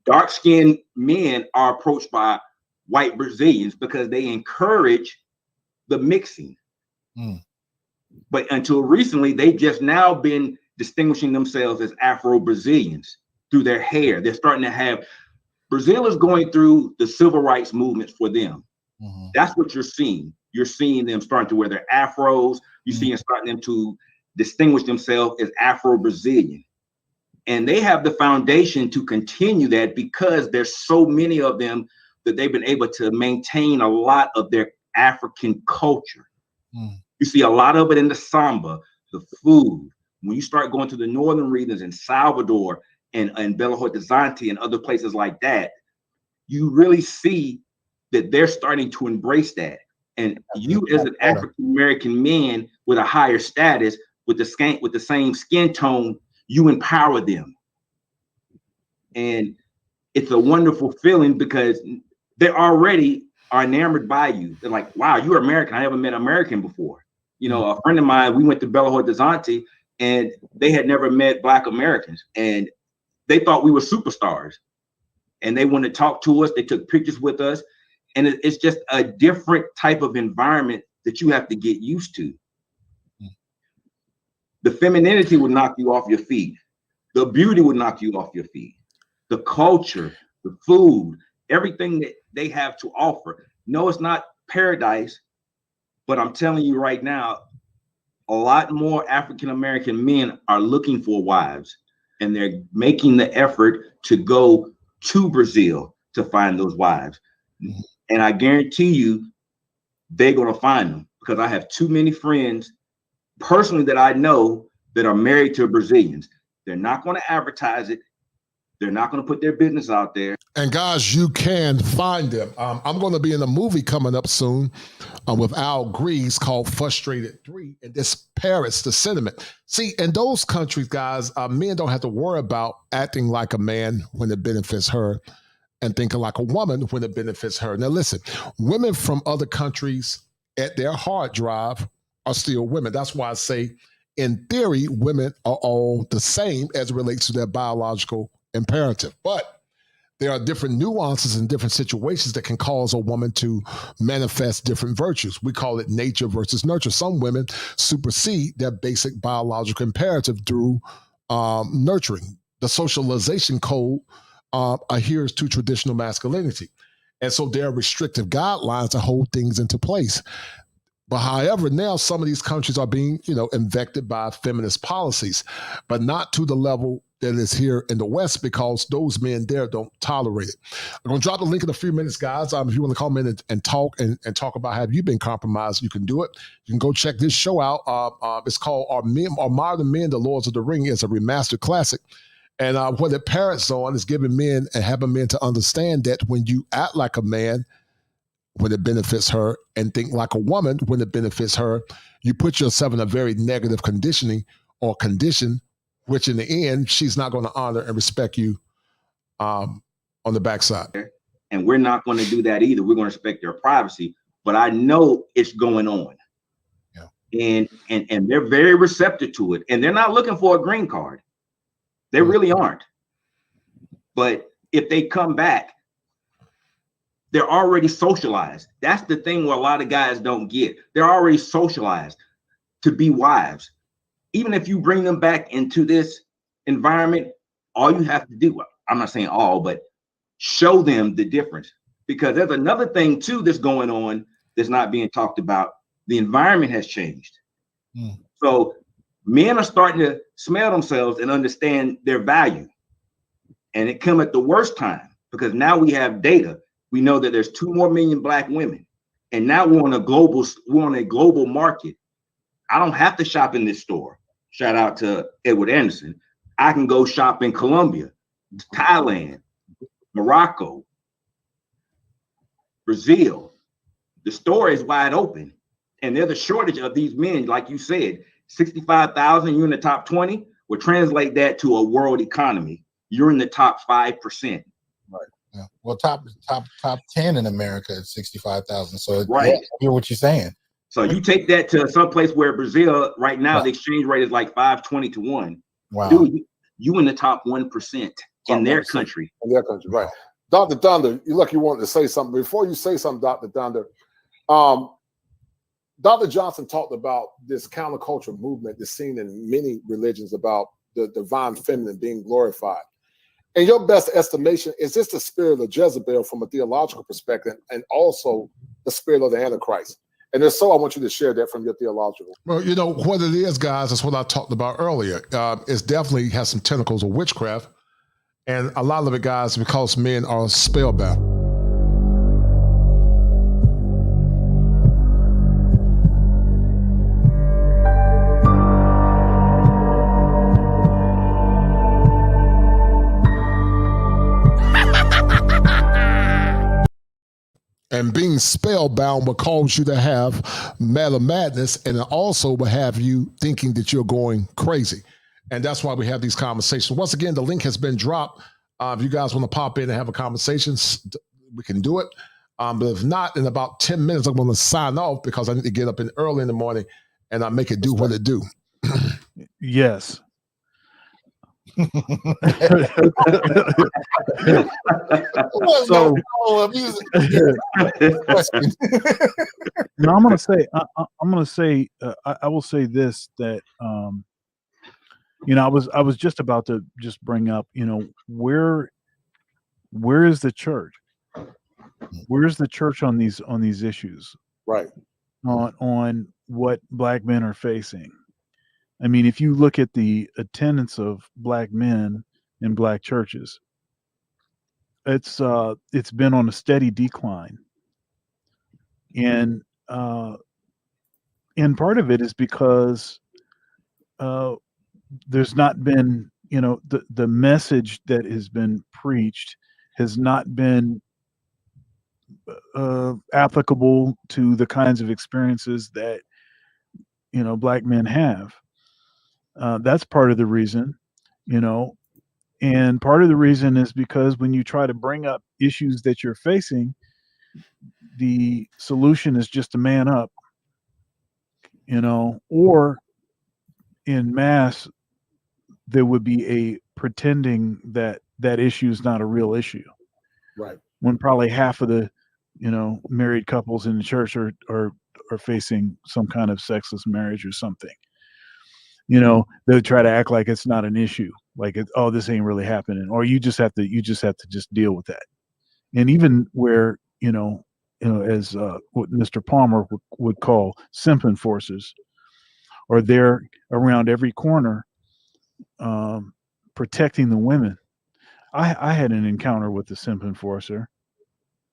[SPEAKER 16] Dark-skinned men are approached by white Brazilians because they encourage the mixing. But until recently, they've just now been distinguishing themselves as Afro-Brazilians through their hair. They're starting to have, Brazil is going through the civil rights movement for them. That's what you're seeing. You're seeing them starting to wear their afros. You're seeing starting them to distinguish themselves as Afro-Brazilian. And they have the foundation to continue that because there's so many of them that they've been able to maintain a lot of their African culture. You see a lot of it in the samba, the food. When you start going to the northern regions in Salvador and Belo Horizonte and other places like that, you really see that they're starting to embrace that. And you as an African-American man with a higher status, with the same skin tone, you empower them. And it's a wonderful feeling because they already are enamored by you. They're like, wow, you're American. I never met an American before. You know, a friend of mine, we went to Belo Horizonte and they had never met Black Americans. And they thought we were superstars. And they wanted to talk to us. They took pictures with us. And it's just a different type of environment that you have to get used to. The femininity would knock you off your feet. The beauty would knock you off your feet. The culture, the food, everything that they have to offer. No, it's not paradise, but I'm telling you right now, a lot more African-American men are looking for wives, and they're making the effort to go to Brazil to find those wives. And I guarantee you, they're going to find them, because I have too many friends personally that I know that are married to Brazilians. They're not going to advertise it. They're not going to put their business out there.
[SPEAKER 6] And guys, you can find them. I'm going to be in a movie coming up soon with Al Grease called Frustrated 3, and this parrots the sentiment. See, in those countries, guys, men don't have to worry about acting like a man when it benefits her and thinking like a woman when it benefits her. Now listen, women from other countries at their hard drive are still women. That's why I say, in theory, women are all the same as it relates to their biological imperative. But there are different nuances in different situations that can cause a woman to manifest different virtues. We call it nature versus nurture. Some women supersede their basic biological imperative through nurturing. The socialization code adheres to traditional masculinity. And so there are restrictive guidelines to hold things into place. But however, now some of these countries are being, infected by feminist policies, but not to the level that is here in the West, because those men there don't tolerate it. I'm going to drop the link in a few minutes, guys. If you want to come in and talk and talk about have you been compromised, you can do it. You can go check this show out. It's called Our Modern Men, The Lords of the Ring. It's a remastered classic. And what it parrots on is giving men and having men to understand that when you act like a man, when it benefits her, and think like a woman when it benefits her, you put yourself in a very negative condition, which in the end, she's not going to honor and respect you on the backside.
[SPEAKER 16] And we're not going to do that either. We're going to respect their privacy. But I know it's going on. Yeah. And they're very receptive to it. And they're not looking for a green card. They really aren't. But if they come back, they're already socialized. That's the thing where a lot of guys don't get. They're already socialized to be wives. Even if you bring them back into this environment, all you have to do, I'm not saying all, but show them the difference. Because there's another thing too that's going on that's not being talked about. The environment has changed. So men are starting to smell themselves and understand their value. And it come at the worst time, because now we have data. We know that there's 2 more million Black women, and now we're on a global market. I don't have to shop in this store. Shout out to Edward Anderson. I can go shop in Colombia, Thailand, Morocco, Brazil. The store is wide open, and there's a shortage of these men. Like you said, 65,000, you're in the top 20. We'll translate that to a world economy. You're in the top 5%.
[SPEAKER 15] Right. Yeah. Well, top 10 in America is 65,000. So
[SPEAKER 16] right.
[SPEAKER 15] Yeah, I hear what you're saying.
[SPEAKER 16] So you take that to some place where Brazil right now, the exchange rate is like 520 to 1.
[SPEAKER 15] Wow.
[SPEAKER 16] Dude, you in the top 1% in their country.
[SPEAKER 14] In their country, right. Dr. Thunder, you look, you wanted to say something. Before you say something, Dr. Thunder, Dr. Johnson talked about this counterculture movement that's seen in many religions about the divine feminine being glorified. In your best estimation, is this the spirit of Jezebel from a theological perspective, and also the spirit of the Antichrist? And if so, I want you to share that from your theological.
[SPEAKER 6] Well, what it is, guys, is what I talked about earlier. It definitely has some tentacles of witchcraft. And a lot of it, guys, because men are spellbound. And being spellbound will cause you to have madness, and it also will have you thinking that you're going crazy. And that's why we have these conversations. Once again, the link has been dropped. If you guys want to pop in and have a conversation, we can do it. But if not, in about 10 minutes, I'm going to sign off because I need to get up in early in the morning and I make it do what it do.
[SPEAKER 13] Yes. So, no, I'm going to say, I will say this, that, you know, I was just about to just bring up, you know, where is the church? Where's the church on these issues?
[SPEAKER 14] Right.
[SPEAKER 13] On what black men are facing. I mean, if you look at the attendance of black men in black churches, it's been on a steady decline. And part of it is because there's not been, you know, the message that has been preached has not been applicable to the kinds of experiences that, you know, black men have. That's part of the reason, you know, and part of the reason is because when you try to bring up issues that you're facing, the solution is just to man up, you know, or in mass, there would be a pretending that issue is not a real issue.
[SPEAKER 14] Right.
[SPEAKER 13] When probably half of the, you know, married couples in the church are facing some kind of sexless marriage or something. You know, they'll try to act like it's not an issue, like, this ain't really happening, or you just have to just deal with that. And even where, you know, as what Mr. Palmer would call simping forces, or they're around every corner, protecting the women. I had an encounter with the simp enforcer.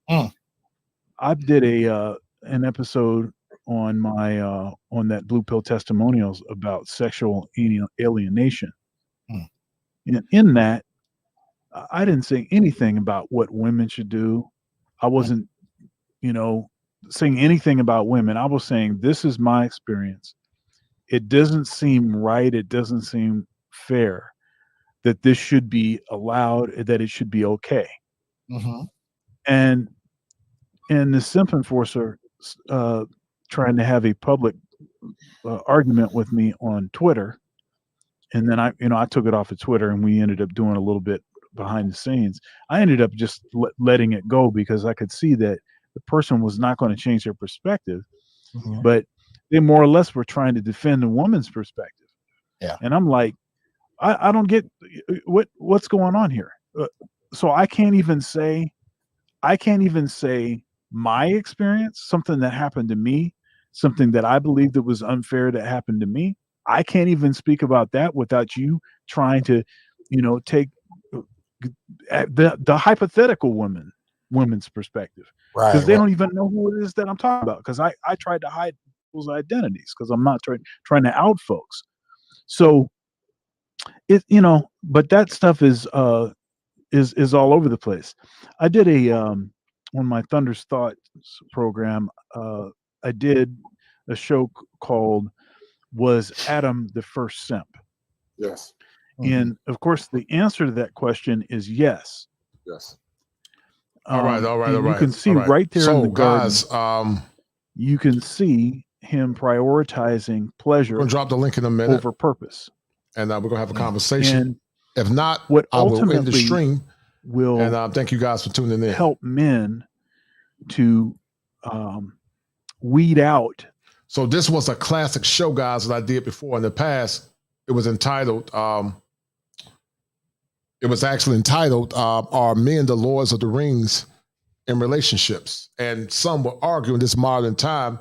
[SPEAKER 13] I did an episode on my on that Blue Pill Testimonials about sexual alienation. And in that, I didn't say anything about what women should do. I wasn't, you know, saying anything about women. I was saying, this is my experience. It doesn't seem right. It doesn't seem fair that this should be allowed, that it should be okay.
[SPEAKER 15] Mm-hmm.
[SPEAKER 13] And the simp enforcer trying to have a public argument with me on Twitter, and then I took it off of Twitter, and we ended up doing a little bit behind the scenes. I ended up just letting it go because I could see that the person was not going to change their perspective, but they more or less were trying to defend the woman's perspective.
[SPEAKER 15] Yeah.
[SPEAKER 13] And I'm like, I don't get what's going on here. So I can't even say my experience, something that happened to me, something that I believe that was unfair that happened to me. I can't even speak about that without you trying to, you know, take the hypothetical women's perspective,
[SPEAKER 15] right?
[SPEAKER 13] Because they don't even know who it is that I'm talking about. Because I tried to hide people's identities because I'm not trying to out folks. So it, you know, but that stuff is all over the place. I did on my Thunder's Thoughts program, I did a show called "Was Adam the First Simp?"
[SPEAKER 14] Yes.
[SPEAKER 13] And of course, the answer to that question is yes.
[SPEAKER 14] Yes.
[SPEAKER 6] All right.
[SPEAKER 13] You can see right there in the garden.
[SPEAKER 6] Guys,
[SPEAKER 13] you can see him prioritizing pleasure.
[SPEAKER 6] We're gonna drop the link in a minute
[SPEAKER 13] over purpose,
[SPEAKER 6] and we're gonna have a conversation.
[SPEAKER 13] And
[SPEAKER 6] if not,
[SPEAKER 13] what
[SPEAKER 6] I will end the stream.
[SPEAKER 13] Will
[SPEAKER 6] and thank you guys for tuning in.
[SPEAKER 13] Help men to weed out.
[SPEAKER 6] So this was a classic show, guys, that I did before in the past. It was entitled. It was actually entitled "Are Men the Lords of the Rings in Relationships?" And some were arguing this modern time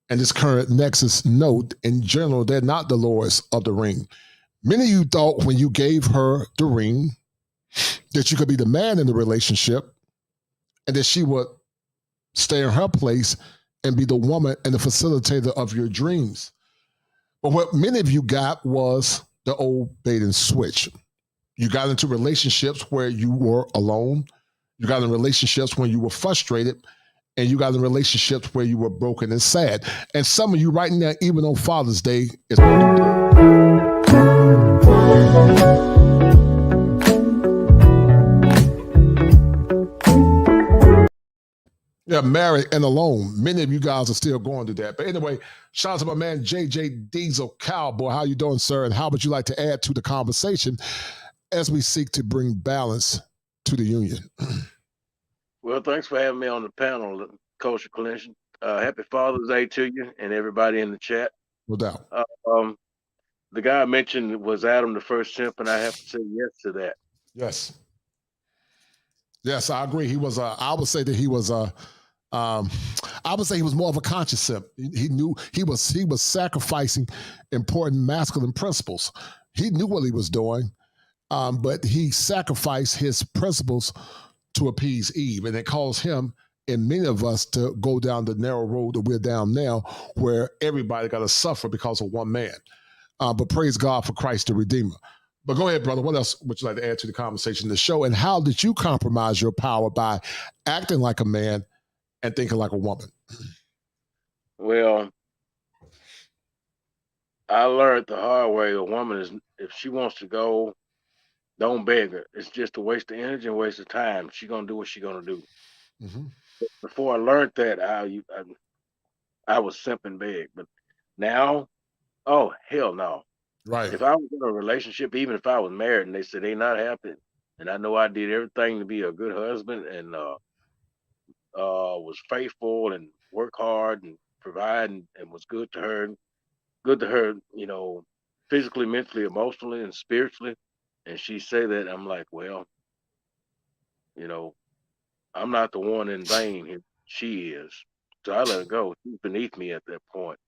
[SPEAKER 6] and this current Nexus note. In general, they're not the lords of the ring. Many of you thought when you gave her the ring that you could be the man in the relationship and that she would stay in her place and be the woman and the facilitator of your dreams. But what many of you got was the old bait and switch. You got into relationships where you were alone. You got in relationships when you were frustrated, and you got in relationships where you were broken and sad. And some of you right now, even on Father's Day, is yeah, married and alone. Many of you guys are still going through that. But anyway, shout out to my man JJ Diesel Cowboy. How you doing, sir? And how would you like to add to the conversation as we seek to bring balance to the union?
[SPEAKER 17] Well, thanks for having me on the panel, Coach Clinton. Happy Father's Day to you and everybody in the chat.
[SPEAKER 6] No doubt.
[SPEAKER 17] The guy I mentioned was Adam the first simp, and I have to say yes to that.
[SPEAKER 6] Yes. Yes, I agree. He was. I would say that he was. I would say he was more of a conscious simp. He knew he was sacrificing important masculine principles. He knew what he was doing, but he sacrificed his principles to appease Eve, and it caused him and many of us to go down the narrow road that we're down now, where everybody got to suffer because of one man. But praise God for Christ the Redeemer. But go ahead, brother. What else would you like to add to the conversation, the show? And how did you compromise your power by acting like a man and thinking like a woman?
[SPEAKER 17] Well, I learned the hard way. A woman is, if she wants to go, don't beg her. It's just a waste of energy and waste of time. She's gonna do what she's gonna do.
[SPEAKER 6] Mm-hmm.
[SPEAKER 17] Before I learned that, I was simping big, but now, oh hell no.
[SPEAKER 6] Right.
[SPEAKER 17] If I was in a relationship, even if I was married, and they said they not happy, and I know I did everything to be a good husband and was faithful and work hard and provide and was good to her, you know, physically, mentally, emotionally, and spiritually. And she say that, I'm like, well, you know, I'm not the one in vain. She is. So I let her go. She's beneath me at that point.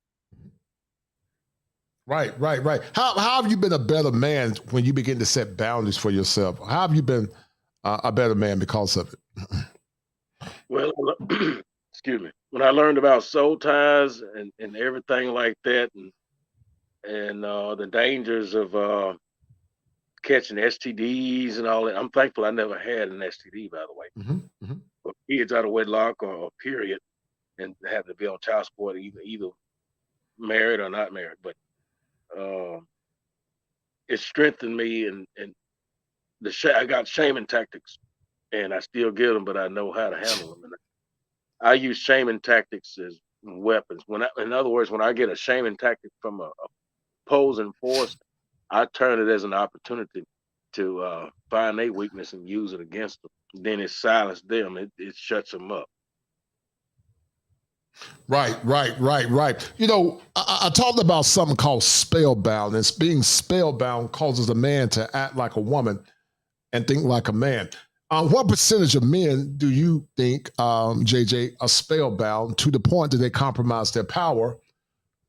[SPEAKER 6] Right. How have you been a better man when you begin to set boundaries for yourself? How have you been a better man because of it?
[SPEAKER 17] Well, excuse me. When I learned about soul ties and everything like that, and the dangers of catching STDs and all that, I'm thankful I never had an STD, by the way.
[SPEAKER 6] Mm-hmm.
[SPEAKER 17] Or kids out of wedlock or period, and have to be on child support, either married or not married. But it strengthened me, and I got shaming tactics, and I still get them, but I know how to handle them. And I use shaming tactics as weapons. In other words, when I get a shaming tactic from a opposing force, I turn it as an opportunity to find their weakness and use it against them. Then it silences them. It shuts them up.
[SPEAKER 6] Right. You know, I talked about something called spellboundness. Being spellbound causes a man to act like a woman and think like a man. What percentage of men do you think, JJ, are spellbound to the point that they compromise their power,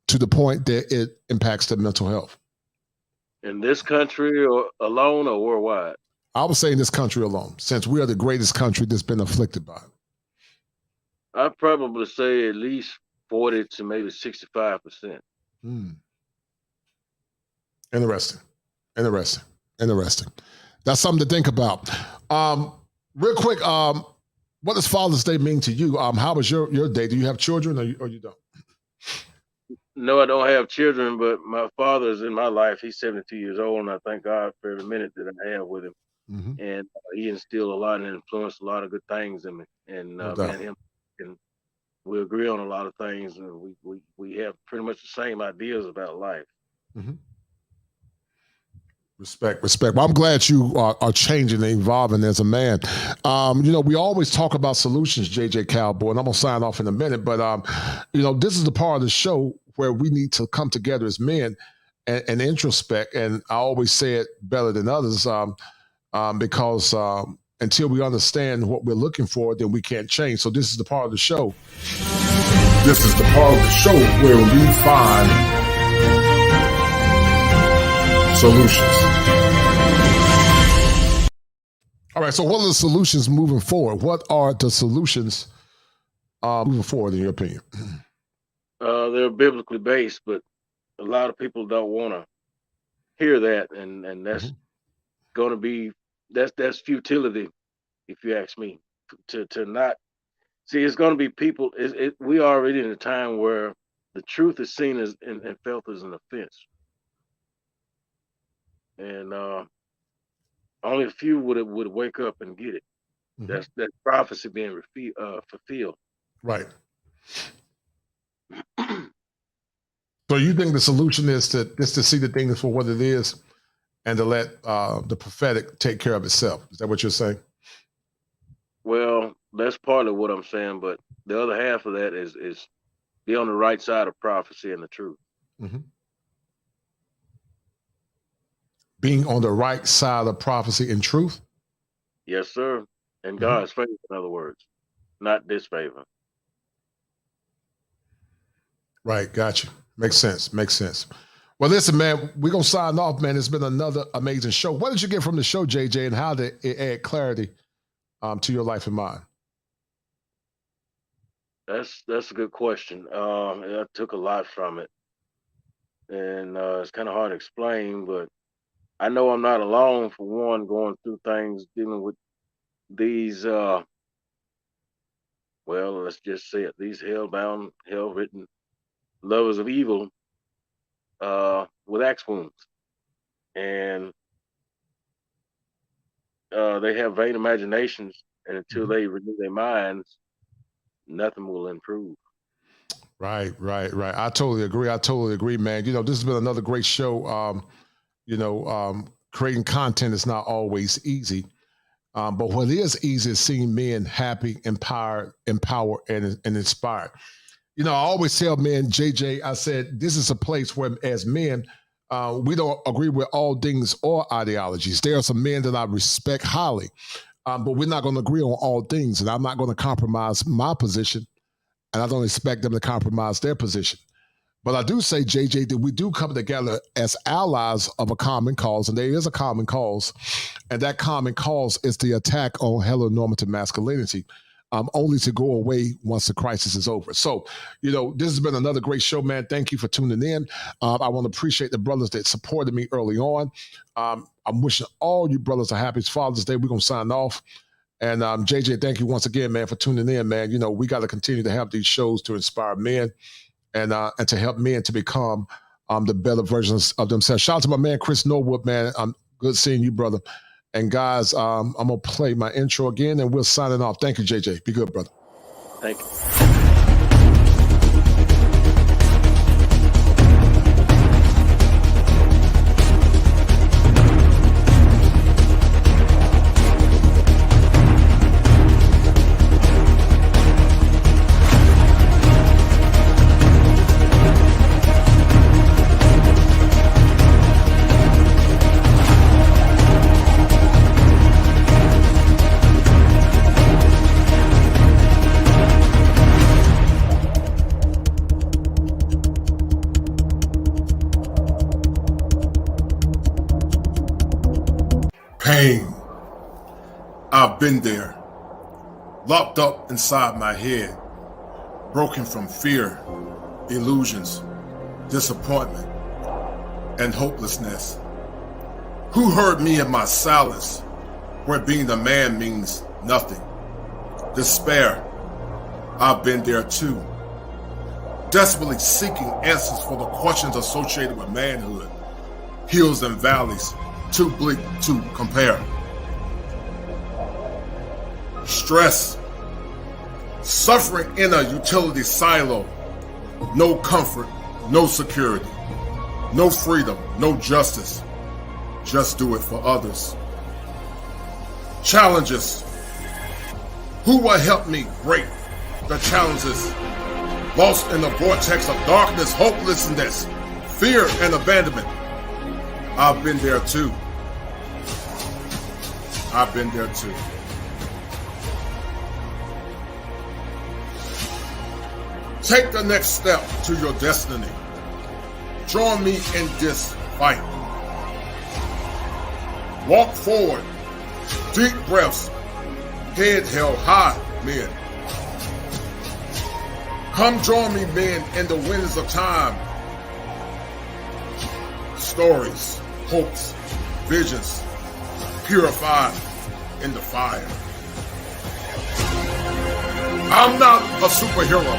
[SPEAKER 6] to the point that it impacts their mental health?
[SPEAKER 17] In this country or alone or worldwide?
[SPEAKER 6] I would say in this country alone, since we are the greatest country that's been afflicted by it.
[SPEAKER 17] I'd probably say at least 40 to maybe 65%.
[SPEAKER 6] Interesting. That's something to think about. Real quick, what does Father's Day mean to you? How was your day? Do you have children or you don't?
[SPEAKER 17] No, I don't have children, but my father is in my life. He's 72 years old, and I thank God for every minute that I have with him.
[SPEAKER 6] Mm-hmm.
[SPEAKER 17] And he instilled a lot and influenced a lot of good things in me. And me and him, and we agree on a lot of things, and we have pretty much the same ideas about life.
[SPEAKER 6] Mm-hmm. Respect. Well, I'm glad you are changing and evolving as a man. You know, we always talk about solutions, JJ Cowboy, and I'm going to sign off in a minute, but, you know, this is the part of the show where we need to come together as men and introspect, and I always say it better than others because until we understand what we're looking for, then we can't change. So this is the part of the show.
[SPEAKER 2] This is the part of the show where we find solutions.
[SPEAKER 6] All right, so what are the solutions moving forward? What are the solutions moving forward, in your opinion?
[SPEAKER 17] They're biblically based, but a lot of people don't want to hear that, and that's going to be that's futility, if you ask me. To not See, it's going to be people. We are already in a time where the truth is seen as and felt as an offense, and only a few would wake up and get it.
[SPEAKER 6] Mm-hmm.
[SPEAKER 17] That's prophecy being fulfilled.
[SPEAKER 6] Right. So you think the solution is to see the thing for what it is, and to let the prophetic take care of itself? Is that what you're saying?
[SPEAKER 17] Well, that's part of what I'm saying, but the other half of that is be on the right side of prophecy and the truth.
[SPEAKER 6] Mm-hmm. Being on the right side of prophecy and truth?
[SPEAKER 17] Yes, sir. And God's favor, in other words, not disfavor.
[SPEAKER 6] Right, gotcha. Makes sense. Well, listen, man, we're going to sign off, man. It's been another amazing show. What did you get from the show, JJ, and how did it add clarity to your life and mine?
[SPEAKER 17] That's a good question. I took a lot from it, and it's kind of hard to explain, but I know I'm not alone, for one, going through things, dealing with these, well, let's just say it, these hell-bound, hell-written lovers of evil with axe wounds. And they have vain imaginations, and until they renew their minds, nothing will improve.
[SPEAKER 6] Right. I totally agree, man. You know, this has been another great show. Creating content is not always easy. But what is easy is seeing men happy, empowered, and inspired. You know, I always tell men, JJ, I said, this is a place where as men, we don't agree with all things or ideologies. There are some men that I respect highly, but we're not going to agree on all things. And I'm not going to compromise my position, and I don't expect them to compromise their position. But I do say, JJ, that we do come together as allies of a common cause, and there is a common cause, and that common cause is the attack on heteronormative masculinity, only to go away once the crisis is over. So, you know, this has been another great show, man. Thank you for tuning in. I want to appreciate the brothers that supported me early on. I'm wishing all you brothers a happy Father's Day. We're going to sign off. And JJ, thank you once again, man, for tuning in, man. You know, we got to continue to have these shows to inspire men, and to help men to become the better versions of themselves. Shout out to my man, Chris Norwood, man. Good seeing you, brother. And guys, I'm going to play my intro again, and we're signing off. Thank you, JJ. Be good, brother.
[SPEAKER 17] Thank you.
[SPEAKER 2] Pain. I've been there, locked up inside my head, broken from fear, illusions, disappointment, and hopelessness. Who heard me in my silence, where being a man means nothing? Despair. I've been there too, desperately seeking answers for the questions associated with manhood, hills and valleys, too bleak to compare. Stress, suffering in a utility silo, no comfort, no security, no freedom, no justice, just do it for others. Challenges, who will help me break the challenges? Lost in the vortex of darkness, hopelessness, fear, and abandonment. I've been there too. I've been there too. Take the next step to your destiny. Join me in this fight. Walk forward. Deep breaths. Head held high, men. Come join me, men, in the winds of time. Stories, hopes, visions, purified in the fire. I'm not a superhero.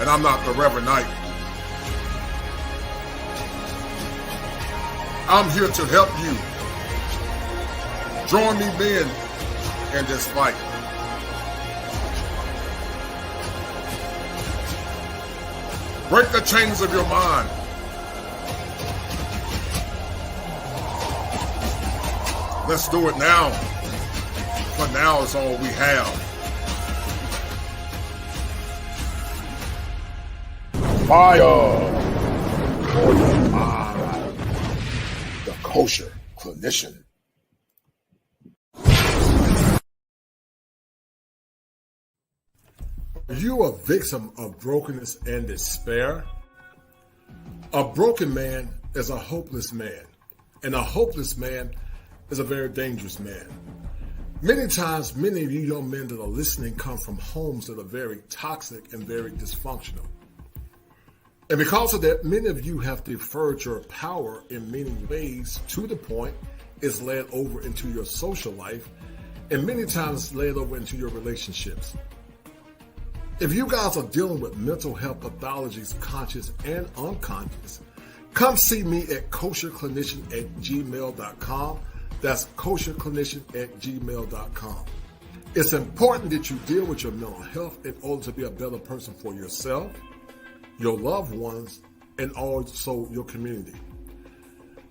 [SPEAKER 2] And I'm not the Reverend Knight. I'm here to help you. Join me men in this fight. Break the chains of your mind. Let's do it now. For now is all we have.
[SPEAKER 14] Fire for your mind. The kosher clinician. Are you a victim of brokenness and despair? A broken man is a hopeless man, and a hopeless man is a very dangerous man. Many times, many of you young men that are listening come from homes that are very toxic and very dysfunctional. And because of that, many of you have deferred your power in many ways to the point it's led over into your social life, and many times led over into your relationships. If you guys are dealing with mental health pathologies, conscious and unconscious, come see me at kosherclinician@gmail.com. That's kosherclinician@gmail.com. It's important that you deal with your mental health in order to be a better person for yourself, your loved ones, and also your community.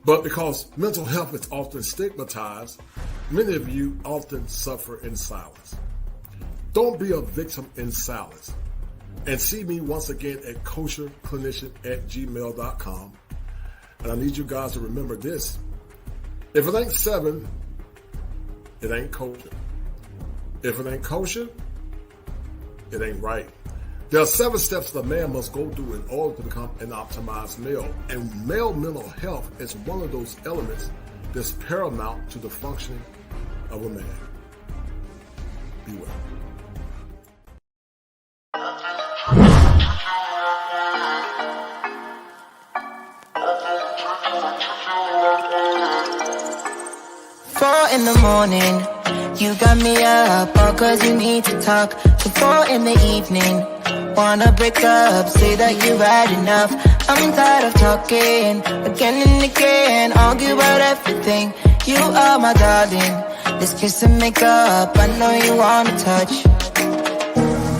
[SPEAKER 14] But because mental health is often stigmatized, many of you often suffer in silence. Don't be a victim in silence. And see me once again at kosherclinician@gmail.com. And I need you guys to remember this. If it ain't 7, it ain't kosher. If it ain't kosher, it ain't right. There are 7 steps that a man must go through in order to become an optimized male. And male mental health is one of those elements that's paramount to the functioning of a man. Be well.
[SPEAKER 1] In the morning, you got me up all cause you need to talk. To 4 in the evening, wanna break up, say that you've had enough. I'm tired of talking, again and again, argue about everything. You are my darling, let's kiss and make up, I know you wanna touch.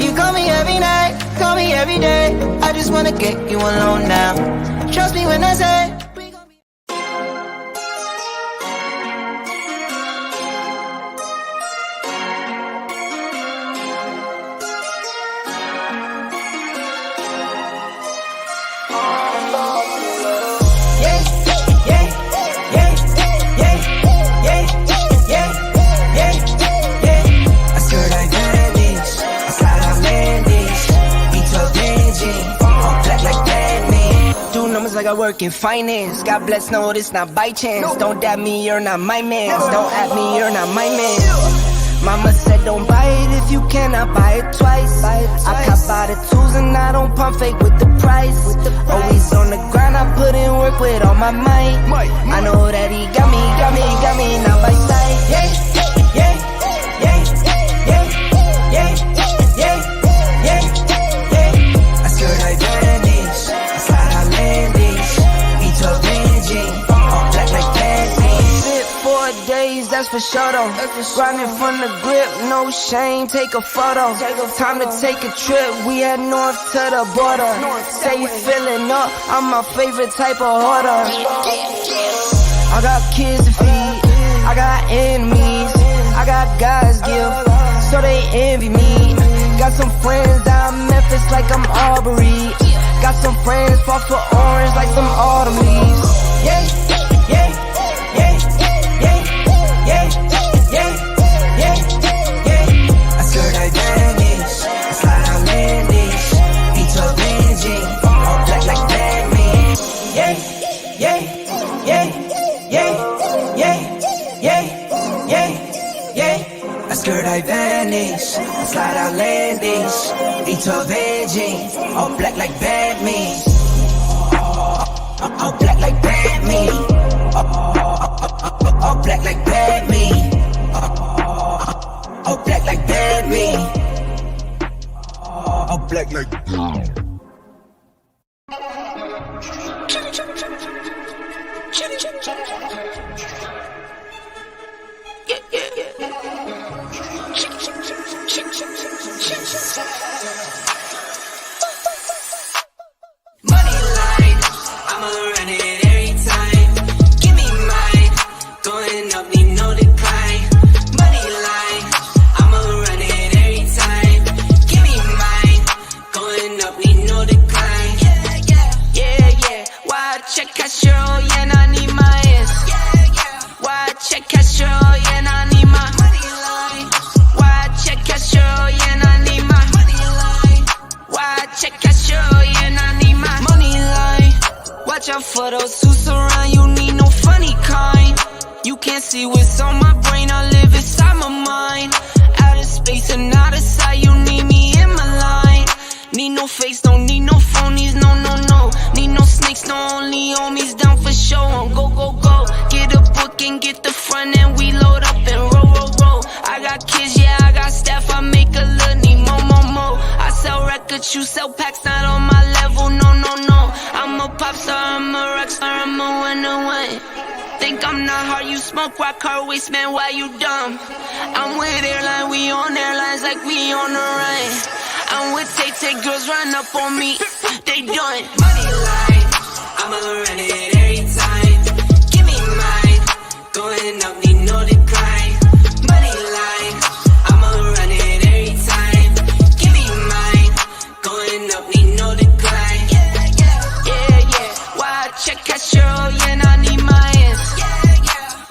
[SPEAKER 1] You call me every night, call me every day, I just wanna get you alone now. Trust me when I say 2 numbers like I work in finance. God bless, no, it's not by chance. Don't dab me, you're not my man. Don't at me, you're not my man. Mama said don't buy it if you cannot buy it twice. I cop by the tools and I don't pump fake with the price. Always on the grind, I put in work with all my might. I know that he got me now by sight. Yeah, yeah, yeah, yeah, yeah, yeah, yeah, yeah. I swear I vanish, I slide out landings, eat your Benji, all black like candy. Sit 4 days, that's for sure though. Grinding from the grip, no shame, take a photo. Time to take a trip, we head north to the border. Say you filling up, I'm my favorite type of hoarder. I got kids to feed, I got enemies, I got God's gift, so they envy me. Got some friends out in Memphis like I'm Aubrey. Got some friends fought for orange like some autumn leaves. Yeah, yeah, yeah, yeah, yeah, yeah, yeah, yeah. I swear I vanish, I slide out landings, eat your Benji, all black like Batman. Yeah, yeah, yeah, yeah, yeah, yeah, yeah, yeah. I skirt, I vanish, I slide out landings, eat your veggie, all black like Batman. All black like Batman. All black like Batman. All black like Batman.
[SPEAKER 18] like.
[SPEAKER 1] Money line, I'ma run it every time. Give me mine, going up, need no decline. Money line, I'ma run it every time. Give me mine, going up, need no decline. Yeah. Why check Castro, yeah, I need my ass. Why check Castro, yeah, I need my money line. Why check Castro, yeah, I need my money line. Why check Castro, yeah, I need my money line. Watch out for those who surround you, need no funny kind. You can't see what's on my brain, I live inside my mind. Out of space and out of sight, you need me in my line. Need no fakes, don't need no phonies, no. Need no snakes, no only homies down for show. On go. Get a book and get the front end, we load up and roll. I got kids, yeah, I got staff, I make a little need more. I sell records, you sell packs, not on my level, no. I'm a pop star, I'm a rock star, I'm a winner. Think I'm not hard, you smoke rock hard waste, man, why you dumb? I'm with airline, we on airlines like we on the run. I'm with Tay, girls run up on me, they done. Money line, I'ma run it every time. Give me mine, going up, need no decline. Money line, I'ma run it every time. Give me mine, going up, need no decline. Yeah. Why check Castro, yeah, I need my ass.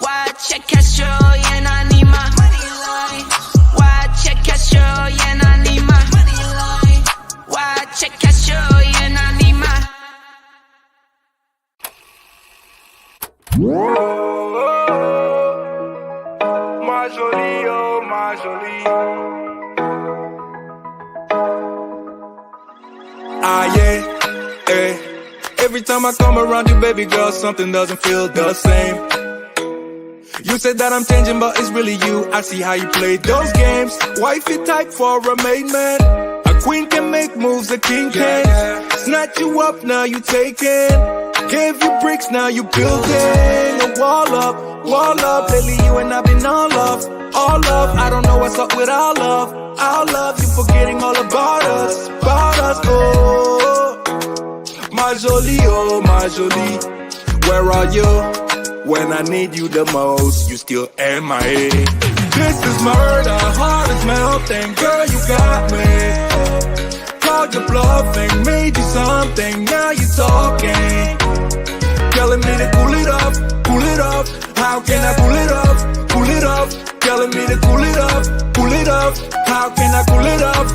[SPEAKER 1] Why check Castro, yeah, I need my money line. Why check Castro, yeah, I need my money line. Why check Castro, yeah, I need my.
[SPEAKER 18] Ma jolie, oh ma jolie. Yeah. Every time I come around you, baby girl, something doesn't feel the same. You said that I'm changing, but it's really you. I see how you play those games. Wifey type for a maid man. A queen can make moves, a king can. Snatch you up, now you taking. Gave you bricks, now you building a wall up. Lately you and I been all love. I don't know what's up with our love. You forgetting all about us. Oh, my jolie, oh my jolie. Where are you when I need you the most? You still MIA. This is murder, heart is melting. Girl, you got me. Called you bluffing, made you something. Now you talking. Telling me to cool it off. How can I cool it off? Telling me to cool it off. How can I cool it off?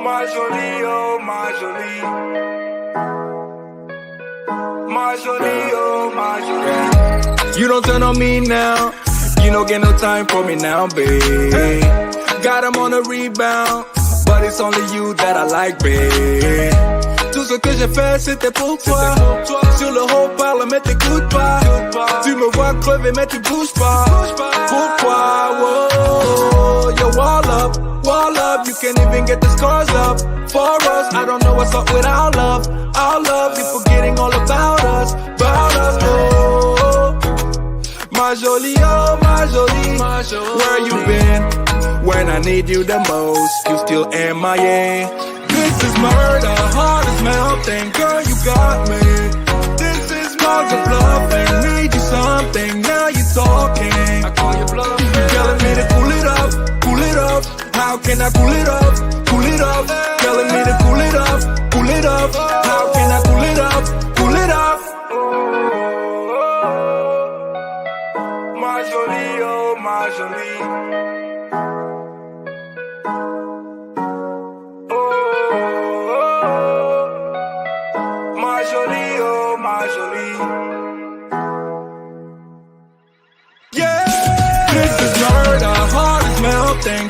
[SPEAKER 18] My jolie, oh my jolie. My jolie, oh my jolie. You don't turn on me now. You don't get no time for me now, babe. Got him on a rebound. But it's only you that I like, babe. Tout ce que j'ai fait, c'était pour toi. Sur le haut parle, mais t'écoutes pas. Tu me vois crever, mais tu bouges pas. Pourquoi? Whoa, yo, wall up. You can't even get the scars up. For us, I don't know what's up with our love. You're forgetting all about us. Oh, my jolie, oh my jolie. Where you been? When I need you the most, you still MIA. This is murder, heart is melting. Girl, you got me. This is called your bluffing. Made you something, now you talking. I call you bluff. Telling me to cool it off. How can I cool it off? Telling me to cool it off. How can I cool it off? My jolie, oh my jolie.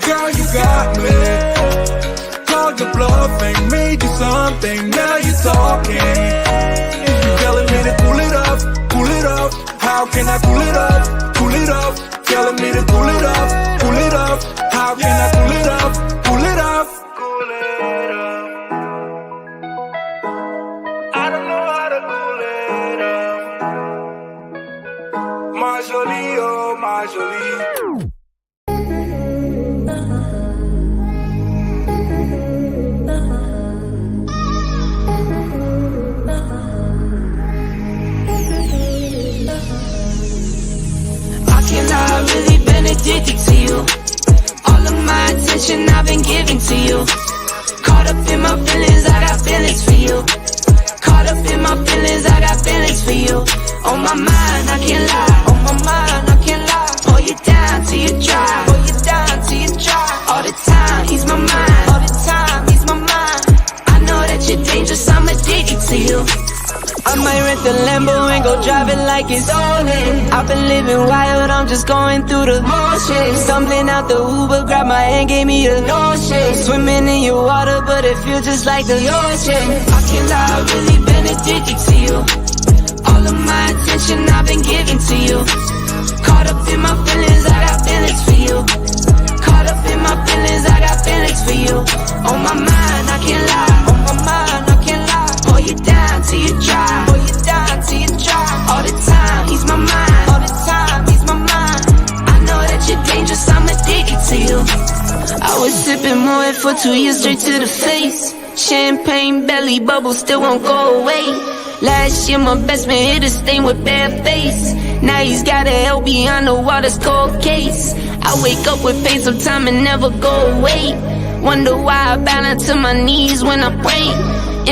[SPEAKER 18] Girl, you got me. Called you bluffing, made you something. Now you talking. Telling me to cool it off. How can I cool it off? Telling me to cool it off. How can jolie, oh my jolie.
[SPEAKER 1] I've really been addicted to you. All of my attention I've been giving to you. Caught up in my feelings, I got feelings for you. Caught up in my feelings, I got feelings for you. On my mind, I can't lie. On my mind, I can't lie. Pull you down till you dry. Pull you down till you dry. All the time, ease my mind. All the time, ease my mind. I know that you're dangerous, I'm addicted to you. I might rent the Lambo and go drive it like it's stolen. I've been living wild, I'm just going through the motions. Stumbling out the Uber, grab my hand, gave me a notion. Swimming in your water, but it feels just like the ocean. I can't lie, I've really been addicted to you. All of my attention I've been giving to you. Caught up in my feelings, I got feelings for you. Caught up in my feelings, I got feelings for you. On my mind, I can't lie. On my mind, I can't lie. Pull you down till you dry. Pull you down till you dry. All the time, ease my mind. All the time, ease my mind. I know that you're dangerous, I'm addicted to you. I was sipping more for 2 years straight to the face. Champagne belly bubbles still won't go away. Last year my best man hit a stain with bad face. Now he's got a hell behind the water's cold case. I wake up with pain sometime and never go away. Wonder why I bow to my knees when I pray.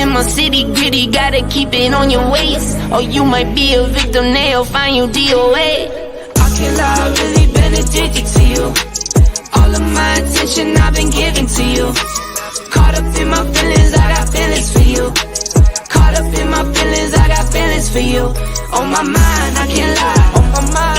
[SPEAKER 1] In my city gritty, gotta keep it on your waist. Or you might be a victim, they'll find you DOA. I can't lie, I've really been addicted to you. All of my attention I've been giving to you. Caught up in my feelings, I got feelings for you. Caught up in my feelings, I got feelings for you. On my mind, I can't lie. On my mind,